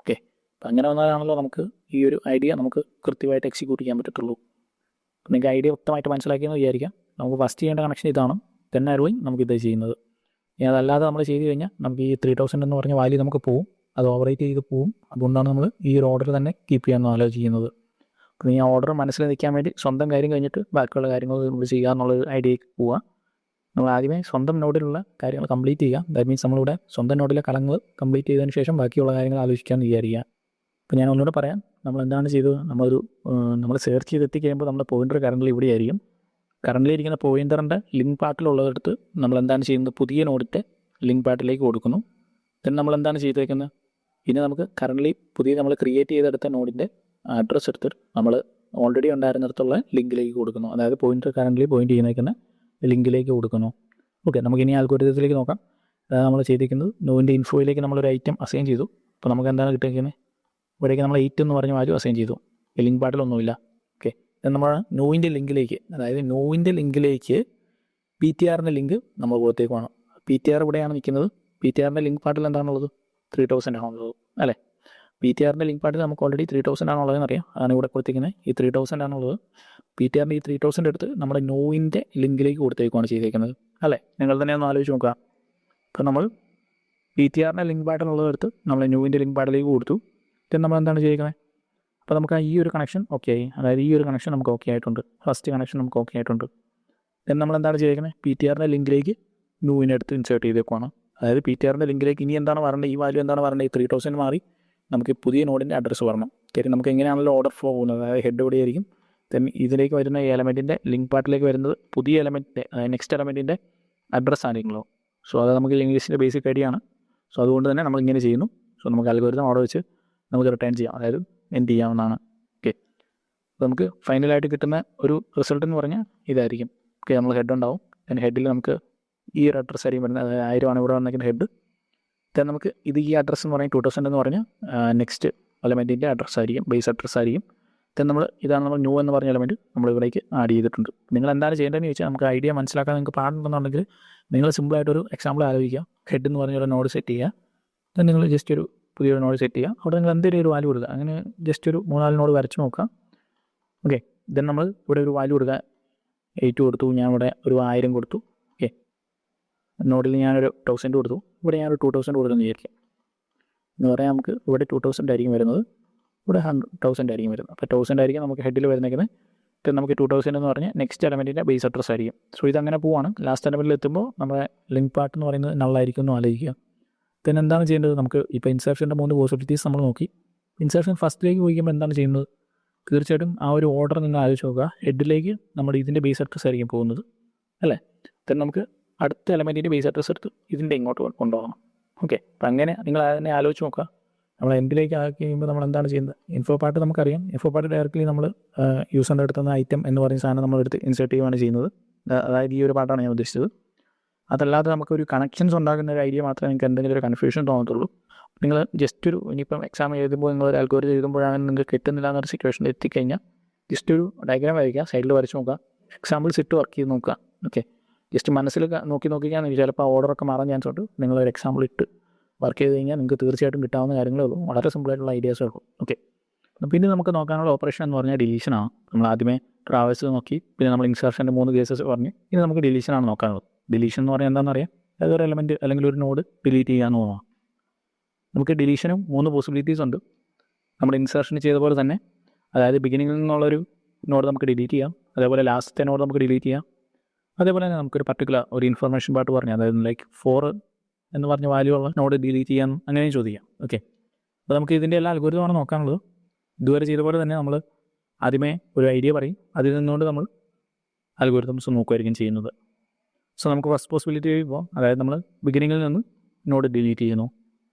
ഓക്കെ, അപ്പോൾ അങ്ങനെ വന്നാലാണല്ലോ നമുക്ക് ഈ ഒരു ഐഡിയ നമുക്ക് കൃത്യമായിട്ട് എക്സിക്യൂട്ട് ചെയ്യാൻ പറ്റത്തുള്ളൂ. അപ്പോൾ നിങ്ങൾക്ക് ഐഡിയ വ്യക്തമായിട്ട് മനസ്സിലാക്കിയെന്ന് വിചാരിക്കാം. നമുക്ക് ഫസ്റ്റ് ചെയ്യേണ്ട കണക്ഷൻ ഇതാണ്, തന്നെ അറിയും നമുക്കിത് ചെയ്യുന്നത്. ഇനി അതല്ലാതെ നമ്മൾ ചെയ്ത് കഴിഞ്ഞാൽ നമുക്ക് ഈ 3000 എന്ന് പറഞ്ഞ വാല്യൂ നമുക്ക് പോവും, അത് ഓവറേറ്റ് ചെയ്ത് പോവും. അതുകൊണ്ടാണ് നമ്മൾ ഈ ഒരു ഓർഡർ തന്നെ കീപ്പ് ചെയ്യാൻ ആലോചിക്കുന്നത്. അപ്പോൾ ഈ ഓർഡർ മനസ്സിൽ നിൽക്കാൻ വേണ്ടി സ്വന്തം കാര്യം കഴിഞ്ഞിട്ട് ബാക്കിയുള്ള കാര്യങ്ങൾ നമ്മൾ ചെയ്യുക എന്നുള്ളൊരു ഐഡിയയ്ക്ക് പോവുക. നമ്മൾ ആദ്യമേ സ്വന്തം നോഡിലുള്ള കാര്യങ്ങൾ കംപ്ലീറ്റ് ചെയ്യുക. ദാറ്റ് മീൻസ് നമ്മളിവിടെ സ്വന്തം നോഡിലെ കളങ്ങൾ കംപ്ലീറ്റ് ചെയ്തതിന് ശേഷം ബാക്കിയുള്ള കാര്യങ്ങൾ ആലോചിക്കാമെന്ന് വിചാരിക്കുക. അപ്പോൾ ഞാൻ ഒന്നുകൂടെ പറയാം, നമ്മൾ എന്താണ് ചെയ്തത്, നമ്മൾ സെർച്ച് ചെയ്ത് എത്തിക്കഴിയുമ്പോൾ നമ്മുടെ പോയിൻ്റർ കറൻ്റ് ഇവിടെ ആയിരിക്കും. കറൻ്റ് ഇരിക്കുന്ന പോയിൻ്ററിൻ്റെ ലിങ്ക് പാർട്ടിലുള്ളതെടുത്ത് നമ്മൾ എന്താണ് ചെയ്യുന്നത്, പുതിയ നോഡിൻ്റെ ലിങ്ക് പാർട്ടിലേക്ക് കൊടുക്കുന്നു. then നമ്മൾ എന്താണ് ചെയ്തേക്കുന്നത്, ഇനി നമുക്ക് കറൻ്റ് പുതിയ നമ്മൾ ക്രിയേറ്റ് ചെയ്തെടുത്ത നോഡിൻ്റെ അഡ്രസ്സ് എടുത്തിട്ട് നമ്മൾ ഓൾറെഡി ഉണ്ടായിരുന്നിടത്തുള്ള ലിങ്കിലേക്ക് കൊടുക്കുന്നു. അതായത് പോയിൻ്റർ കറൻ്റ് പോയിൻ്റ് ചെയ്യുന്നേക്കുന്ന ലിങ്കിലേക്ക് കൊടുക്കുന്നു. ഓക്കെ, നമുക്ക് ഇനി അൽഗോരിതത്തിലേക്ക് നോക്കാം. അതായത് നമ്മൾ ചെയ്തിരിക്കുന്നത് നോവിൻ്റെ ഇൻഫോയിലേക്ക് നമ്മളൊരു ഐറ്റം അസൈൻ ചെയ്തു. അപ്പോൾ നമുക്ക് എന്താണ് കിട്ടിയിരിക്കുന്നത്, ഇവിടേക്ക് നമ്മൾ 8 എന്ന് പറഞ്ഞ വാല്യൂ അസൈൻ ചെയ്തു. ഈ ലിങ്ക് പാർട്ടിലൊന്നുമില്ല. ഓക്കെ, നമ്മൾ നോവിൻ്റെ ലിങ്കിലേക്ക്, അതായത് നോവിൻ്റെ ലിങ്കിലേക്ക് PTRൻ്റെ ലിങ്ക് നമ്മൾ കൊടുത്തേക്കുവാണ്. PTR ഇവിടെയാണ് നിൽക്കുന്നത്. PTRൻ്റെ ലിങ്ക് പാർട്ടിൽ എന്താണുള്ളത്, 3000 ആണുള്ളത് അല്ലേ. PTRൻ്റെ ലിങ്ക് പാർട്ടിൽ നമുക്ക് ഓൾറെഡി 3000 ആണുള്ളതെന്ന് അറിയാം. അതാണ് ഇവിടെ കൊടുത്തേക്കുന്നത്. ഈ 3000 ആണുള്ളത്. PTRൻ്റെ ഈ 3000 എടുത്ത് നമ്മുടെ നോവിൻ്റെ ലിങ്കിലേക്ക് കൊടുത്തേക്കുവാണ് ചെയ്തേക്കുന്നത് അല്ലേ. നിങ്ങൾ തന്നെ ഒന്ന് ആലോചിച്ച് നോക്കുക. അപ്പോൾ നമ്മൾ PTRൻ്റെ ലിങ്ക് പാർട്ടിലുള്ളത് എടുത്ത് നമ്മൾ നോവിൻ്റെ ലിങ്ക് പാർട്ടിലേക്ക് കൊടുത്തു. then നമ്മൾ എന്താണ് ചെയ്തേക്കുന്നത്, അപ്പോൾ നമുക്ക് ഈ ഒരു കണക്ഷൻ ഓക്കെ ആയി. അതായത് ഈ ഒരു കണക്ഷൻ നമുക്ക് ഓക്കെ ആയിട്ടുണ്ട്, ഫസ്റ്റ് കണക്ഷൻ നമുക്ക് ഓക്കെ ആയിട്ടുണ്ട്. then നമ്മൾ എന്താണ് ചെയ്തേക്കുന്നത്, PTRൻ്റെ ലിങ്കിലേക്ക് ന്യൂവിനെ എടുത്ത് ഇൻസേർട്ട് ചെയ്തേക്കുവാണ്. അതായത് PTRൻ്റെ ലിങ്കിലേക്ക് ഇനി എന്താണ് വരേണ്ടത്, ഈ വാല്യൂ എന്താണ് വരേണ്ടത്, ഈ 3000 മാറി നമുക്ക് പുതിയ നോഡിൻ്റെ അഡ്രസ്സ് വരണം. കാര്യം നമുക്ക് എങ്ങനെയാണല്ലോ ഓർഡർ ഫ്ലോ പോകുന്നത്, അതായത് ഹെഡ് എവിടെയായിരിക്കും, then ഇതിലേക്ക് വരുന്ന ഈ എലമെൻറ്റിൻ്റെ ലിങ്ക് പാർട്ടിലേക്ക് വരുന്നത് പുതിയ എലമെൻറ്റിൻ്റെ, അതായത് നെക്സ്റ്റ് എലമെൻറ്റിൻ്റെ അഡ്രസ്സ് ആണെങ്കിലോ. സോ അത് നമുക്ക് ഇംഗ്ലീഷിൻ്റെ ബേസിക് ഐഡിയ ആണ്. സോ അതുകൊണ്ട് തന്നെ നമ്മൾ ഇങ്ങനെ ചെയ്യുന്നു. സോ നമുക്ക് അൽഗോരിതം അവിടെ വെച്ച് നമുക്ക് റിട്ടേൺ ചെയ്യാം, അതായത് എൻഡ് ചെയ്യാവുന്നതാണ്. ഓക്കെ, നമുക്ക് ഫൈനലായിട്ട് കിട്ടുന്ന ഒരു റിസൾട്ട് എന്ന് പറഞ്ഞാൽ ഇതായിരിക്കും. ഓക്കെ, നമ്മൾ ഹെഡ് ഉണ്ടാവും. അതിന് ഹെഡിൽ നമുക്ക് ഈ ഒരു അഡ്രസ്സ് ആയിരിക്കും വരുന്നത്. അതായത് 1000 ആണ് ഇവിടെ വന്നിരിക്കുന്ന ഹെഡ്. ദെൻ നമുക്ക് ഇത് ഈ അഡ്രസ്സ് എന്ന് പറഞ്ഞാൽ 2000 എന്ന് പറഞ്ഞാൽ നെക്സ്റ്റ് എലമെൻറ്റിൻ്റെ അഡ്രസ്സ് ആയിരിക്കും, ബേസ് അഡ്രസ്സ് ആയിരിക്കും. ദെൻ ഇതാണ് നമ്മൾ ന്യൂ എന്ന് പറഞ്ഞ എലമെൻറ്റ് നമ്മൾ ഇവിടേക്ക് ആഡ് ചെയ്തിട്ടുണ്ട്. നിങ്ങൾ എന്താണ് ചെയ്യേണ്ടതെന്ന് ചോദിച്ചാൽ, നമുക്ക് ഐഡിയ മനസ്സിലാക്കാൻ നിങ്ങൾക്ക് പാടുണ്ടെന്നുണ്ടെങ്കിൽ നിങ്ങൾ സിമ്പിളായിട്ടൊരു എക്സാമ്പിൾ ആലോചിക്കുക. ഹെഡ് എന്ന് പറഞ്ഞൊരു നോഡ് സെറ്റ് ചെയ്യുക. ദെൻ നിങ്ങൾ ജസ്റ്റ് ഒരു പുതിയൊരു നോഡ് സെറ്റ് ചെയ്യുക. അവിടെ നിങ്ങൾ എന്തെങ്കിലും ഒരു വാല്യൂ കൊടുക്കുക. അങ്ങനെ ജസ്റ്റ് ഒരു 3-4 നോഡ് വരച്ച് നോക്കുക. ഓക്കെ, ദെൻ നമ്മൾ ഇവിടെ ഒരു വാല്യൂ കൊടുക്കുക. 8 കൊടുത്തു, ഞാൻ ഇവിടെ ഒരു 1000 കൊടുത്തു. ഓക്കെ, നോഡിൽ ഞാനൊരു 1000 കൊടുത്തു, ഇവിടെ ഞാനൊരു 2000 കൊടുത്തെന്ന് വിചാരിക്കാം. എന്ന് പറയാം, നമുക്ക് ഇവിടെ 2000 ആയിരിക്കും വരുന്നത്, ഇവിടെ 1000 ആയിരിക്കും വരുന്നത്. അപ്പോൾ 1000 ആയിരിക്കും നമുക്ക് ഹെഡിൽ വരുന്നേക്കുന്നത്. ദെൻ നമുക്ക് 2000 എന്ന് പറഞ്ഞാൽ നെക്സ്റ്റ് എലമെൻറ്റിൻ്റെ ബേസ് അഡ്രസ്സ് ആയിരിക്കും. സോ ഇതങ്ങനെ പോവാണ്. ലാസ്റ്റ് എലമെൻറ്റിൽ എത്തുമ്പോൾ നമ്മുടെ ലിങ്ക് പാർട്ട് എന്ന് പറയുന്നത് നള്ളായിരിക്കും എന്ന് ആലോചിക്കുക. ദെൻ എന്താണ് ചെയ്യേണ്ടത്? നമുക്ക് ഇപ്പോൾ ഇൻസേർഷൻ്റെ 3 പോസിബിലിറ്റീസ് നമ്മൾ നോക്കി. ഇൻസേർഷൻ ഫസ്റ്റിലേക്ക് പോയിക്കുമ്പോൾ എന്താണ് ചെയ്യുന്നത്? തീർച്ചയായിട്ടും ആ ഒരു ഓർഡർ നിങ്ങൾ ആലോചിച്ച് നോക്കുക. ഹെഡിലേക്ക് നമ്മുടെ ഇതിൻ്റെ ബേസ് അഡ്രസ്സ് ആയിരിക്കും പോകുന്നത്, അല്ലേ? ദെൻ നമുക്ക് അടുത്ത എലമെൻറ്റിൻ്റെ ബേസ് അഡ്രസ്സ് എടുത്ത് ഇതിൻ്റെ ഇങ്ങോട്ട് കൊണ്ടുപോകണം. ഓക്കെ, അപ്പം അങ്ങനെ നിങ്ങൾ അതിനെ ആലോചിച്ച് നോക്കുക. നമ്മൾ എന്തിലേക്ക് ആക്കി കഴിയുമ്പോൾ നമ്മൾ എന്താണ് ചെയ്യുന്നത്? ഇൻഫോ പാർട്ട് നമുക്കറിയാം. ഇൻഫോ പാർട്ട് ഡയറക്റ്റ്ലി നമ്മൾ യൂസറിൻ്റെ അടുത്തുനിന്ന് ഐറ്റം എന്ന് പറയുന്ന സാധനം നമ്മളെടുത്ത് ഇൻസേർട്ട് ചെയ്യുകയാണ് ചെയ്യുന്നത്. അതായത് ഈ ഒരു പാർട്ടാണ് ഞാൻ ഉദ്ദേശിച്ചത്. അതല്ലാതെ നമുക്കൊരു കണക്ഷൻസ് ഉണ്ടാകുന്ന ഒരു ഐഡിയ മാത്രമേ നിങ്ങൾക്ക് എന്തെങ്കിലും ഒരു കൺഫ്യൂഷൻ തോന്നത്തുള്ളൂ. നിങ്ങൾ ജസ്റ്റ് ഒരു ഇനിയിപ്പം എക്സാം എഴുതുമ്പോൾ നിങ്ങൾ ഒരു അൽഗോരിതം എഴുതുമ്പോഴാണ് നിങ്ങൾക്ക് കിട്ടുന്നില്ല എന്നൊരു സിറ്റുവേഷനിൽ എത്തിക്കഴിഞ്ഞാൽ ജസ്റ്റ് ഒരു ഡയഗ്രാം വരയ്ക്കുക, സൈഡിൽ വരച്ച് നോക്കുക, എക്സാമ്പിൾസ് ഇട്ട് വർക്ക് ചെയ്ത് നോക്കുക. ഓക്കെ, ജസ്റ്റ് മനസ്സിൽ നോക്കിയാൽ ചിലപ്പോൾ ഓർഡറൊക്കെ മാറാൻ ചാൻസ് ഉണ്ട്. നിങ്ങളൊരു എക്സാമ്പിൾ ഇട്ട് വർക്ക് ചെയ്ത് കഴിഞ്ഞാൽ നിങ്ങൾക്ക് തീർച്ചയായിട്ടും കിട്ടാവുന്ന കാര്യങ്ങളേ ഉള്ളൂ. വളരെ സിമ്പിളായിട്ടുള്ള ഐഡിയാസേ ഉള്ളൂ. ഓക്കെ, പിന്നെ നമുക്ക് നോക്കാനുള്ള ഓപ്പറേഷൻ എന്ന് പറഞ്ഞാൽ ഡിലീഷനാണ്. നമ്മൾ ആദ്യമേ ട്രാവേഴ്സ് നോക്കി, പിന്നെ നമ്മൾ ഇൻസർഷൻ്റെ 3 കേസസ് പറഞ്ഞു. ഇനി നമുക്ക് ഡിലീഷനാണ് നോക്കാനുള്ളത്. ഡിലീഷൻ എന്ന് പറഞ്ഞാൽ എന്താണെന്ന് അറിയാം? അതൊരു എലമെൻറ്റ് അല്ലെങ്കിൽ ഒരു നോഡ് ഡിലീറ്റ് ചെയ്യാമെന്ന് തോന്നാം. നമുക്ക് ഡിലീഷനും 3 പോസിബിലിറ്റീസ് ഉണ്ട്. നമ്മൾ ഇൻസർഷൻ ചെയ്ത പോലെ തന്നെ, അതായത് ബിഗിനിങ്ങിൽ നിന്നുള്ളൊരു നോഡ് നമുക്ക് ഡിലീറ്റ് ചെയ്യാം, അതേപോലെ ലാസ്റ്റത്തെ നോഡ് നമുക്ക് ഡിലീറ്റ് ചെയ്യാം. അതേപോലെ തന്നെ നമുക്കൊരു പർട്ടിക്കുലർ ഒരു ഇൻഫർമേഷൻ പാർട്ട് പറഞ്ഞു, അതായത് ലൈക്ക് 4 എന്ന് പറഞ്ഞ വാല്യൂ ഉള്ള നോഡ് ഡിലീറ്റ് ചെയ്യാൻ അങ്ങനെയും ചോദിക്കാം. ഓക്കെ, അപ്പോൾ നമുക്ക് ഇതിൻ്റെ എല്ലാ അൽഗോരിതമാണ് നോക്കാനുള്ളത്. ഇതുവരെ ചെയ്ത പോലെ തന്നെ നമ്മൾ ആദ്യമേ ഒരു ഐഡിയ പറയും, അതിൽ നിന്നുകൊണ്ട് നമ്മൾ അൽഗോരിതംസ് നോക്കുമായിരിക്കും ചെയ്യുന്നത്. സോ നമുക്ക് ഫസ്റ്റ് പോസിബിലിറ്റി ഇപ്പോൾ, അതായത് നമ്മൾ ബിഗിനിങ്ങിൽ നിന്ന് നോഡ് ഡിലീറ്റ് ചെയ്യുന്നു.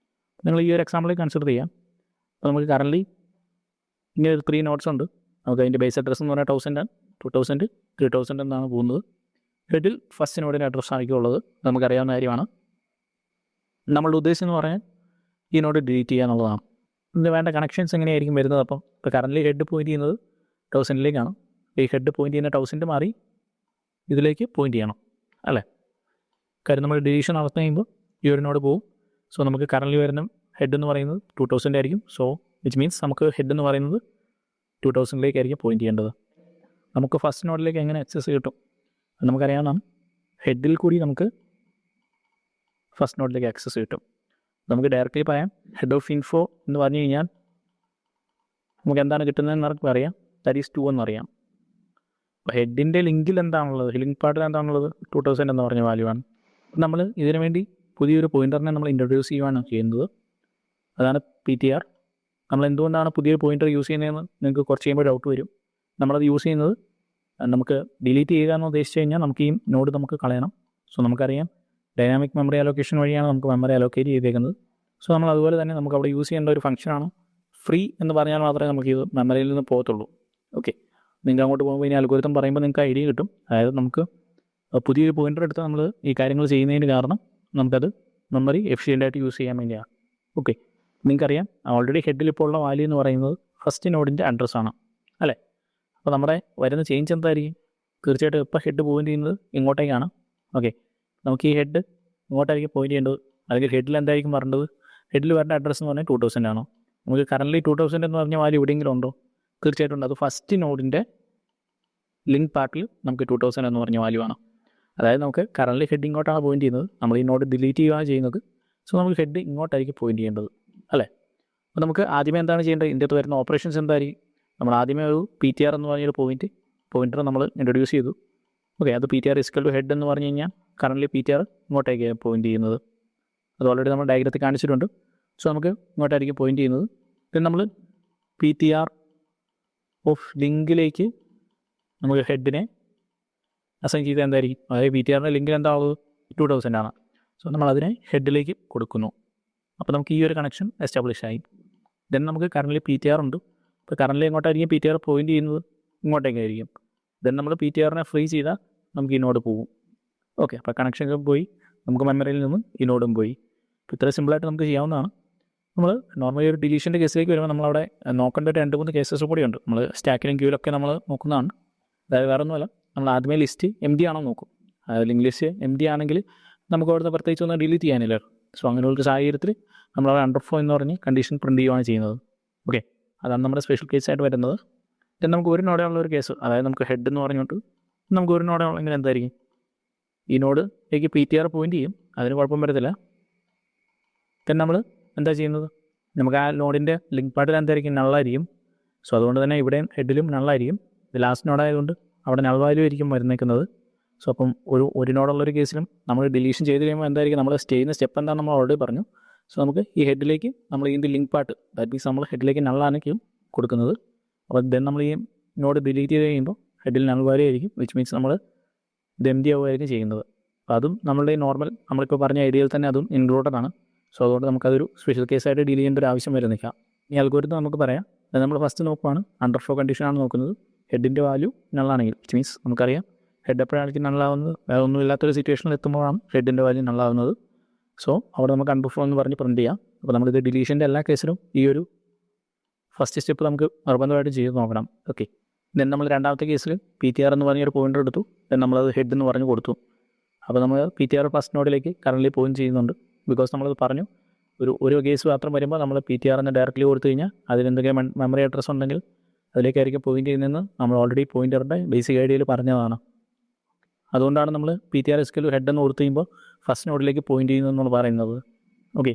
നിങ്ങൾ ഈ ഒരു എക്സാമ്പിളിൽ കൺസിഡർ ചെയ്യാം. അപ്പോൾ നമുക്ക് കറൻറ്റ്ലി ഇങ്ങനെ ഒരു 3 നോട്ട്സ് ഉണ്ട്. നമുക്ക് അതിൻ്റെ ബേസ് അഡ്രസ്സ് എന്ന് പറഞ്ഞാൽ 1000, 2000, 3000 എന്നാണ് പോകുന്നത്. ഹെഡിൽ ഫസ്റ്റ് നോഡിൻ്റെ അഡ്രസ്സ് ആയിരിക്കും ഉള്ളത്. നമുക്കറിയാവുന്ന കാര്യമാണ്. നമ്മളുടെ ഉദ്ദേശം എന്ന് പറയാൻ ഈ നോഡ് ഡിലീറ്റ് ചെയ്യുക എന്നുള്ളതാണ്. ഇതിന് വേണ്ട കണക്ഷൻസ് എങ്ങനെയായിരിക്കും വരുന്നത്? അപ്പോൾ കറൻറ്റ്ലി ഹെഡ് പോയിൻറ്റ് ചെയ്യുന്നത് 1000ലേക്കാണ്. ഈ ഹെഡ് പോയിൻറ്റ് ചെയ്യുന്ന 1000 മാറി ഇതിലേക്ക് പോയിൻറ്റ് ചെയ്യണം, അല്ലേ? കാര്യം നമ്മൾ ഡിലീഷൻ നടത്തി കഴിയുമ്പോൾ ഈ ഒരു നോഡ് പോകും. സോ നമുക്ക് കറൻറ്റ്ലി വരുന്ന ഹെഡ് എന്ന് പറയുന്നത് 2000 ആയിരിക്കും. സോ വിച്ച് മീൻസ് നമുക്ക് ഹെഡ് എന്ന് പറയുന്നത് 2000ലേക്കായിരിക്കും പോയിൻറ്റ് ചെയ്യേണ്ടത്. നമുക്ക് ഫസ്റ്റ് നോഡിലേക്ക് എങ്ങനെ ആക്സസ് കിട്ടും? നമുക്കറിയാവുന്നതാണ്. ഹെഡിൽ കൂടി നമുക്ക് ഫസ്റ്റ് നോഡിലേക്ക് ആക്സസ് കിട്ടും. നമുക്ക് ഡയറക്റ്റ്ലി പറയാം, ഹെഡ് ഓഫ് ഇൻഫോ എന്ന് പറഞ്ഞു കഴിഞ്ഞാൽ നമുക്ക് എന്താണ് കിട്ടുന്നതെന്ന് നമുക്ക് അറിയാം. ദാറ്റ് ഈസ് 2 എന്നറിയാം. അപ്പോൾ ഹെഡിൻ്റെ ലിങ്കിൽ എന്താണുള്ളത്, ലിങ്ക് പാർട്ടിൽ എന്താണുള്ളത്? 2000 എന്ന് പറഞ്ഞ വാല്യൂ ആണ്. നമ്മൾ ഇതിനു വേണ്ടി പുതിയൊരു പോയിൻ്ററിനെ നമ്മൾ ഇൻട്രൊഡ്യൂസ് ചെയ്യുകയാണ് ചെയ്യുന്നത്. അതാണ് PTR. നമ്മൾ എന്തുകൊണ്ടാണ് പുതിയൊരു പോയിൻ്റർ യൂസ് ചെയ്യുന്നതെന്ന് നിങ്ങൾക്ക് കുറച്ച് കഴിയുമ്പോൾ ഡൗട്ട് വരും. നമ്മളത് യൂസ് ചെയ്യുന്നത് നമുക്ക് ഡിലീറ്റ് ചെയ്യുക എന്ന് ഉദ്ദേശിച്ച് കഴിഞ്ഞാൽ നമുക്ക് ഈ നോഡ് നമുക്ക് കളയണം. സോ നമുക്കറിയാം ഡൈനാമിക് മെമ്മറി അലോക്കേഷൻ വഴിയാണ് നമുക്ക് മെമ്മറി അലോക്കേറ്റ് ചെയ്തേക്കുന്നത്. സോ നമ്മൾ അതുപോലെ തന്നെ നമുക്ക് അവിടെ യൂസ് ചെയ്യേണ്ട ഒരു ഫംഗ്ഷനാണ് ഫ്രീ എന്ന് പറഞ്ഞാൽ മാത്രമേ നമുക്ക് ഇത് മെമ്മറിയിൽ നിന്ന് പോകത്തുള്ളൂ. ഓക്കെ, നിങ്ങൾക്ക് അങ്ങോട്ട് പോകുമ്പോൾ ഇനി അൽഗോരിതം പറയുമ്പോൾ നിങ്ങൾക്ക് ഐഡിയ കിട്ടും. അതായത് നമുക്ക് പുതിയൊരു പോയിൻ്റർ എടുത്ത് നമ്മൾ ഈ കാര്യങ്ങൾ ചെയ്യുന്നതിന് കാരണം നമുക്കത് മെമ്മറി എഫിഷ്യൻ്റായിട്ട് യൂസ് ചെയ്യാൻ വേണ്ടിയാണ്. ഓക്കെ, നിങ്ങൾക്കറിയാം ഓൾറെഡി ഹെഡിൽ ഇപ്പോൾ ഉള്ള വാല്യൂ എന്ന് പറയുന്നത് ഫസ്റ്റ് നോഡിൻ്റെ അഡ്രസ്സാണ്, അല്ലേ? അപ്പോൾ നമ്മുടെ വരുന്ന ചേഞ്ച് എന്തായിരിക്കും? തീർച്ചയായിട്ടും ഇപ്പോൾ ഹെഡ് പോയിൻ്റ് ചെയ്യുന്നത് ഇങ്ങോട്ടേക്കാണ്. ഓക്കെ, നമുക്ക് ഈ ഹെഡ് ഇങ്ങോട്ടായിരിക്കും പോയിൻ്റ് ചെയ്യേണ്ടത്. അല്ലെങ്കിൽ ഹെഡിൽ എന്തായിരിക്കും വരേണ്ടത്? ഹെഡിൽ വരേണ്ട അഡ്രസ്സ് എന്ന് പറഞ്ഞാൽ 2000 ആണോ? നമുക്ക് കറൻറ്റ്ലി 2000 എന്ന് പറഞ്ഞ വാല്യൂ എവിടെയെങ്കിലും ഉണ്ടോ? തീർച്ചയായിട്ടും ഉണ്ട്. അത് ഫസ്റ്റ് നോഡിൻ്റെ ലിങ്ക് പാർട്ടിൽ നമുക്ക് 2000 എന്ന് പറഞ്ഞ വാല്യൂ ആണ്. അതായത് നമുക്ക് കറൻറ്റ്ലി ഹെഡ് ഇങ്ങോട്ടാണ് പോയിൻ്റ് ചെയ്യുന്നത്. നമ്മൾ ഈ നോഡ് ഡിലീറ്റ് ചെയ്യുകയാണ് ചെയ്യുന്നത്. സോ നമുക്ക് ഹെഡ് ഇങ്ങോട്ടായിരിക്കും പോയിൻ്റ് ചെയ്യേണ്ടത്, അല്ലേ? അപ്പോൾ നമുക്ക് ആദ്യമേ എന്താണ് ചെയ്യേണ്ടത്? ഇതിൻ്റെ അകത്ത് വരുന്ന ഓപ്പറേഷൻസ് എന്തായിരിക്കും? നമ്മൾ ആദ്യമേ ഒരു PTR എന്ന് പറഞ്ഞൊരു പോയിൻ്റർ നമ്മൾ ഇൻട്രൊഡ്യൂസ് ചെയ്തു. ഓക്കെ, അത് PTR ഇസ്ക്വൽ ടു ഹെഡ് എന്ന് പറഞ്ഞു കഴിഞ്ഞാൽ കറൻറ്റ്ലി PTR ഇങ്ങോട്ടേക്ക് പോയിൻ്റ് ചെയ്യുന്നത്. അത് ഓൾറെഡി നമ്മൾ ഡയഗ്രത്തിൽ കാണിച്ചിട്ടുണ്ട്. സോ നമുക്ക് ഇങ്ങോട്ടായിരിക്കും പോയിൻ്റ് ചെയ്യുന്നത്. പിന്നെ നമ്മൾ PTR ഓഫ് ലിങ്കിലേക്ക് നമുക്ക് ഹെഡിനെ അസൈൻ ചെയ്ത് എന്തായിരിക്കും? അതായത് PTRൻ്റെ ലിങ്കിൽ എന്താവുന്നത്? 2000 ആണ്. സോ നമ്മൾ അതിനെ ഹെഡിലേക്ക് കൊടുക്കുന്നു. അപ്പോൾ നമുക്ക് ഈ ഒരു കണക്ഷൻ എസ്റ്റാബ്ലിഷ് ആയി. ദെൻ നമുക്ക് കറൻറ്റ്ലി PTR ഉണ്ട്. ഇപ്പോൾ കറൻറ്റ്ലി എങ്ങോട്ടായിരിക്കും PTR പോയിൻ്റ് ചെയ്യുന്നത്? ഇങ്ങോട്ടേക്കായിരിക്കും. ദെൻ നമ്മൾ പി ടി ആറിനെ ഫ്രീ ചെയ്താൽ നമുക്ക് ഈ നോഡ് പോകും. ഓക്കെ, അപ്പോൾ കണക്ഷനൊക്കെ പോയി, നമുക്ക് മെമ്മറിയിൽ നിന്നും ഈ നോഡും പോയി. അപ്പോൾ ഇത്ര സിമ്പിളായിട്ട് നമുക്ക് ചെയ്യാവുന്നതാണ്. നമ്മൾ നോർമലി ഒരു ഡിലീഷൻ്റെ കേസിലേക്ക് വരുമ്പോൾ നമ്മളവിടെ നോക്കേണ്ട 2-3 കേസസ് കൂടിയുണ്ട്. നമ്മൾ സ്റ്റാക്കിലും ക്യൂവിലൊക്കെ നമ്മൾ നോക്കുന്നതാണ്. അതായത് വേറെ ഒന്നുമല്ല, നമ്മൾ ആദ്യമേ ലിസ്റ്റ് എം ഡി ആണോ നോക്കും. അതായത് ലിങ്ക് ലിസ്റ്റ് എം ഡി ആണെങ്കിൽ നമുക്ക് അവിടുത്തെ പ്രത്യേകിച്ച് ഒന്നും ഡിലീറ്റ് ചെയ്യാനില്ല. സോ അങ്ങനെയുള്ള സാഹചര്യത്തിൽ നമ്മളവിടെ അണ്ടർഫ്ലോ എന്ന് പറഞ്ഞ് കണ്ടീഷൻ പ്രിൻറ്റ് ചെയ്യുകയാണ് ചെയ്യുന്നത്. ഓക്കെ, അതാണ് നമ്മുടെ സ്പെഷ്യൽ കേസായിട്ട് വരുന്നത്. ദെൻ നമുക്ക് ഒരു നോഡേ ഉള്ള ഒരു കേസ്, അതായത് നമുക്ക് ഹെഡ് എന്ന് പറഞ്ഞിട്ട് നമുക്ക് ഒരു നോഡേ ഉള്ളെങ്കിൽ എന്തായിരിക്കും, ഈ നോഡിലേക്ക് പി ടി ആർ പോയിൻ്റ് ചെയ്യും, അതിന് കുഴപ്പം വരത്തില്ല. ദെൻ നമ്മൾ എന്താ ചെയ്യുന്നത്, നമുക്ക് ആ നോഡിൻ്റെ ലിങ്ക് പാർട്ടിൽ എന്തായിരിക്കും, നള്ളായിരിക്കും. സോ അതുകൊണ്ട് തന്നെ ഇവിടെയും ഹെഡിലും നള്ളായിരിക്കും. ഇത് ലാസ്റ്റ് നോഡായതുകൊണ്ട് അവിടെ നൾ വാല്യൂ ആയിരിക്കും വരുന്നേക്കുന്നത്. സോ അപ്പം ഒരു നോഡുള്ളൊരു കേസിലും നമ്മൾ ഡിലീഷൻ ചെയ്ത് കഴിയുമ്പോൾ എന്തായിരിക്കും, നമ്മൾ ചെയ്യുന്ന സ്റ്റെപ്പ് എന്താണെന്ന് നമ്മൾ ഓൾറെഡി പറഞ്ഞു. സോ നമുക്ക് ഈ ഹെഡിലേക്ക് നമ്മൾ ഇതിൻ്റെ ലിങ്ക് പാർട്ട്, ദാറ്റ് മീൻസ് നമ്മൾ ഹെഡിലേക്ക് നള്ളായിരിക്കും കൊടുക്കുന്നത്. അപ്പോൾ ദെൻ നമ്മൾ ഈ നോഡ് ഡിലീറ്റ് ചെയ്ത് കഴിയുമ്പോൾ ഹെഡിൽ നൾ വാല്യൂ ആയിരിക്കും, വിച്ച് മീൻസ് നമ്മൾ ഇത് എം ഡി ആവുമായിരിക്കും ചെയ്യുന്നത്. അപ്പോൾ അതും നമ്മളുടെ നോർമൽ നമ്മളിപ്പോൾ പറഞ്ഞ ഐഡിയയിൽ തന്നെ അതും ഇൻക്ലൂഡഡ് ആണ്. സോ അതുകൊണ്ട് നമുക്കതൊരു സ്പെഷ്യൽ കേസായിട്ട് ഡീൽ ചെയ്യേണ്ട ഒരു ആവശ്യം വരുന്നില്ല. ഈ അൽഗോരിതം നമുക്ക് പറയാം, നമ്മൾ ഫസ്റ്റ് നോക്കുവാണ് അണ്ടർഫ്ലോ കണ്ടീഷനാണ് നോക്കുന്നത്. ഹെഡിൻ്റെ വാല്യൂ നള്ളാണെങ്കിൽ, വിച്ച് മീൻസ് നമുക്കറിയാം ഹെഡ് എപ്പോഴായിരിക്കും നള്ളാവുന്നത്, വേറെ ഒന്നും ഇല്ലാത്തൊരു സിറ്റുവേഷനിൽ എത്തുമ്പോഴാണ് ഹെഡിൻ്റെ വാല്യൂ നള്ളാവുന്നത്. സോ അവിടെ നമുക്ക് അണ്ടർഫ്ലോ എന്ന് പറഞ്ഞ് പ്രിൻറ്റ് ചെയ്യാം. അപ്പോൾ നമ്മളിത് ഡിലീഷൻ്റെ എല്ലാ കേസിലും ഈ ഒരു ഫസ്റ്റ് സ്റ്റെപ്പ് നമുക്ക് നിർബന്ധമായിട്ട് ചെയ്ത് നോക്കണം. ഓക്കെ, ദെൻ നമ്മൾ രണ്ടാമത്തെ കേസിൽ പി ടി ആർ എന്ന് പറഞ്ഞൊരു പോയിൻ്റർ എടുത്തു. ദെൻ നമ്മളത് ഹെഡ് എന്ന് പറഞ്ഞ് കൊടുത്തു. അപ്പോൾ നമ്മൾ പി ടി ആർ ഫസ്റ്റ് നോഡിലേക്ക് കറൻറ്റ്ലി പോയിൻറ്റ് ചെയ്യുന്നുണ്ട്. ബിക്കോസ് നമ്മളത് പറഞ്ഞു, ഒരു കേസ് മാത്രം വരുമ്പോൾ നമ്മൾ പി ടി ആർ എന്ന് ഡയറക്റ്റ്ലി കൊടുത്തു കഴിഞ്ഞാൽ അതിലെന്തെങ്കിലും മെമ്മറി അഡ്രസ്സ് ഉണ്ടെങ്കിൽ അതിലേക്കായിരിക്കും പോയിൻ്റ് ചെയ്യുന്നതെന്ന് നമ്മൾ ഓൾറെഡി പോയിൻ്ററിൻ്റെ ബേസിക് ഐഡിയയിൽ പറഞ്ഞതാണ്. അതുകൊണ്ടാണ് നമ്മൾ പി ടി ആർ എസ്കെൽ ഹെഡ് എന്ന് കൊടുത്തു കഴിയുമ്പോൾ ഫസ്റ്റ് നോഡിലേക്ക് പോയിൻ്റ് ചെയ്യുന്നതെന്നാണ് പറയുന്നത്. ഓക്കെ,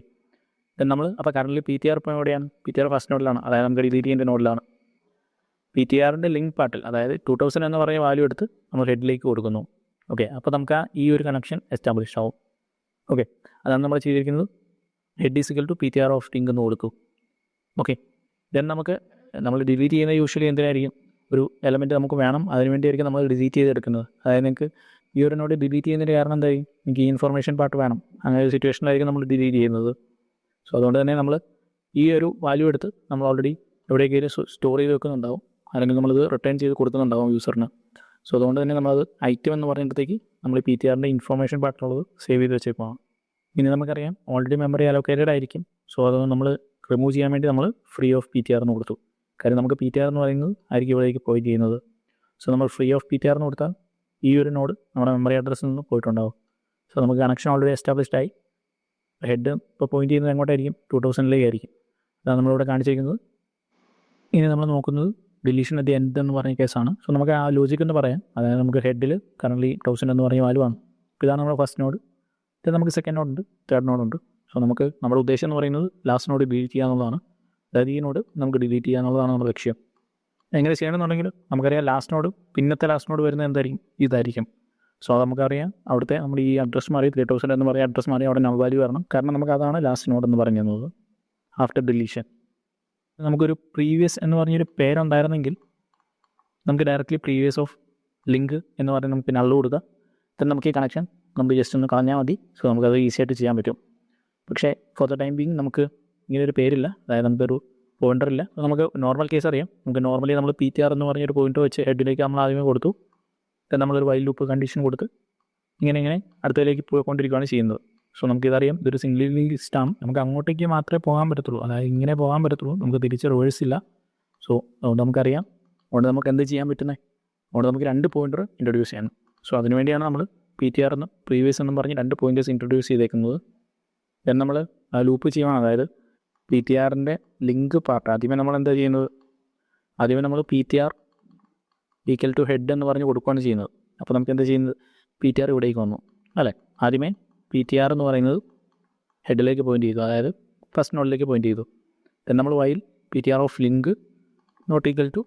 ദെൻ നമ്മൾ അപ്പോൾ കറൻറ്റ്ലി പി ടി ആർ ഇപ്പോൾ എവിടെയാണ്, പി ടി ആർ ഫസ്റ്റ് നോഡിലാണ്, അതായത് നമുക്ക് ഡിലീറ്റ് ചെയ്യേണ്ട നോഡിലാണ്. പി ടി ആറിൻ്റെ ലിങ്ക് പാർട്ടിൽ, അതായത് 2000 എന്ന് പറയുന്ന വാല്യൂ എടുത്ത് നമ്മൾ ഹെഡിലേക്ക് കൊടുക്കുന്നു. ഓക്കെ, അപ്പോൾ നമുക്ക് ഈ ഒരു കണക്ഷൻ എസ്റ്റാബ്ലിഷ് ആവും. ഓക്കെ, അതാണ് നമ്മൾ ചെയ്തിരിക്കുന്നത്. Head is equal to P T R of link എന്ന് കൊടുക്കും. ഓക്കെ, ദെൻ നമ്മൾ ഡിലീറ്റ് ചെയ്യുന്ന യൂഷ്വലി എന്തിനായിരിക്കും, ഒരു എലമെൻറ്റ് നമുക്ക് വേണം, അതിനുവേണ്ടിയായിരിക്കും നമ്മൾ ഡിലീറ്റ് ചെയ്തെടുക്കുന്നത്. അതായത് നിങ്ങൾക്ക് ഈ ഒരു നോഡ് ഡിലീറ്റ് ചെയ്യുന്നതിൻ്റെ കാരണം എന്തായിരിക്കും, എനിക്ക് ഈ ഇൻഫർമേഷൻ പാർട്ട് വേണം, അങ്ങനെ ഒരു സിറ്റുവേഷനിലായിരിക്കും നമ്മൾ ഡിലീറ്റ് ചെയ്യുന്നത്. സോ അതുകൊണ്ട് തന്നെ നമ്മൾ ഈ ഒരു വാല്യൂ എടുത്ത് നമ്മൾ ഓൾറെഡി എവിടേക്കെങ്കിലും സ്റ്റോർ ചെയ്ത് വെക്കുന്നുണ്ടാവും, അല്ലെങ്കിൽ നമ്മളിത് റിട്ടേൺ ചെയ്ത് കൊടുക്കുന്നുണ്ടാവും യൂസറിന്. സോ അതുകൊണ്ട് തന്നെ നമ്മളത് ഐറ്റം എന്ന് പറയുമ്പോഴത്തേക്ക് നമ്മൾ പി ടി ആറിൻ്റെ ഇൻഫർമേഷൻ പാർട്ടുള്ളത് സേവ് ചെയ്ത് വെച്ചേക്കാം. ഇനി നമുക്കറിയാം ഓൾറെഡി മെമ്മറി അലോക്കേറ്റഡ് ആയിരിക്കും. സോ അത് നമ്മൾ റിമൂവ് ചെയ്യാൻ വേണ്ടി നമ്മൾ free of P T R എന്ന് കൊടുത്തു. കാര്യം നമുക്ക് പി ടി ആർ എന്ന് പറയുന്നത് ആയിരിക്കും ഇവിടേക്ക് പോയിന്റ് ചെയ്യുന്നത്. സോ നമ്മൾ free of P T R എന്ന് കൊടുത്താൽ ഈ ഒരു നോഡ് നമ്മുടെ മെമ്മറി അഡ്രസ്സിൽ നിന്ന് പോയിട്ടുണ്ടാവും. സോ നമുക്ക് കണക്ഷൻ ഓൾറെഡി എസ്റ്റാബ്ലിഷ്ഡ് ആയി. ഹെഡ് ഇപ്പോൾ പോയിന്റ് ചെയ്യുന്നത് എങ്ങോട്ടായിരിക്കും, 2000 ആയിരിക്കും. അതാണ് നമ്മളിവിടെ കാണിച്ചിരിക്കുന്നത്. ഇനി നമ്മൾ നോക്കുന്നത് ഡിലീഷൻ അറ്റ് ദി എൻഡ് എന്ന് പറഞ്ഞ കേസാണ്. സോ നമുക്ക് ആ ലോജിക് എന്ന് പറയാം. അതായത് നമുക്ക് ഹെഡിൽ കറൻറ്റ്ലി 1000 എന്ന് പറഞ്ഞ വാല്യൂ ആണ്. ഇപ്പോൾ ഇതാണ് നമ്മുടെ ഫസ്റ്റ് നോഡ്. ഇത് നമുക്ക് സെക്കൻഡ് നോഡുണ്ട്, തേർഡ് നോഡുണ്ട്. സോ നമുക്ക് നമ്മുടെ ഉദ്ദേശം എന്ന് പറയുന്നത് ലാസ്റ്റ് നോഡ് ഡിലീറ്റ് ചെയ്യുക എന്നുള്ളതാണ്. അതായത് ഈ നോഡ് നമുക്ക് ഡിലീറ്റ് ചെയ്യുക എന്നുള്ളതാണ് നമ്മുടെ ലക്ഷ്യം. എങ്ങനെ ചെയ്യണമെന്നുണ്ടെങ്കിൽ നമുക്കറിയാം ലാസ്റ്റ് നോഡ് പിന്നത്തെ ലാസ്റ്റ് നോഡ് വരുന്നത് എന്തായിരിക്കും, ഇതായിരിക്കും. സോ നമുക്കറിയാം അവിടുത്തെ നമ്മൾ ഈ അഡ്രസ്സ് മാറി 3000 എന്ന് പറയുന്ന അഡ്രസ്സ് മാറി അവിടെ നൾ വാല്യൂ വരണം. കാരണം നമുക്ക് അതാണ് ലാസ്റ്റ് നോഡ് എന്ന് പറഞ്ഞത് ആഫ്റ്റർ ഡിലീഷൻ. നമുക്കൊരു പ്രീവിയസ് എന്ന് പറഞ്ഞൊരു പേരുണ്ടായിരുന്നെങ്കിൽ നമുക്ക് ഡയറക്റ്റ്ലി പ്രീവിയസ് ഓഫ് ലിങ്ക് എന്ന് പറഞ്ഞ് നമുക്ക് നള്ള് കൊടുക്കുക. then നമുക്ക് ഈ കണക്ഷൻ നമുക്ക് ജസ്റ്റ് ഒന്ന് കളഞ്ഞാൽ മതി. സോ നമുക്കത് ഈസി ആയിട്ട് ചെയ്യാൻ പറ്റും. പക്ഷേ ഫോർ ദ ടൈം ബീങ് നമുക്ക് ഇങ്ങനൊരു പേരില്ല, അതായത് നമുക്കൊരു പോയിൻ്റർ ഇല്ല. നമുക്ക് നോർമൽ കേസ് അറിയാം. നമുക്ക് നോർമലി നമ്മൾ പി ടി ആർ എന്ന് പറഞ്ഞൊരു പോയിൻ്റർ വെച്ച് ഹെഡിലേക്ക് നമ്മൾ ആദ്യമേ കൊടുത്തു. then നമ്മളൊരു വൈൽ ലൂപ്പ് കണ്ടീഷൻ കൊടുത്ത് ഇങ്ങനെ അടുത്തതിലേക്ക് പോയിക്കൊണ്ടിരിക്കുകയാണ് ചെയ്യുന്നത്. സോ നമുക്കിതറിയാം, ഇതൊരു സിംഗിൾ ലിസ്റ്റാണ്. നമുക്ക് അങ്ങോട്ടേക്ക് മാത്രമേ പോകാൻ പറ്റത്തുള്ളൂ, അതായത് ഇങ്ങനെ പോകാൻ പറ്റത്തുള്ളൂ, നമുക്ക് തിരിച്ച് റിവേഴ്സ് ഇല്ല. സോ അതുകൊണ്ട് നമുക്കറിയാം, അതുകൊണ്ട് നമുക്ക് എന്ത് ചെയ്യാൻ പറ്റുന്നത്, അതുകൊണ്ട് നമുക്ക് 2 പോയിൻ്റർ ഇൻട്രൊഡ്യൂസ് ചെയ്യണം. സോ അതിനുവേണ്ടിയാണ് നമ്മൾ പി ടി ആർ എന്നും പ്രീവിയസ് എന്നും പറഞ്ഞ് 2 പോയിൻറ്റേഴ്സ് ഇൻട്രൊഡ്യൂസ് ചെയ്തേക്കുന്നത്. then നമ്മൾ ലൂപ്പ് ചെയ്യണം. അതായത് പി ടി ആറിൻ്റെ ലിങ്ക് പാർട്ട് ആദ്യമേ നമ്മൾ എന്താ ചെയ്യുന്നത്, ആദ്യമേ നമ്മൾ P T R equal to head എന്ന് പറഞ്ഞ് കൊടുക്കുകയാണ് ചെയ്യുന്നത്. അപ്പോൾ നമുക്ക് എന്താ ചെയ്യുന്നത്, പി ടി ആർ ഇവിടേക്ക് വന്നു അല്ലേ. ആദ്യമേ പി ടി ആർ എന്ന് പറയുന്നത് ഹെഡിലേക്ക് പോയിൻ്റ് ചെയ്തു, അതായത് ഫസ്റ്റ് നോഡിലേക്ക് പോയിൻ്റ് ചെയ്തു. then നമ്മൾ while P T R of link not equal to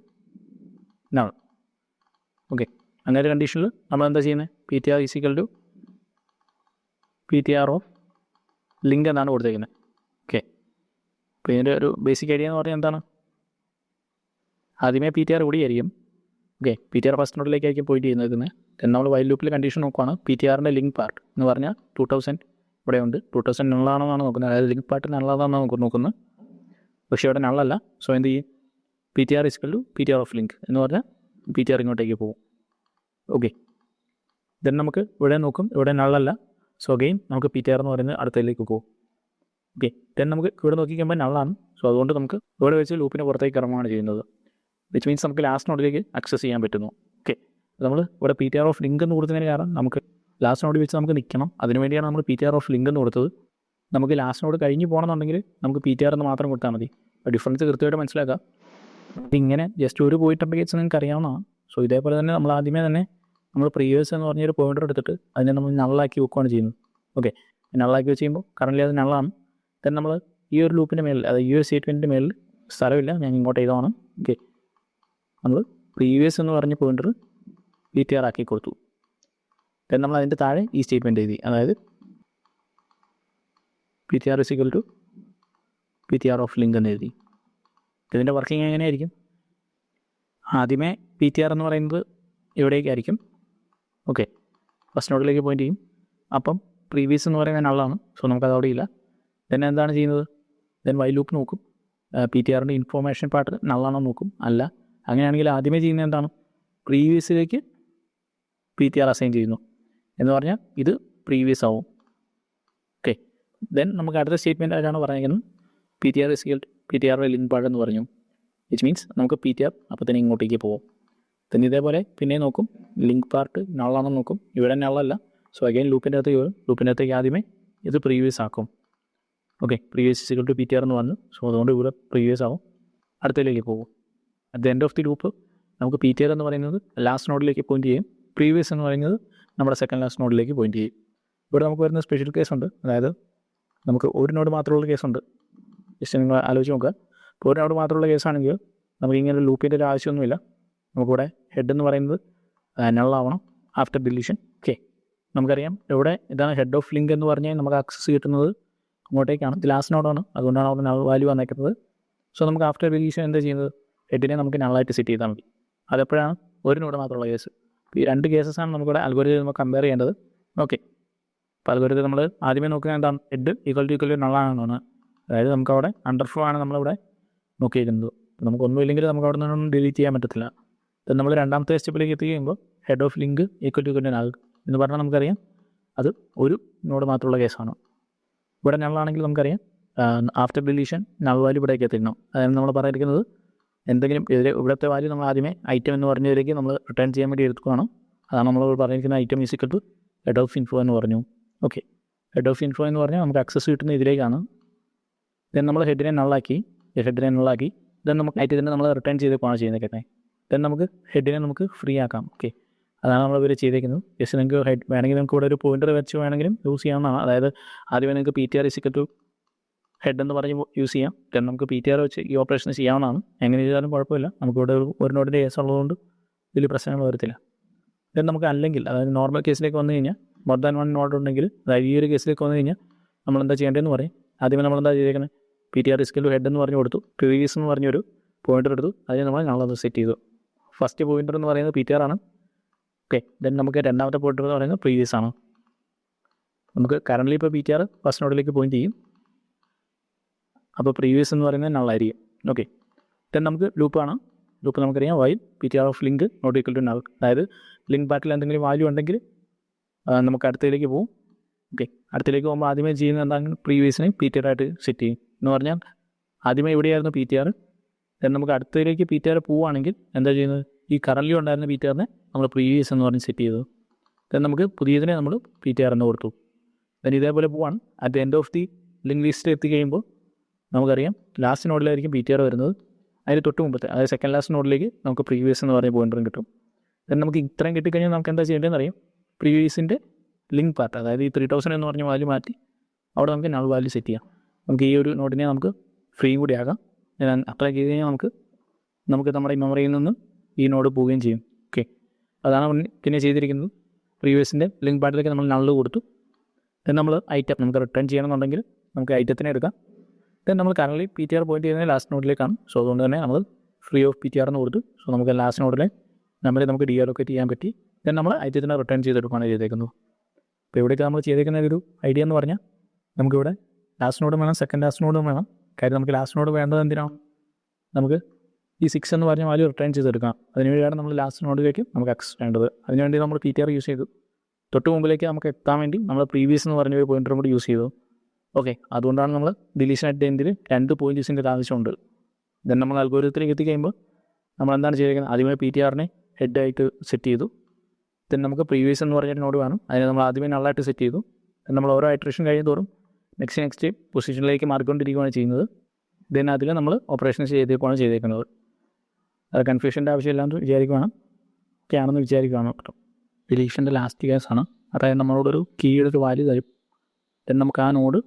null. Okay, അങ്ങനെ ഒരു കണ്ടീഷനിൽ നമ്മൾ എന്താ ചെയ്യുന്നത്, P T R is equal to P T R of link എന്നാണ് കൊടുത്തേക്കുന്നത്. ഓക്കെ, അപ്പോൾ ഇതിൻ്റെ ഒരു ബേസിക് ഐഡിയ എന്ന് പറഞ്ഞാൽ എന്താണ്, ആദ്യമേ പി ടി ആർ കൂടിയായിരിക്കും. Okay, P T R first നോഡിലേക്കായിരിക്കും പോയിന്റ് ചെയ്യുന്നത്. then നമ്മൾ വൈൽ ലൂപ്പിൽ കണ്ടീഷൻ നോക്കുകയാണ്. പി ടി ആറിൻ്റെ ലിങ്ക് പാർട്ട് എന്ന് പറഞ്ഞാൽ 2000 ഇവിടെ ഉണ്ട്. 2000 നള്ളാണെന്നാണ് നോക്കുന്നത്, അതായത് ലിങ്ക് പാർട്ട് നള്ളതാണെന്നാണ് നോക്കുന്നത്. പക്ഷേ ഇവിടെ നള്ളല്ല. സോ എന്ത് ചെയ്യും, P T R is equal to P T R of link എന്ന് പറഞ്ഞാൽ പി ടി ആർ ഇങ്ങോട്ടേക്ക് പോകും. ഓക്കെ, ദെൻ നമുക്ക് ഇവിടെ നോക്കും, ഇവിടെ നള്ളല്ല. സോ അഗെയിൻ നമുക്ക് പി ടി ആർ എന്ന് പറയുന്നത് അടുത്തതിലേക്ക് പോകും. ഓക്കെ, ദെൻ നമുക്ക് ഇവിടെ നോക്കിക്കുമ്പോൾ നള്ളാണ്. സോ അതുകൊണ്ട് നമുക്ക് ഇവിടെ വെച്ച് ലൂപ്പിന് പുറത്തേക്ക് ഇറങ്ങുകയാണ് ചെയ്യുന്നത്. വിച്ച് മീൻസ് നമുക്ക് ലാസ്റ്റ് നോഡിലേക്ക് ആക്സസ് ചെയ്യാൻ പറ്റുന്നു. ഓക്കെ, നമ്മൾ ഇവിടെ P T R of link എന്ന് കൊടുത്തതിന് കാരണം നമുക്ക് ലാസ്റ്റ് നോഡ് വെച്ച് നമുക്ക് നിൽക്കണം. അതിനുവേണ്ടിയാണ് നമ്മൾ P T R of link എന്ന് കൊടുത്തത്. നമുക്ക് ലാസ്റ്റ് നോഡ് കഴിഞ്ഞ് പോകണമെന്നുണ്ടെങ്കിൽ നമുക്ക് പി ടി ആർ എന്ന് മാത്രം കൊടുത്താൽ മതി. അപ്പോൾ ഡിഫറൻസ് കൃത്യമായിട്ട് മനസ്സിലാക്കാം. ഇങ്ങനെ ജസ്റ്റ് ഒരു പോയിട്ടുണ്ടെങ്കിൽ നിങ്ങൾക്ക് അറിയാവുന്നതാണ്. സോ ഇതേപോലെ തന്നെ നമ്മൾ ആദ്യമേ തന്നെ നമ്മൾ പ്രീവിയസ് എന്ന് പറഞ്ഞൊരു പോയിൻ്റർ എടുത്തിട്ട് അതിനെ നമ്മൾ നള്ളാക്കി വെക്കുകയാണ് ചെയ്യുന്നത്. ഓക്കെ, നള്ളാക്കി വെച്ച് കഴിയുമ്പോൾ കറൻറ്റ്ലി അത് നള്ളാണ്. ദെൻ നമ്മൾ ഈ ഒരു ലൂപ്പിൻ്റെ മേളിൽ, അതായത് ഈ ഒരു സ്റ്റേറ്റ്മെൻറ്റിൻ്റെ മേളിൽ സ്ഥലമില്ല, ഞാൻ ഇങ്ങോട്ട് ചെയ്തതാണ്. ഓക്കെ, നമ്മൾ പ്രീവിയസ് എന്ന് പറഞ്ഞ പോയിൻ്റർ പി ടി ആർ ആക്കി കൊടുത്തു. ദെൻ നമ്മൾ അതിൻ്റെ താഴെ ഈ സ്റ്റേറ്റ്മെൻറ്റ് എഴുതി, അതായത് P T R is equal to P T R of link എന്ന് എഴുതി. ഇതിൻ്റെ വർക്കിംഗ് എങ്ങനെയായിരിക്കും? ആദ്യമേ പി ടി ആർ എന്ന് പറയുന്നത് ഇവിടേക്കായിരിക്കും. ഓക്കെ, ഫസ്റ്റ് നോഡിലേക്ക് പോയിൻ്റ് ചെയ്യും. അപ്പം പ്രീവിയസ് എന്ന് പറയുന്നത് നള്ളാണ്. സോ നമുക്കത് അവിടെ ഇല്ല. ദെൻ എന്താണ് ചെയ്യുന്നത്? ദെൻ വൈൽ ലൂപ്പ് നോക്കും. പി ടി ആറിൻ്റെ ഇൻഫോർമേഷൻ പാർട്ട് നള്ളാണോ നോക്കും. അല്ല, അങ്ങനെയാണെങ്കിൽ ആദ്യമേ ചെയ്യുന്നത് എന്താണ്? പ്രീവിയസിലേക്ക് പി ടി ആർ അസൈൻ ചെയ്യുന്നു എന്ന് പറഞ്ഞാൽ ഇത് പ്രീവിയസ് ആവും. ഓക്കെ, ദെൻ നമുക്ക് അടുത്ത സ്റ്റേറ്റ്മെൻറ്റ് ആയിട്ടാണ് പറഞ്ഞിരിക്കുന്നത് P T R is equal to P T ആറിൻ്റെ ലിങ്ക് പാർട്ട് എന്ന് പറഞ്ഞു. വിച്ച് മീൻസ് നമുക്ക് പി ടി ആർ അപ്പോൾ തന്നെ ഇങ്ങോട്ടേക്ക് പോകും. then ഇതേപോലെ പിന്നെ നോക്കും, ലിങ്ക് പാർട്ട് നള്ളാണെന്ന് നോക്കും. ഇവിടെ നള്ളല്ല. സോ അഗൈൻ ലൂപ്പിൻ്റെ അകത്തേക്ക് വരും. ലൂപ്പിൻ്റെ അകത്തേക്ക് ആദ്യമേ ഇത് പ്രീവിയസ് ആക്കും. Okay, previous is equal to P T R എന്ന് പറഞ്ഞു. സോ അതുകൊണ്ട് ഇവിടെ പ്രീവിയസ് ആവും. അടുത്തതിലേക്ക് പോകും. At the end of the loop നമുക്ക് പി ടി ആർ എന്ന് പറയുന്നത് ലാസ്റ്റ് നോഡിലേക്ക് പോയിന്റ് ചെയ്യും. പ്രീവിയസ് എന്ന് പറയുന്നത് നമ്മുടെ സെക്കൻഡ് ലാസ്റ്റ് നോഡിലേക്ക് പോയിന്റ് ചെയ്യും. ഇവിടെ നമുക്ക് വരുന്ന സ്പെഷ്യൽ കേസുണ്ട്. അതായത് നമുക്ക് ഒരു നോഡ് മാത്രമുള്ള കേസുണ്ട്. ജസ്റ്റ് നിങ്ങൾ ആലോചിച്ച് നോക്കുക. ഇപ്പോൾ ഒരു നോഡ് മാത്രമുള്ള കേസാണെങ്കിൽ നമുക്ക് ഇങ്ങനെ ലൂപ്പിൻ്റെ ഒരു ആവശ്യമൊന്നുമില്ല. നമുക്കിവിടെ ഹെഡ് എന്ന് പറയുന്നത് നള്ളാവണം ആഫ്റ്റർ ഡിലീഷൻ. ഓക്കെ, നമുക്കറിയാം ഇവിടെ ഇതാണ് ഹെഡ് ഓഫ് ലിങ്ക് എന്ന് പറഞ്ഞാൽ നമുക്ക് ആക്സസ് കിട്ടുന്നത് ഇങ്ങോട്ടേക്കാണ്. ഇത് ലാസ്റ്റ് നോഡാണ്, അതുകൊണ്ടാണ് അവിടെ നൾ വാല്യൂ വന്നേക്കുന്നത്. സോ നമുക്ക് ആഫ്റ്റർ ഡിലീഷൻ എന്താ ചെയ്യുന്നത്? ഹെഡിനെ നമുക്ക് നള്ളായിട്ട് സെറ്റ് ചെയ്താൽ മതി. അതെപ്പോഴാണ്? ഒരു നോഡ് മാത്രമുള്ള കേസ്. ഈ രണ്ട് കേസസാണ് നമുക്കിവിടെ അൽഗോരിതം നമുക്ക് കമ്പയർ ചെയ്യേണ്ടത്. ഓക്കെ, അപ്പോൾ അൽഗോരിതം നമ്മൾ ആദ്യമേ നോക്കുന്നത് എന്താണ്? ഹെഡ് ഈക്വൽ ടു നള്ളാണെന്നാണ്. അതായത് നമുക്കവിടെ അണ്ടർഫ്ലോ ആണ് നമ്മളിവിടെ നോക്കിയിരിക്കുന്നത്. നമുക്കൊന്നുമില്ലെങ്കിൽ നമുക്ക് അവിടെ നിന്നൊന്നും ഡിലീറ്റ് ചെയ്യാൻ പറ്റത്തില്ല. then നമ്മൾ രണ്ടാമത്തെ സ്റ്റെപ്പിലേക്ക് എത്തി കഴിയുമ്പോൾ head of link equal to null എന്ന് പറഞ്ഞാൽ നമുക്കറിയാം അത് ഒരു നോഡ് മാത്രമുള്ള കേസാണ്. ഇവിടെ നള്ളാണെങ്കിൽ നമുക്കറിയാം ആഫ്റ്റർ ഡിലീഷൻ നൾ വാല്യൂ ഇവിടേക്ക് എത്തിക്കണം. അതായത് നമ്മൾ പറഞ്ഞിരിക്കുന്നത് എന്തെങ്കിലും ഇവിടുത്തെ വാല്യൂ നമ്മൾ ആദ്യമേ ഐറ്റം എന്ന് പറഞ്ഞതിലേക്ക് നമ്മൾ റിട്ടേൺ ചെയ്യാൻ വേണ്ടി എടുക്കുകയാണ്. അതാണ് നമ്മൾ പറഞ്ഞിരിക്കുന്ന item is equal to head of info എന്ന് പറഞ്ഞു. ഓക്കെ, ഹെഡ് ഓഫ് ഇൻഫോ എന്ന് പറഞ്ഞാൽ നമുക്ക് ആക്സസ് കിട്ടുന്ന ഇതിലേക്കാണ്. ദെൻ നമ്മൾ ഹെഡിനെ നള്ളാക്കി ദെൻ നമുക്ക് ഐറ്റത്തിനെ നമ്മൾ റിട്ടേൺ ചെയ്തേക്കാണ് ചെയ്യുന്നത്. ദെൻ നമുക്ക് ഹെഡിനെ നമുക്ക് ഫ്രീ ആക്കാം. ഓക്കെ, അതാണ് നമ്മൾ ഇവർ ചെയ്തേക്കുന്നത്. ജസ്റ്റ് നിങ്ങൾക്ക് ഹെഡ് വേണമെങ്കിൽ നമുക്ക് ഇവിടെ ഒരു പോയിൻ്റർ വെച്ച് വേണമെങ്കിലും യൂസ് ചെയ്യാവുന്നതാണ്. അതായത് ആദ്യമേ നിങ്ങൾക്ക് P T R is equal to head എന്ന് പറഞ്ഞ് യൂസ് ചെയ്യാം. ദെൻ നമുക്ക് പി ടി ആർ വെച്ച് ഈ ഓപ്പറേഷൻ ചെയ്യാവുന്നതാണ്. എങ്ങനെ ചെയ്താലും കുഴപ്പമില്ല. നമുക്കിവിടെ ഒരു നോഡിൻ്റെ കേസ് ഉള്ളതുകൊണ്ട് വലിയ പ്രശ്നങ്ങൾ വരത്തില്ല. ദെൻ നമുക്ക് അല്ലെങ്കിൽ അതായത് നോർമൽ കേസിലേക്ക് വന്നു കഴിഞ്ഞാൽ മോർ ദാൻ വൺ നോഡ് ഉണ്ടെങ്കിൽ, അതായത് ഈ ഒരു കേസിലേക്ക് വന്നു കഴിഞ്ഞാൽ നമ്മളെന്താ ചെയ്യേണ്ടതെന്ന് പറയും. ആദ്യമേ നമ്മളെന്താ ചെയ്തേക്കുന്നത്? P T R is equal to head എന്ന് പറഞ്ഞ് കൊടുത്തു. പ്രീവിയസ് എന്ന് പറഞ്ഞൊരു പോയിൻ്റർ എടുത്തു. അതിന് നമ്മൾ നള്ളത് സെറ്റ് ചെയ്തു. ഫസ്റ്റ് പോയിൻ്റർ എന്ന് പറയുന്നത് പി ടി ആർ ആണ്. ഓക്കെ, ദെൻ നമുക്ക് രണ്ടാമത്തെ പോയിൻ്റർ എന്ന് പറയുന്നത് പ്രീവിയസ് ആണ്. നമുക്ക് കറൻ്റ്ലി ഇപ്പോൾ പി ടി ആർ ഫസ്റ്റ് നോഡിലേക്ക് പോയിന്റ് ചെയ്യും. അപ്പോൾ പ്രീവിയസ് എന്ന് പറയുന്നത് നള്ളായിരിക്കും. ഓക്കെ, ദെൻ നമുക്ക് ലൂപ്പാണ്. ലൂപ്പ് നമുക്കറിയാം while P T R of link not equal to null. അതായത് ലിങ്ക് പാർട്ടിൽ എന്തെങ്കിലും വാല്യൂ ഉണ്ടെങ്കിൽ നമുക്ക് അടുത്തതിലേക്ക് പോകും. ഓക്കെ, അടുത്തതിലേക്ക് പോകുമ്പോൾ ആദ്യമേ ചെയ്യുന്നത് എന്താണ്? പ്രീവിയസിനെ പി ടി ആർ ആയിട്ട് സെറ്റ് ചെയ്യും. എന്ന് പറഞ്ഞാൽ ആദ്യമേ എവിടെയായിരുന്നു പി ടി ആർ, ദെൻ നമുക്ക് അടുത്തതിലേക്ക് പി ടി ആർ പോവുകയാണെങ്കിൽ എന്താ ചെയ്യുന്നത്? ഈ കറൻറ്റ്ലി ഉണ്ടായിരുന്ന പി ടി ആറിനെ നമ്മൾ പ്രീവിയസ് എന്ന് പറഞ്ഞ് സെറ്റ് ചെയ്തു. ദെൻ നമുക്ക് പുതിയതിനെ നമ്മൾ പി ടി ആർ എന്ന് കൊടുത്തു. ദെൻ ഇതേപോലെ പോവാണ്. At the end of the link list എത്തിക്കഴിയുമ്പോൾ നമുക്കറിയാം ലാസ്റ്റ് നോഡിലായിരിക്കും പി ടി ആർ വരുന്നത്. അതിന് തൊട്ട് മുമ്പത്തെ, അതായത് സെക്കൻഡ് ലാസ്റ്റ് നോഡിലേക്ക് നമുക്ക് പ്രീവിയസ് എന്ന് പറഞ്ഞ പോയിൻ്ററും കിട്ടും. ദെൻ നമുക്ക് ഇത്രയും കിട്ടിക്കഴിഞ്ഞാൽ നമുക്ക് എന്താ ചെയ്യേണ്ടതെന്ന് അറിയാം. പ്രീവിയസിൻ്റെ ലിങ്ക് പാർട്ട്, അതായത് ഈ 3000 എന്ന് പറഞ്ഞ വാല്യൂ മാറ്റി അവിടെ നമുക്ക് നൾ വാല്യൂ സെറ്റ് ചെയ്യാം. നമുക്ക് ഈ ഒരു നോഡിനെ നമുക്ക് ഫ്രീയും കൂടി ആകാം. അപ്ലൈ ചെയ്ത് കഴിഞ്ഞാൽ നമുക്ക് നമ്മുടെ മെമ്മറിയിൽ നിന്ന് ഈ നോഡ് പോവുകയും ചെയ്യും. ഓക്കെ, അതാണ് പിന്നെ ചെയ്തിരിക്കുന്നത്. പ്രീവിയസിൻ്റെ ലിങ്ക് പാർട്ടിലേക്ക് നമ്മൾ നള്ള് കൊടുത്തു. ദെൻ നമ്മൾ ഐറ്റം നമുക്ക് റിട്ടേൺ ചെയ്യണമെന്നുണ്ടെങ്കിൽ നമുക്ക് ഐറ്റത്തിനെ എടുക്കാം. ദെൻ നമ്മൾ currently P T R point ചെയ്യുന്നത് ലാസ്റ്റ് നോഡിലേക്കാണ്. സോ അതുകൊണ്ട് തന്നെ നമ്മൾ free of P T R എന്ന് കൊടുത്തു. സോ നമുക്ക് ലാസ്റ്റ് നോഡിലെ നമ്പറിൽ നമുക്ക് ഡി അലോക്കേറ്റ് ചെയ്യാൻ പറ്റി. ദെൻ നമ്മൾ ഐറ്റത്തിനെ റിട്ടേൺ ചെയ്തെടുക്കുകയാണ് ചെയ്തേക്കുന്നത്. അപ്പോൾ ഇവിടേക്ക് നമ്മൾ ചെയ്തേക്കുന്ന ഒരു ഐഡിയ എന്ന് പറഞ്ഞാൽ നമുക്കിവിടെ ലാസ്റ്റ് നോഡും വേണം, സെക്കൻഡ് ലാസ്റ്റ് നോഡും വേണം. കാര്യം നമുക്ക് ലാസ്റ്റ് നോഡ് വേണ്ടത് എന്തിനാണ്? നമുക്ക് ഈ 6 എന്ന് പറഞ്ഞ വാല്യൂ റിട്ടേൺ ചെയ്തെടുക്കാം. അതിനുവേണ്ടിയാണ് നമ്മൾ ലാസ്റ്റ് നോഡിലേക്ക് നമുക്ക് ആക്സസ് വേണ്ടത്. അതിനുവേണ്ടി നമ്മൾ PTR യൂസ് ചെയ്തു. തൊട്ട് മുമ്പിലേക്ക് നമുക്ക് എത്താൻ വേണ്ടി നമ്മൾ പ്രീവിയസ് എന്ന് പറഞ്ഞ ഒരു പോയിന്ററും കൂടി യൂസ് ചെയ്തു. ഓക്കെ, അതുകൊണ്ടാണ് നമ്മൾ ഡിലീഷൻ അറ്റ് എൻഡിൽ 2 പോയിന്റ്സിൻ്റെ ആവശ്യമുണ്ട്. ദെൻ നമ്മൾ അൽഗോരിതത്തിലേക്ക് എത്തിക്കഴിയുമ്പോൾ നമ്മൾ എന്താണ് ചെയ്തിരിക്കുന്നത്, ആദ്യമേ PTRനെ ഹെഡായിട്ട് സെറ്റ് ചെയ്തു. ദെൻ നമുക്ക് പ്രീവിയസ് എന്ന് പറഞ്ഞൊരു നോഡ് വേണം, അതിനെ നമ്മൾ ആദ്യമേ നള്ളായിട്ട് സെറ്റ് ചെയ്തു. നമ്മൾ ഓരോ ഇറ്ററേഷൻ കഴിയുന്നതോറും നെക്സ്റ്റ് പൊസിഷനിലേക്ക് മാറിക്കൊണ്ടിരിക്കുകയാണ് ചെയ്യുന്നത്. ദെൻ അതിൽ നമ്മൾ ഓപ്പറേഷൻസ് ചെയ്തേക്കുന്നത്. അത് കൺഫ്യൂഷൻ്റെ ആവശ്യമില്ലാന്ന് വിചാരിക്കുകയാണ്, ഒക്കെ ആണെന്ന് വിചാരിക്കുകയാണ് കേട്ടോ. ഡിലീഷൻ്റെ ലാസ്റ്റ് കേസാണ്. അതായത് നമ്മളോടൊരു കീയുടെ ഒരു വാല്യൂ തരും, ദെൻ നമുക്ക് ആ നോഡ്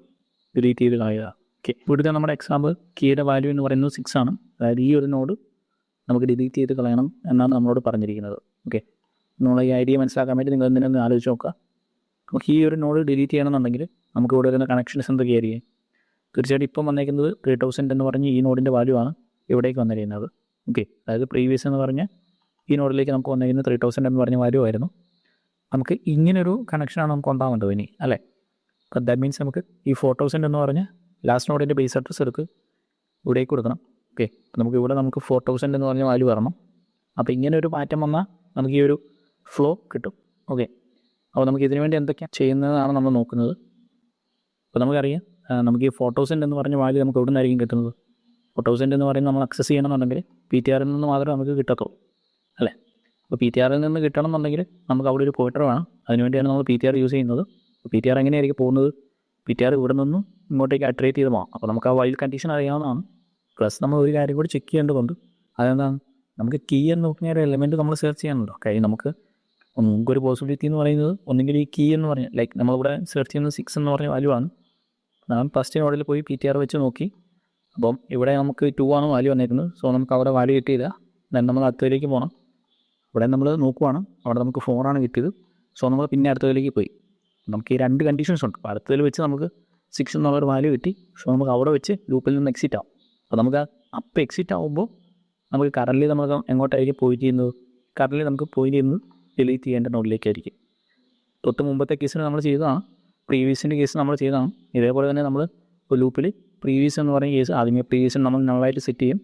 ഡിലീറ്റ് ചെയ്ത് കളയുക. ഓക്കെ, ഇവിടുത്തെ നമ്മുടെ എക്സാമ്പിൾ കീയുടെ വാല്യൂ എന്ന് പറയുന്നത് 6 ആണ്. അതായത് ഈ ഒരു നോഡ് നമുക്ക് ഡിലീറ്റ് ചെയ്ത് കളയണം എന്നാണ് നമ്മളോട് പറഞ്ഞിരിക്കുന്നത്. ഓക്കെ, നമ്മൾ ഈ ഐഡിയ മനസ്സിലാക്കാൻ വേണ്ടി നിങ്ങൾ എന്തിനൊന്ന് ആലോചിച്ച് നോക്കുക. നമുക്ക് ഈ ഒരു നോഡ് ഡിലീറ്റ് ചെയ്യണമെന്നുണ്ടെങ്കിൽ നമുക്ക് ഇവിടെ വരുന്ന കണക്ഷൻസ് എന്തൊക്കെയായിരിക്കും? തീർച്ചയായിട്ടും ഇപ്പം വന്നേക്കുന്നത് 3000 എന്ന് പറഞ്ഞ് ഈ നോഡിൻ്റെ വാല്യൂ ആണ് ഇവിടേക്ക് വന്നിരിക്കുന്നത്. ഓക്കെ, അതായത് പ്രീവിയസ് എന്ന് പറഞ്ഞ ഈ നോഡിലേക്ക് നമുക്ക് വന്നിരിക്കുന്നത് 3000 എന്ന് പറഞ്ഞ വാല്യൂ ആയിരുന്നു. നമുക്ക് ഇങ്ങനൊരു കണക്ഷനാണ് നമുക്ക് ഉണ്ടാവേണ്ടത് ഇനി, അല്ലേ? അപ്പോൾ ദാറ്റ് മീൻസ് നമുക്ക് ഈ 4000 എന്ന് പറഞ്ഞ ലാസ്റ്റ് നോഡിൻ്റെ ബേസ് അഡ്രസ് എടുത്ത് ഇവിടേക്ക് കൊടുക്കണം. ഓക്കെ, നമുക്ക് ഇവിടെ നമുക്ക് 4000 എന്ന് പറഞ്ഞ വാല്യൂ വരണം. അപ്പോൾ ഇങ്ങനെ ഒരു മാറ്റം വന്നാൽ നമുക്ക് ഈ ഒരു ഫ്ലോ കിട്ടും. ഓക്കെ, അപ്പോൾ നമുക്ക് ഇതിനു വേണ്ടി എന്തൊക്കെയാണ് ചെയ്യുന്നതാണ് നമ്മൾ നോക്കുന്നത്. അപ്പോൾ നമുക്കറിയാം, നമുക്ക് ഈ 4000 എന്ന് പറഞ്ഞ വാല്യൂ നമുക്ക് എവിടെ നിന്നായിരിക്കും കിട്ടുന്നത്? 4000 എന്ന് പറയുന്നത് നമ്മൾ അക്സസ് ചെയ്യണമെന്നുണ്ടെങ്കിൽ PTRൽ നിന്ന് മാത്രമേ നമുക്ക് കിട്ടത്തുള്ളൂ, അല്ലേ? അപ്പോൾ PTRൽ നിന്ന് കിട്ടണം എന്നുണ്ടെങ്കിൽ നമുക്ക് അവിടെ ഒരു പോയിന്റർ വേണം. അതിനുവേണ്ടിയാണ് നമ്മൾ PTR യൂസ് ചെയ്യുന്നത്. അപ്പോൾ PTR എങ്ങനെയായിരിക്കും പോകുന്നത്? PTR ഇവിടെ നിന്നും ഇങ്ങോട്ടേക്ക് അട്രേറ്റ് ചെയ്ത് പോകാം. അപ്പോൾ നമുക്ക് ആ വൈൽ കണ്ടീഷൻ അറിയാവുന്നതാണ്. പ്ലസ് നമ്മൾ ഒരു കാര്യം കൂടി ചെക്ക് ചെയ്യേണ്ടതുണ്ട്. അതെന്താണ്? നമുക്ക് കീ എന്ന് നോക്കുന്ന ഒരു എലമെൻറ്റ് നമ്മൾ സെർച്ച് ചെയ്യാനുണ്ടോ? കാര്യം നമുക്ക് നമുക്കൊരു പോസിബിലിറ്റി എന്ന് പറയുന്നത് ഒന്നെങ്കിൽ ഈ കീ എന്ന് പറഞ്ഞാൽ ലൈക്ക് നമ്മളിവിടെ സെർച്ച് ചെയ്യുന്നത് 6 എന്ന് പറഞ്ഞ വാല്യൂ ആണ്. ഞാൻ ഫസ്റ്റ് നോഡിൽ പോയി PTR വെച്ച് നോക്കി. അപ്പം ഇവിടെ നമുക്ക് 2 ആണ് വാല്യൂ വന്നിരിക്കുന്നത്. സോ നമുക്ക് അവിടെ വാല്യൂ കിട്ടിയില്ല. ദെൻ നമ്മൾ അടുത്തതിലേക്ക് പോകണം. ഇവിടെ നമ്മൾ നോക്കുവാണ്, അവിടെ നമുക്ക് 4 ആണ് കിട്ടിയത്. സോ നമ്മൾ പിന്നെ അടുത്തതിലേക്ക് പോയി. നമുക്ക് ഈ 2 കണ്ടീഷൻസ് ഉണ്ട്. അപ്പോൾ അടുത്തതിൽ വെച്ച് നമുക്ക് 6 എന്നുള്ളൊരു വാല്യൂ കിട്ടി. സോ നമുക്ക് അവിടെ വെച്ച് ലൂപ്പിൽ നിന്ന് എക്സിറ്റ് ആവും. അപ്പോൾ നമുക്ക് അപ്പം എക്സിറ്റ് ആകുമ്പോൾ നമുക്ക് കറൻറ്റ്ലി നമുക്ക് എങ്ങോട്ടായിരിക്കും പോയിന്റ് ചെയ്യുന്നത്? കറൻറ്റ്ലി നമുക്ക് പോയിന്റ് ചെയ്യുന്നത് ഡിലീറ്റ് ചെയ്യേണ്ട നോഡിലേക്കായിരിക്കും. തൊട്ട് മുമ്പത്തെ കേസിന് നമ്മൾ ചെയ്തതാണ്, പ്രീവിയസിൻ്റെ കേസ് നമ്മൾ ചെയ്തതാണ്. ഇതേപോലെ തന്നെ നമ്മൾ ലൂപ്പിൽ പ്രീവിയസ് എന്ന് പറയുന്ന കേസ് ആദ്യമേ പ്രീവിയസ് നമ്മൾ നള്ളായിട്ട് സെറ്റ് ചെയ്യും.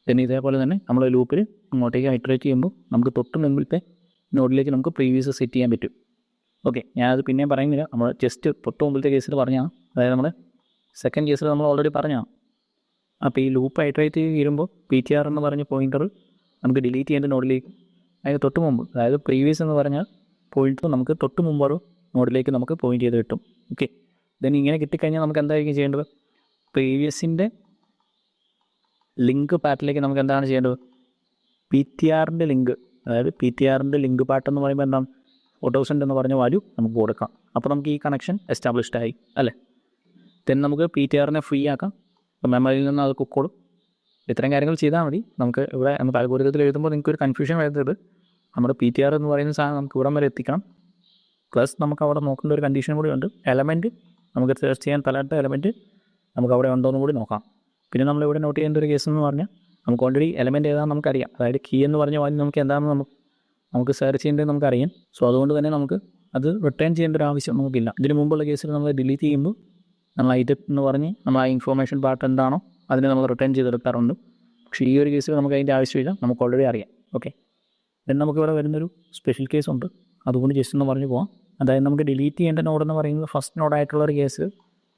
പിന്നെ ഇതേപോലെ തന്നെ നമ്മൾ ലൂപ്പിൽ അങ്ങോട്ടേക്ക് ഇറ്ററേറ്റ് ചെയ്യുമ്പോൾ നമുക്ക് തൊട്ട് മുമ്പിലത്തെ നോഡിലേക്ക് നമുക്ക് പ്രീവിയസ് സെറ്റ് ചെയ്യാൻ പറ്റും. ഓക്കെ, ഞാനത് പിന്നെയും പറയുന്നില്ല, നമ്മൾ ജസ്റ്റ് തൊട്ട് മുമ്പിലത്തെ കേസിൽ പറഞ്ഞാണ്. അതായത് നമ്മൾ സെക്കൻഡ് കേസിൽ നമ്മൾ ഓൾറെഡി പറഞ്ഞാണ്. അപ്പോൾ ഈ ലൂപ്പ് ഇറ്ററേറ്റ് ചെയ്യുമ്പോൾ PTR എന്ന് പറഞ്ഞ പോയിന്റർ നമുക്ക് ഡിലീറ്റ് ചെയ്യേണ്ട നോഡിലേക്ക്, അതായത് തൊട്ട് മുമ്പ്, അതായത് പ്രീവിയസ് എന്ന് പറഞ്ഞാൽ പോയിന്റർ നമുക്ക് തൊട്ട് മുമ്പൊരു നോഡിലേക്ക് നമുക്ക് പോയിന്റ് ചെയ്ത് കിട്ടും. ഓക്കെ, ദെൻ ഇങ്ങനെ കിട്ടിക്കഴിഞ്ഞാൽ നമുക്ക് എന്തായിരിക്കും ചെയ്യേണ്ടത്? പ്രീവിയസിൻ്റെ ലിങ്ക് പാർട്ടിലേക്ക് നമുക്ക് എന്താണ് ചെയ്യേണ്ടത്? PTRൻ്റെ ലിങ്ക്, അതായത് PTRൻ്റെ ലിങ്ക് പാർട്ട് എന്ന് പറയുമ്പോൾ എന്താണ്? 4000 എന്ന് പറഞ്ഞ വാല്യൂ നമുക്ക് കൊടുക്കാം. അപ്പോൾ നമുക്ക് ഈ കണക്ഷൻ എസ്റ്റാബ്ലിഷ്ഡ് ആയി, അല്ലേ? ദെൻ നമുക്ക് PTRനെ ഫ്രീ ആക്കാം. അപ്പോൾ മെമ്മറിയിൽ നിന്ന് അത് കുക്കോളും. ഇത്രയും കാര്യങ്ങൾ ചെയ്താൽ മതി. നമുക്ക് ഇവിടെ നമുക്ക് അൽഗോരിതത്തിൽ എഴുതുമ്പോൾ നിങ്ങൾക്ക് ഒരു കൺഫ്യൂഷൻ വരുന്നത് നമ്മുടെ PTR എന്ന് പറയുന്ന സാധനം നമുക്ക് ഇവിടം വരെ എത്തിക്കണം. പ്ലസ് നമുക്ക് അവിടെ നോക്കേണ്ട ഒരു കണ്ടീഷൻ കൂടി ഉണ്ട്. എലമെൻറ്റ് നമുക്ക് സെർച്ച് ചെയ്യാൻ തലാത്ത എലമെൻറ്റ് നമുക്ക് അവിടെ ഉണ്ടോയെന്ന് കൂടി നോക്കാം. പിന്നെ നമ്മളിവിടെ നോട്ട് ചെയ്യേണ്ട ഒരു കേസ് എന്ന് പറഞ്ഞാൽ നമുക്ക് ഓൾറെഡി എലമെൻറ്റ് ഏതാണെന്ന് നമുക്കറിയാം. അതായത് കീ എന്ന് പറഞ്ഞ വാല്യൂ നമുക്ക് എന്താണെന്ന് നമുക്ക് സെർച്ച് ചെയ്യേണ്ടത് നമുക്കറിയാം. സോ അതുകൊണ്ട് തന്നെ നമുക്ക് അത് റിട്ടേൺ ചെയ്യേണ്ട ഒരു ആവശ്യം നമുക്കില്ല. ഇതിന് മുമ്പുള്ള കേസിൽ നമ്മൾ ഡിലീറ്റ് ചെയ്യുമ്പോൾ നമ്മൾ ഐറ്റം എന്ന് പറഞ്ഞ് നമ്മൾ ആ ഇൻഫോർമേഷൻ പാർട്ട് എന്താണോ അതിനെ നമ്മൾ റിട്ടേൺ ചെയ്തെടുക്കാറുണ്ട്. പക്ഷേ ഈ ഒരു കേസിൽ നമുക്ക് അതിൻ്റെ ആവശ്യമില്ല, നമുക്ക് ഓൾറെഡി അറിയാം. ഓക്കെ, ദെൻ നമുക്കിവിടെ വരുന്നൊരു സ്പെഷ്യൽ കേസ് ഉണ്ട്, അതുകൊണ്ട് ജസ്റ്റ് ഒന്ന് പറഞ്ഞു പോകാം. അതായത് നമുക്ക് ഡിലീറ്റ് ചെയ്യേണ്ട നോഡെന്ന് പറയുന്നത് ഫസ്റ്റ് നോഡായിട്ടുള്ളൊരു കേസ്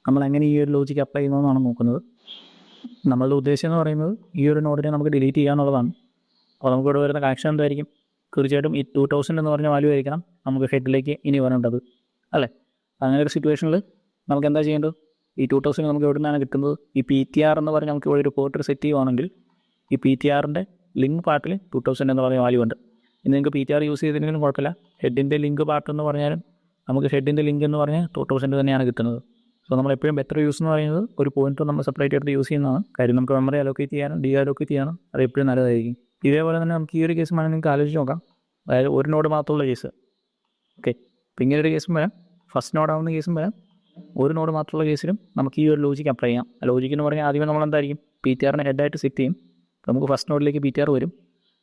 നമ്മൾ എങ്ങനെ ഈ ഒരു ലോജിക്ക് അപ്ലൈ ചെയ്യുന്നതെന്നാണ് നോക്കുന്നത്. നമ്മളുടെ ഉദ്ദേശം എന്ന് പറയുന്നത് ഈ ഒരു നോഡിനെ നമുക്ക് ഡിലീറ്റ് ചെയ്യാന്നുള്ളതാണ്. അപ്പോൾ നമുക്കിവിടെ വരുന്ന കണക്ഷൻ എന്തായിരിക്കും? തീർച്ചയായിട്ടും ഈ 2000 എന്ന് പറഞ്ഞ വാല്യൂ ആയിരിക്കണം നമുക്ക് ഹെഡിലേക്ക് ഇനി വരേണ്ടത്, അല്ലേ? അങ്ങനെ ഒരു സിറ്റുവേഷനിൽ നമുക്ക് എന്താ ചെയ്യേണ്ടത്? ഈ 2000 നമുക്ക് എവിടെ നിന്നാണ് കിട്ടുന്നത്? ഈ PTR എന്ന് പറഞ്ഞാൽ നമുക്ക് ഇവിടെ ഒരു പോർട്ടർ സെറ്റ് ചെയ്യുവാണെങ്കിൽ ഈ PTRൻ്റെ ലിങ്ക് പാർട്ടിൽ 2000 എന്ന് പറഞ്ഞ വാല്യൂ ഉണ്ട്. ഇനി നിങ്ങൾക്ക് PTR യൂസ് ചെയ്തില്ലെങ്കിലും കുഴപ്പമില്ല. ഹെഡിൻ്റെ ലിങ്ക് പാർട്ട് എന്ന് പറഞ്ഞാലും നമുക്ക് ഹെഡിൻ്റെ ലിങ്ക് എന്ന് പറഞ്ഞാൽ 2000 തന്നെയാണ് കിട്ടുന്നത്. സോ നമ്മളെപ്പോഴും ബെറ്റർ യൂസ് എന്ന് പറയുന്നത് ഒരു പോയിന്റർ നമ്മൾ സെപ്പറേറ്റ് എടുത്ത് യൂസ് ചെയ്യുന്നതാണ്. കാര്യം നമുക്ക് മെമ്മറി അലോക്കേറ്റ് ചെയ്യാനും ഡീഅലോക്കേറ്റ് ചെയ്യാനും അത് എപ്പോഴും നല്ലതായിരിക്കും. ഇതേപോലെ തന്നെ നമുക്ക് ഈ ഒരു കേസ് വേണമെങ്കിൽ നിങ്ങൾക്ക് ആലോചിച്ച് നോക്കാം. അതായത് ഒരു നോഡ് മാത്രമുള്ള കേസ്. ഓക്കെ, അപ്പോൾ ഇങ്ങനെ ഒരു കേസും വരാം, ഫസ്റ്റ് നോഡാവുന്ന കേസും വരാം. ഒരു നോഡ് മാത്രമുള്ള കേസിലും നമുക്ക് ഈ ഒരു ലോജിക്ക് അപ്ലൈ ചെയ്യാം. ലോജിക്ക് എന്ന് പറഞ്ഞാൽ ആദ്യമേ നമ്മൾ എന്തായിരിക്കും PTRനെ ഹെഡായിട്ട് സെറ്റ് ചെയ്യും. നമുക്ക് ഫസ്റ്റ് നോഡിലേക്ക് PTR വരും.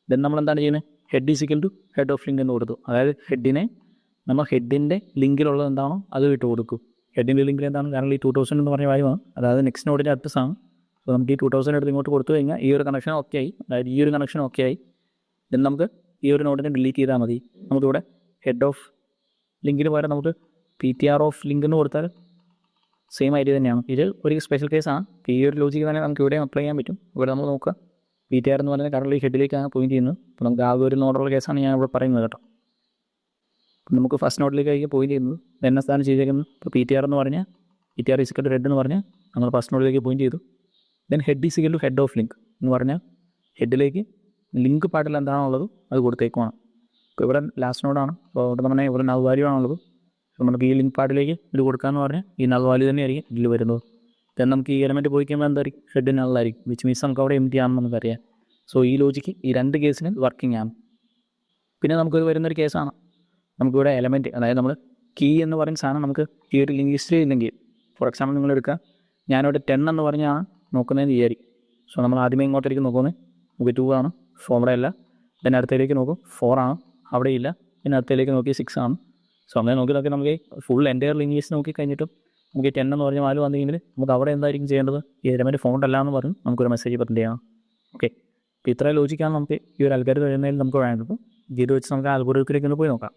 ദെൻ നമ്മൾ എന്താണ് ചെയ്യുന്നത്? Head is equal to head of link എന്ന് കൊടുത്തു. അതായത് ഹെഡിനെ നമ്മൾ ഹെഡിൻ്റെ ലിങ്കിലുള്ളത് എന്താണോ അത് വിട്ട് കൊടുക്കും. ഹെഡിൻ്റെ ലിങ്കിൽ എന്താണ്? കാരണം ഈ 2000 എന്ന് പറഞ്ഞ വാല്യൂ ആണ്, അതായത് നെക്സ്റ്റ് നോഡിൻ്റെ അഡ്രസ്സാണ്. അപ്പോൾ നമുക്ക് ഈ 2000 എടുത്ത് ഇങ്ങോട്ട് കൊടുത്തു കഴിഞ്ഞാൽ ഈ ഒരു കണക്ഷൻ ഓക്കെ ആയി, അതായത് ഈ ഒരു കണക്ഷൻ ഓക്കെ ആയി. ദെൻ നമുക്ക് ഈ ഒരു നോഡിനെ ഡിലീറ്റ് ചെയ്താൽ മതി. നമുക്കിവിടെ ഹെഡ് ഓഫ് ലിങ്കിന് പകരം നമുക്ക് PTR ഓഫ് ലിങ്ക് എന്ന് കൊടുത്താൽ സെയിം ഐഡിയ തന്നെയാണ്. ഇത് ഒരു സ്പെഷ്യൽ കേസാണ്. ഈ ഒരു ലോജിക്ക് തന്നെ നമുക്ക് ഇവിടെയും അപ്ലൈ ചെയ്യാൻ പറ്റും. ഇവിടെ നമ്മൾ നോക്കുക, PTR എന്ന് പറയുന്നത് കറൻറ്റ് ഹെഡിലേക്കാണ് പോയിന്റ് ചെയ്യുന്നത്. അപ്പോൾ നമുക്ക് ആ ഒരു നോഡുള്ള കേസാണ് ഞാൻ ഇവിടെ പറയുന്നത് കേട്ടോ. നമുക്ക് ഫസ്റ്റ് നോഡിലേക്കായിരിക്കും പോയിന്റ് ചെയ്യുന്നത്. എന്നെ സ്ഥാനം ചെയ്തേക്കുന്നത് ഇപ്പോൾ PTR എന്ന് പറഞ്ഞാൽ PTR is equal to head എന്ന് പറഞ്ഞാൽ നമ്മൾ ഫസ്റ്റ് നോഡിലേക്ക് പോയിന്റ് ചെയ്തു. Then head is equal to head of link എന്ന് പറഞ്ഞാൽ ഹെഡിലേക്ക് ലിങ്ക് പാർട്ടിൽ എന്താണുള്ളത് അത് കൊടുത്തേക്കുമാണ്. ഇപ്പോൾ ഇവിടെ ലാസ്റ്റ് നോഡാണ്, അപ്പോൾ ഇവിടെ നമ്മൾ ഇവിടെ നൾ വാല്യൂ ആണുള്ളത്. നമുക്ക് ഈ ലിങ്ക് പാർട്ടിലേക്ക് ഇത് കൊടുക്കാമെന്ന് പറഞ്ഞാൽ ഈ നൾ വാല്യൂ തന്നെയായിരിക്കും ഇതിൽ വരുന്നത്. ദെൻ നമുക്ക് ഈ എലമെൻറ്റ് പോയി കഴിയുമ്പോൾ എന്തായിരിക്കും, ഹെഡ് നള്ളായിരിക്കും, വിച്ച് മീൻസ് നമുക്ക് അവിടെ എംറ്റി ആണെന്ന് നമുക്കറിയാം. സോ ഈ ലോജിക്ക് ഈ രണ്ട് കേസിന് വർക്കിംഗ് ആണ്. പിന്നെ നമുക്ക് വരുന്നൊരു കേസാണ്, നമുക്കിവിടെ എലമെൻറ്റ്, അതായത് നമ്മൾ കീ എന്ന് പറയുന്ന സാധനം നമുക്ക് ഈ ഒരു ലിങ്ക് ലിസ്റ്റ് ചെയ്യുന്നെങ്കിൽ, ഫോർ എക്സാമ്പിൾ നിങ്ങൾ എടുക്കുക, ഞാനിവിടെ 10 എന്ന് പറഞ്ഞാണ് നോക്കുന്നതെന്ന് വിചാരിക്കും. സോ നമ്മൾ ആദ്യമേ ഇങ്ങോട്ടേക്ക് നോക്കുന്നത് നമുക്ക് 2 ആണ്, സോ അവിടെ അല്ല. ദെൻ അടുത്തേക്ക് നോക്കും 4 ആണ്, അവിടെ ഇല്ല. പിന്നെ അടുത്തേക്ക് നോക്കി 6 ആണ്. സോ അങ്ങനെ നോക്കി നമുക്ക് ഫുൾ എൻ്റയർ ലിങ്കേഴ്സ് നോക്കി കഴിഞ്ഞിട്ടും നമുക്ക് 10 എന്ന് പറഞ്ഞ വാല്യൂ വന്നെങ്കിൽ നമുക്ക് അവിടെ എന്തായിരിക്കും ചെയ്യേണ്ടത്, ഈ എലമെൻറ്റ് ഫൗണ്ട് അല്ല എന്ന് പറഞ്ഞ് നമുക്കൊരു മെസ്സേജ് പ്രിൻ്റ് ചെയ്യണം. ഓക്കെ, അപ്പോൾ ഇത്ര ലോജിക്കാണ് നമുക്ക് ഈ ഒരു അൽഗോരിതം എഴുതുന്നതിൽ നമുക്ക് വേണ്ടത്. ഇത് വെച്ച് നമുക്ക് അൽഗോരിതത്തിലേക്ക് ഒന്ന് പോയി നോക്കാം.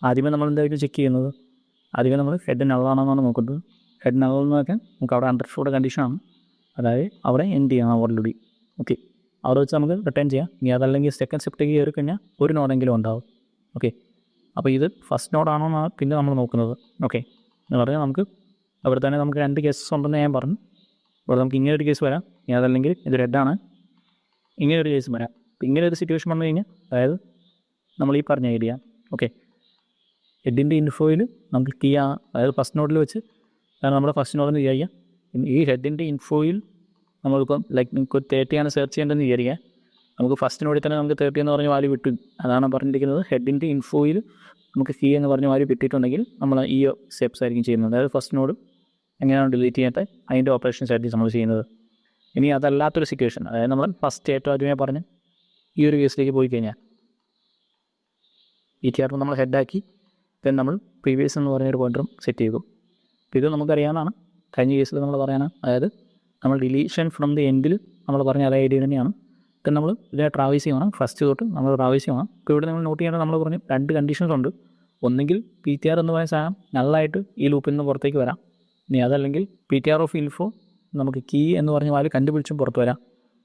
ആദ്യമേ നമ്മൾ എന്തായിരിക്കും ചെക്ക് ചെയ്യുന്നത്, ആദ്യമേ നമ്മൾ ഹെഡ് നള്ളാണെന്നാണ് നോക്കുന്നത്. ഹെഡ് നള്ളെന്ന് നോക്കാൻ നമുക്ക് അവിടെ അണ്ടർസ്കോർ കണ്ടീഷനാണ്, അതായത് അവിടെ എൻഡ് ചെയ്യണം ഓൾറെഡി. ഓക്കെ, അവിടെ വെച്ച് നമുക്ക് റിട്ടേൺ ചെയ്യാം. ഇനി അതല്ലെങ്കിൽ സെക്കൻഡ് സ്റ്റെപ്പിലേക്ക് കയറി കഴിഞ്ഞാൽ ഒരു നോഡെങ്കിലും ഉണ്ടാവും. ഓക്കെ, അപ്പോൾ ഇത് ഫസ്റ്റ് നോഡാണോ എന്നാണ് പിന്നെ നമ്മൾ നോക്കുന്നത്. ഓക്കെ, എന്ന് പറഞ്ഞാൽ നമുക്ക് അവിടെ തന്നെ നമുക്ക് 2 കേസസ് ഉണ്ടെന്ന് ഞാൻ പറഞ്ഞു. ഇവിടെ നമുക്ക് ഇങ്ങനെ ഒരു കേസ് വരാം, ഇനി അതല്ലെങ്കിൽ ഇത് റെഡാണ്, ഇങ്ങനെ ഒരു കേസ് വരാം. അപ്പോൾ ഇങ്ങനെ ഒരു സിറ്റുവേഷൻ വന്നു കഴിഞ്ഞാൽ, അതായത് നമ്മൾ ഈ പറഞ്ഞ ഐഡിയ, ഓക്കെ, ഹെഡിൻ്റെ ഇൻഫോയിൽ നമുക്ക് കീ ആണ്, അതായത് ഫസ്റ്റ് നോഡിൽ വെച്ച്, കാരണം നമ്മുടെ ഫസ്റ്റ് നോഡിന് വിചാരിക്കാം ഈ ഹെഡിൻ്റെ ഇൻഫോയിൽ നമ്മളിപ്പം ലൈക്ക് നിങ്ങൾക്ക് 30 ആണ് സെർച്ച് ചെയ്യേണ്ടതെന്ന് വിചാരിക്കുക. നമുക്ക് ഫസ്റ്റ് നോഡിൽ തന്നെ നമുക്ക് 30 എന്ന് പറഞ്ഞ വാല്യൂ കിട്ടും. അതാണ് പറഞ്ഞിരിക്കുന്നത്, ഹെഡിൻ്റെ ഇൻഫോയിൽ നമുക്ക് കീ എന്ന് പറഞ്ഞ വാല്യൂ കിട്ടിയിട്ടുണ്ടെങ്കിൽ നമ്മൾ ഈ സ്റ്റെപ്സ് ആയിരിക്കും ചെയ്യുന്നത്. അതായത് ഫസ്റ്റ് നോഡ് എങ്ങനെയാണ് ഡിലീറ്റ് ചെയ്യാത്ത അതിൻ്റെ ഓപ്പറേഷൻസ് ആയിരിക്കും നമ്മൾ ചെയ്യുന്നത്. ഇനി അതല്ലാത്തൊരു സിറ്റുവേഷൻ, അതായത് നമ്മൾ ഫസ്റ്റ് ഏറ്റവും ആദ്യമേ പറഞ്ഞ് ഈ ഒരു കേസിലേക്ക് പോയി കഴിഞ്ഞാൽ PTR നമ്മൾ ഹെഡാക്കി ദെൻ നമ്മൾ പ്രീവിയസ് എന്ന് പറഞ്ഞൊരു പോയിൻ്ററും സെറ്റ് ചെയ്തു. ഇത് നമുക്കറിയാവുന്നതാണ്, കഴിഞ്ഞ കേസിൽ നമ്മൾ പറയാനാണ്, അതായത് നമ്മൾ ഡിലീഷൻ ഫ്രം ദി എൻഡിൽ നമ്മൾ പറഞ്ഞ അതേ ഐഡിയ തന്നെയാണ്. ദെൻ നമ്മൾ ഇതിനെ ട്രാവേഴ്സ് ചെയ്യണം, ഫസ്റ്റ് തൊട്ട് നമ്മൾ ട്രാവേഴ്സ് ചെയ്യണം. ഇപ്പോൾ ഇവിടെ നിങ്ങൾ നോട്ട് ചെയ്യേണ്ടത് നമ്മൾ പറഞ്ഞ് 2 കണ്ടീഷൻസ് ഉണ്ട്. ഒന്നെങ്കിൽ PTR എന്ന് പറയുന്ന സാധനം നള്ളായിട്ട് ഈ ലൂപ്പിൽ നിന്ന് പുറത്തേക്ക് വരാം, ഇനി അതല്ലെങ്കിൽ PTR ഓഫ് ഇൻഫോ നമുക്ക് കീ എന്ന് പറഞ്ഞ വാല്യൂ കണ്ടുപിടിച്ചും പുറത്ത് വരാം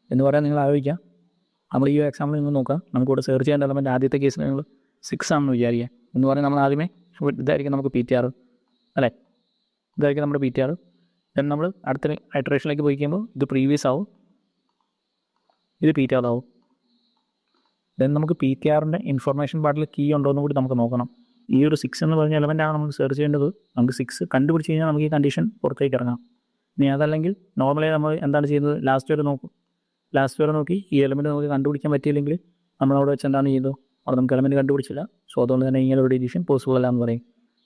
എന്ന് പറയാൻ നിങ്ങൾ ആലോചിക്കുക. നമ്മൾ ഈ എക്സാമ്പിൾ നിങ്ങൾ നോക്കുക, നമുക്കിവിടെ സെർച്ച് ചെയ്യേണ്ട എലമെൻറ്റ് ആദ്യത്തെ കേസിൽ നിങ്ങൾ 6 ആണെന്ന് വിചാരിക്കുക. എന്ന് പറഞ്ഞാൽ നമ്മൾ ആദ്യമേ ഇതായിരിക്കും നമുക്ക് PTR അല്ലേ, ഇതായിരിക്കും നമ്മുടെ PTR. ദെൻ നമ്മൾ അടുത്ത ഐറ്ററേഷനിലേക്ക് പോയി കഴിയുമ്പോൾ ഇത് പ്രീവിയസ് ആവും, ഇത് PTR ആവും. ദെൻ നമുക്ക് PTRൻ്റെ ഇൻഫർമേഷൻ പാർട്ടിൽ കീ ഉണ്ടോ എന്ന് കൂടി നമുക്ക് നോക്കണം. ഈ ഒരു 6 എന്ന് പറഞ്ഞ എലമെൻറ്റാണ് നമുക്ക് സെർച്ച് ചെയ്യേണ്ടത്. നമുക്ക് 6 കണ്ടുപിടിച്ച് കഴിഞ്ഞാൽ നമുക്ക് ഈ കണ്ടീഷൻ പുറത്തേക്ക് ഇറങ്ങാം. ഇനി അതല്ലെങ്കിൽ നോർമലി നമ്മൾ എന്താണ് ചെയ്യുന്നത്, ലാസ്റ്റ് വരെ നോക്കും. ലാസ്റ്റ് വരെ നോക്കി ഈ എലമെൻറ്റ് നമുക്ക് കണ്ടുപിടിക്കാൻ പറ്റിയില്ലെങ്കിൽ നമ്മളവിടെ വെച്ച് എന്താണ് ചെയ്യുന്നത്, അവിടെ നമുക്ക് എലമെൻറ്റ് കണ്ടുപിടിച്ചില്ല. സോ അതുകൊണ്ട് തന്നെ ഇങ്ങനെ ഒരു ഡിലീഷൻ പോസിബിൾ അല്ല എന്ന് പറയും.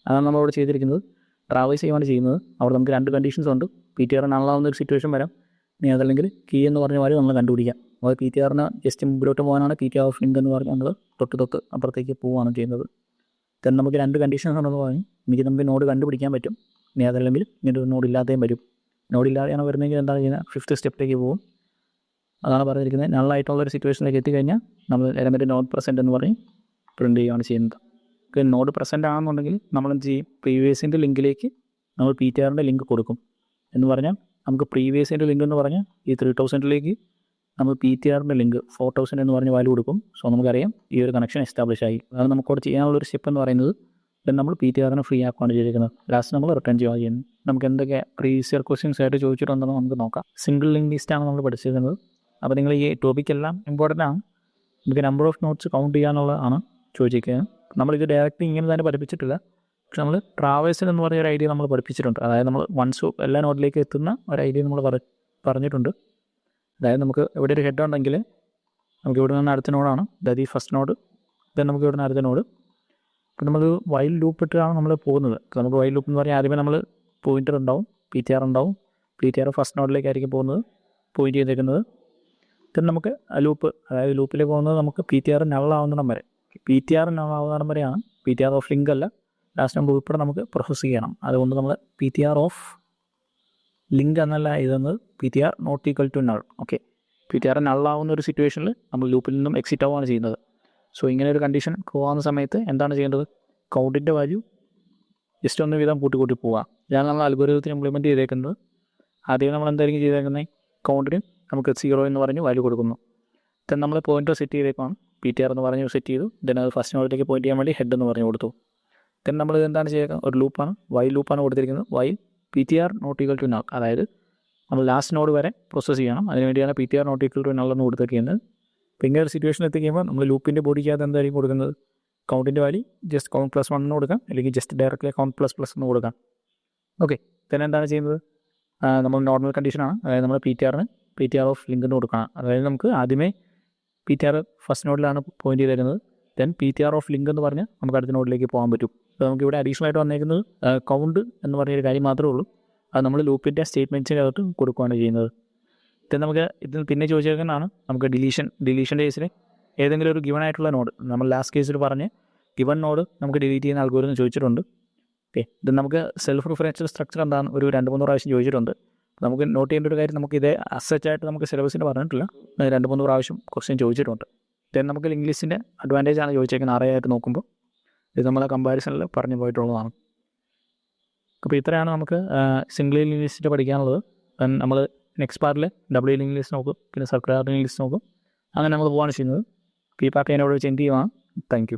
അതാണ് നമ്മളവിടെ ചെയ്തിരിക്കുന്നത്, ട്രാവേഴ്സ് ചെയ്യുകയാണ് ചെയ്യുന്നത്. അവിടെ നമുക്ക് 2 കണ്ടീഷൻസ് ഉണ്ട്, PTR നള്ളാവുന്ന ഒരു സിറ്റുവേഷൻ വരാം, ഇനി അതല്ലെങ്കിൽ കീ എന്ന് പറഞ്ഞ മാതിരി നമ്മൾ കണ്ടുപിടിക്കാം. അപ്പോൾ PTRന് ജസ്റ്റ് മുമ്പിലോട്ട് പോകാനാണ് PTR ഓഫ് ലിങ്ക് എന്ന് പറഞ്ഞ് നമ്മൾ തൊട്ട് അപ്പുറത്തേക്ക് പോവുകയാണ് ചെയ്യുന്നത്. ദെൻ നമുക്ക് 2 കണ്ടീഷൻസ് ഉണ്ടെന്ന് പറഞ്ഞ് എനിക്ക് നമുക്ക് നോഡ് കണ്ടുപിടിക്കാൻ പറ്റും, ഇനി അതല്ലെങ്കിൽ ഇങ്ങനെ ഒരു നോഡ് ഇല്ലാതെയും വരും. നോഡ് ഇല്ലാതെയാണ് വരുന്നതെങ്കിൽ എന്താണ് ചെയ്യുന്നത്, 5th സ്റ്റെപ്പിലേക്ക് പോകും. അതാണ് പറഞ്ഞിരിക്കുന്നത്. നള്ളായിട്ടുള്ളൊരു സിറ്റുവേഷനിലേക്ക് എത്തിക്കഴിഞ്ഞാൽ നമ്മൾ എലമെൻറ്റ് നോട്ട് പ്രസൻറ്റ് എന്ന് പറഞ്ഞ് പ്രിൻ്റ് ചെയ്യുകയാണ് ചെയ്യുന്നത്. നോഡ് പ്രസൻറ്റ് ആണെന്നുണ്ടെങ്കിൽ നമ്മൾ എന്ത് ചെയ്യും, പ്രീവിയസിൻ്റെ ലിങ്കിലേക്ക് നമ്മൾ PTRൻ്റെ ലിങ്ക് കൊടുക്കും. എന്ന് പറഞ്ഞാൽ നമുക്ക് പ്രീവിയസിൻ്റെ ലിങ്ക് എന്ന് പറഞ്ഞാൽ ഈ 3000ലേക്ക് നമ്മൾ PTRൻ്റെ ലിങ്ക് 4000 എന്ന് പറഞ്ഞ വാല്യൂ കൊടുക്കും. സോ നമുക്കറിയാം ഈ ഒരു കണക്ഷൻ എസ്റ്റാബ്ലിഷ് ആയി. അതാണ് നമുക്കവിടെ ചെയ്യാനുള്ളൊരു സ്റ്റെപ്പ് എന്ന് പറയുന്നത്. ദെൻ നമ്മൾ PTRനെ ഫ്രീ ആക്കുകയാണ് ചെയ്തിരിക്കുന്നത്. ലാസ്റ്റ് നമ്മൾ റിട്ടേൺ ചെയ്യുക ചെയ്യുന്നത്. നമുക്ക് എന്തൊക്കെ പ്രീവിയസ് ക്വസ്റ്റ്യൻസ് ആയിട്ട് ചോദിച്ചിട്ടുണ്ടെന്ന് നമുക്ക് നോക്കാം. സിംഗിൾ ലിങ്ക് ലിസ്റ്റാണ് നമ്മൾ പഠിച്ചിരുന്നത്. അപ്പോൾ നിങ്ങൾ ഈ ടോപ്പിക്കെല്ലാം ഇമ്പോർട്ടൻ്റ് ആണ്. നമുക്ക് നമ്പർ ഓഫ് നോട്ട്സ് കൗണ്ട് ചെയ്യാനുള്ളതാണ് ചോദിച്ചിരിക്കുന്നത്. നമ്മളിത് ഡയറക്റ്റ് ഇങ്ങനെ തന്നെ പഠിപ്പിച്ചിട്ടില്ല, പക്ഷെ നമ്മൾ ട്രാവേഴ്സൽ എന്ന് പറഞ്ഞ ഒരു ഐഡിയ നമ്മൾ പഠിപ്പിച്ചിട്ടുണ്ട്. അതായത് നമ്മൾ വൺസ് എല്ലാ നോഡിലേക്ക് എത്തുന്ന ഒരു ഐഡിയ നമ്മൾ പറഞ്ഞിട്ടുണ്ട്. അതായത് നമുക്ക് ഇവിടെ ഒരു ഹെഡ് ഉണ്ടെങ്കിൽ നമുക്ക് ഇവിടെ നിന്ന് അടുത്ത നോഡാണ്, അതായത് ഈ ഫസ്റ്റ് നോഡ്. ദെൻ നമുക്ക് ഇവിടെ നിന്ന് അടുത്ത നോഡ്. അപ്പോൾ നമ്മൾ വൈൽ ലൂപ്പ് ഇട്ടാണ് നമ്മൾ പോകുന്നത്. നമുക്ക് വൈൽ ലൂപ്പ് എന്ന് പറഞ്ഞാൽ ആദ്യമേ നമ്മൾ പോയിൻ്റർ ഉണ്ടാവും, PTR ഉണ്ടാവും. PTR ഫസ്റ്റ് നോഡിലേക്കായിരിക്കും പോകുന്നത്, പോയിൻ്റ് ചെയ്തേക്കുന്നത്. ദെൻ നമുക്ക് ലൂപ്പ്, അതായത് ലൂപ്പിലേക്ക് പോകുന്നത് നമുക്ക് PTR നള്ളാവുന്നിടം വരെ. PTR നള്ളാവുന്നിടം വരെയാണ്, PTR ഓഫ് ലിങ്ക് അല്ല. ലാസ്റ്റ് നമ്മൾ ഉൾപ്പെടെ നമുക്ക് പ്രോസസ്സ് ചെയ്യണം. അതുകൊണ്ട് നമ്മൾ PTR ഓഫ് ലിങ്ക് എന്നല്ല എഴുതുന്നത് PTR not equal to null. Okay, PTR നള്ളാവുന്ന ഒരു സിറ്റുവേഷനിൽ നമ്മൾ ലൂപ്പിൽ നിന്നും എക്സിറ്റ് ആവുകയാണ് ചെയ്യുന്നത്. സോ ഇങ്ങനെ ഒരു കണ്ടീഷൻ പോകുന്ന സമയത്ത് എന്താണ് ചെയ്യേണ്ടത്? കൗണ്ടിൻ്റെ വാല്യൂ ജസ്റ്റ് ഒന്ന് വീതം കൂട്ടി പോവുക. ഇതാണ് നമ്മൾ അൽഗോരിതത്തിന് ഇംപ്ലിമെൻറ്റ് ചെയ്തേക്കുന്നത്. ആദ്യം നമ്മൾ എന്തായിരിക്കും ചെയ്തേക്കുന്നത്? കൗണ്ടിന് നമുക്ക് 0 എന്ന് പറഞ്ഞ് വാല്യൂ കൊടുക്കുന്നു. ദെൻ നമ്മൾ പോയിൻ്റർ സെറ്റ് ചെയ്തേക്കാണ്, PTR എന്ന് പറഞ്ഞ് സെറ്റ് ചെയ്തു. ദെൻ അത് ഫസ്റ്റ് നോഡിലേക്ക് പോയിന്റ് ചെയ്യാൻ വേണ്ടി ഹെഡ് എന്ന് പറഞ്ഞ് കൊടുത്തു. ദെൻ നമ്മൾ എന്താണ് ചെയ്യുക? ഒരു ലൂപ്പാണ്, വൈൽ ലൂപ്പാണ് കൊടുത്തിരിക്കുന്നത്. While PTR not equal to null, അതായത് നമ്മൾ ലാസ്റ്റ് നോഡ് വരെ പ്രോസസ്സ് ചെയ്യണം. അതിനുവേണ്ടിയാണ് PTR not equal to null എന്ന് കൊടുത്തിരിക്കുന്നത്. അപ്പോൾ ഇങ്ങനെ ഒരു സിറ്റുവേഷനിൽ എത്തിക്കുമ്പോൾ നമ്മൾ ലൂപ്പിൻ്റെ ബോഡിക്കകത്ത് എന്തായിരിക്കും കൊടുക്കുന്നത്? കൗണ്ടിൻ്റെ വാല്യൂ ജസ്റ്റ് കൗണ്ട് +1 എന്ന് കൊടുക്കാം, അല്ലെങ്കിൽ ജസ്റ്റ് ഡയറക്റ്റ്ലി കൗണ്ട് ++ എന്ന് കൊടുക്കാം. ഓക്കെ, ദെൻ എന്താണ് ചെയ്യുന്നത്? നമ്മൾ നോർമൽ കണ്ടീഷനാണ്, അതായത് നമ്മൾ PTR ഓഫ് ലിങ്ക് എന്ന് കൊടുക്കണം. അതായത് നമുക്ക് ആദ്യമേ PTR ഫസ്റ്റ് നോഡിലാണ് പോയിന്റ് ചെയ്തിരുന്നത്. ദെൻ PTR ഓഫ് ലിങ്ക് എന്ന് പറഞ്ഞാൽ നമുക്ക് അടുത്ത നോഡിലേക്ക് പോകാൻ പറ്റും. അപ്പോൾ നമുക്ക് ഇവിടെ അഡീഷണൽ ആയിട്ട് വന്നേക്കുന്നത് കൗണ്ട് എന്ന് പറഞ്ഞൊരു കാര്യം മാത്രമേ ഉള്ളൂ. അത് നമ്മൾ ലൂപ്പിൻ്റെ സ്റ്റേറ്റ്മെൻറ്റ്സിനകത്ത് കൊടുക്കുകയാണ് ചെയ്യുന്നത്. ദെൻ നമുക്ക് ഇതിൽ പിന്നെ ചോദിച്ചേക്കുന്നതാണ് നമുക്ക് ഡിലീഷൻ്റെ കേസിൽ ഏതെങ്കിലും ഒരു ഗിവൺ ആയിട്ടുള്ള നോഡ്, നമ്മൾ ലാസ്റ്റ് കേസിൽ പറഞ്ഞ് ഗിവൺ നോഡ് നമുക്ക് ഡിലീറ്റ് ചെയ്യുന്ന അൽഗോരിതം ചോദിച്ചിട്ടുണ്ട്. ഓക്കെ, ഇത് നമുക്ക് സെൽഫ് റിഫറൻഷ്യൽ സ്ട്രക്ചർ എന്താണ് ഒരു 2-3 പ്രാവശ്യം ചോദിച്ചിട്ടുണ്ട്. നമുക്ക് നോട്ട് ചെയ്യേണ്ട ഒരു കാര്യം, നമുക്ക് ഇതേ അസച്ചായിട്ട് നമുക്ക് സിലബസിന് പറഞ്ഞിട്ടില്ല, 2-3 പ്രാവശ്യം ക്വസ്റ്റ്യൻ ചോദിച്ചിട്ടുണ്ട്. ദെൻ നമുക്ക് ലിങ്ക് ലിസ്റ്റിൻ്റെ അഡ്വാൻറ്റേജ് ആണ് ചോദിച്ചേക്കുന്നത് അറേയായിട്ട് നോക്കുമ്പോൾ. ഇത് നമ്മളെ കമ്പാരിസണിൽ പറഞ്ഞു പോയിട്ടുള്ളതാണ്. അപ്പോൾ ഇത്രയാണ് നമുക്ക് സിംഗിൾ ലിങ്ക് ലിസ്റ്റ് പഠിക്കാനുള്ളത്. ദെൻ നമ്മൾ നെക്സ്റ്റ് പാർട്ടിൽ ഡബിൾ ലിങ്ക് ലിസ്റ്റ് നോക്കും, പിന്നെ സർക്കുലർ ലിങ്ക് ലിസ്റ്റ് നോക്കും. അങ്ങനെ നമ്മൾ പോകാണ് ചെയ്യുന്നത്. ഈ പാർട്ട് എന്നോട് ചെൻഡ് ചെയ്യുവാണ്. Thank you.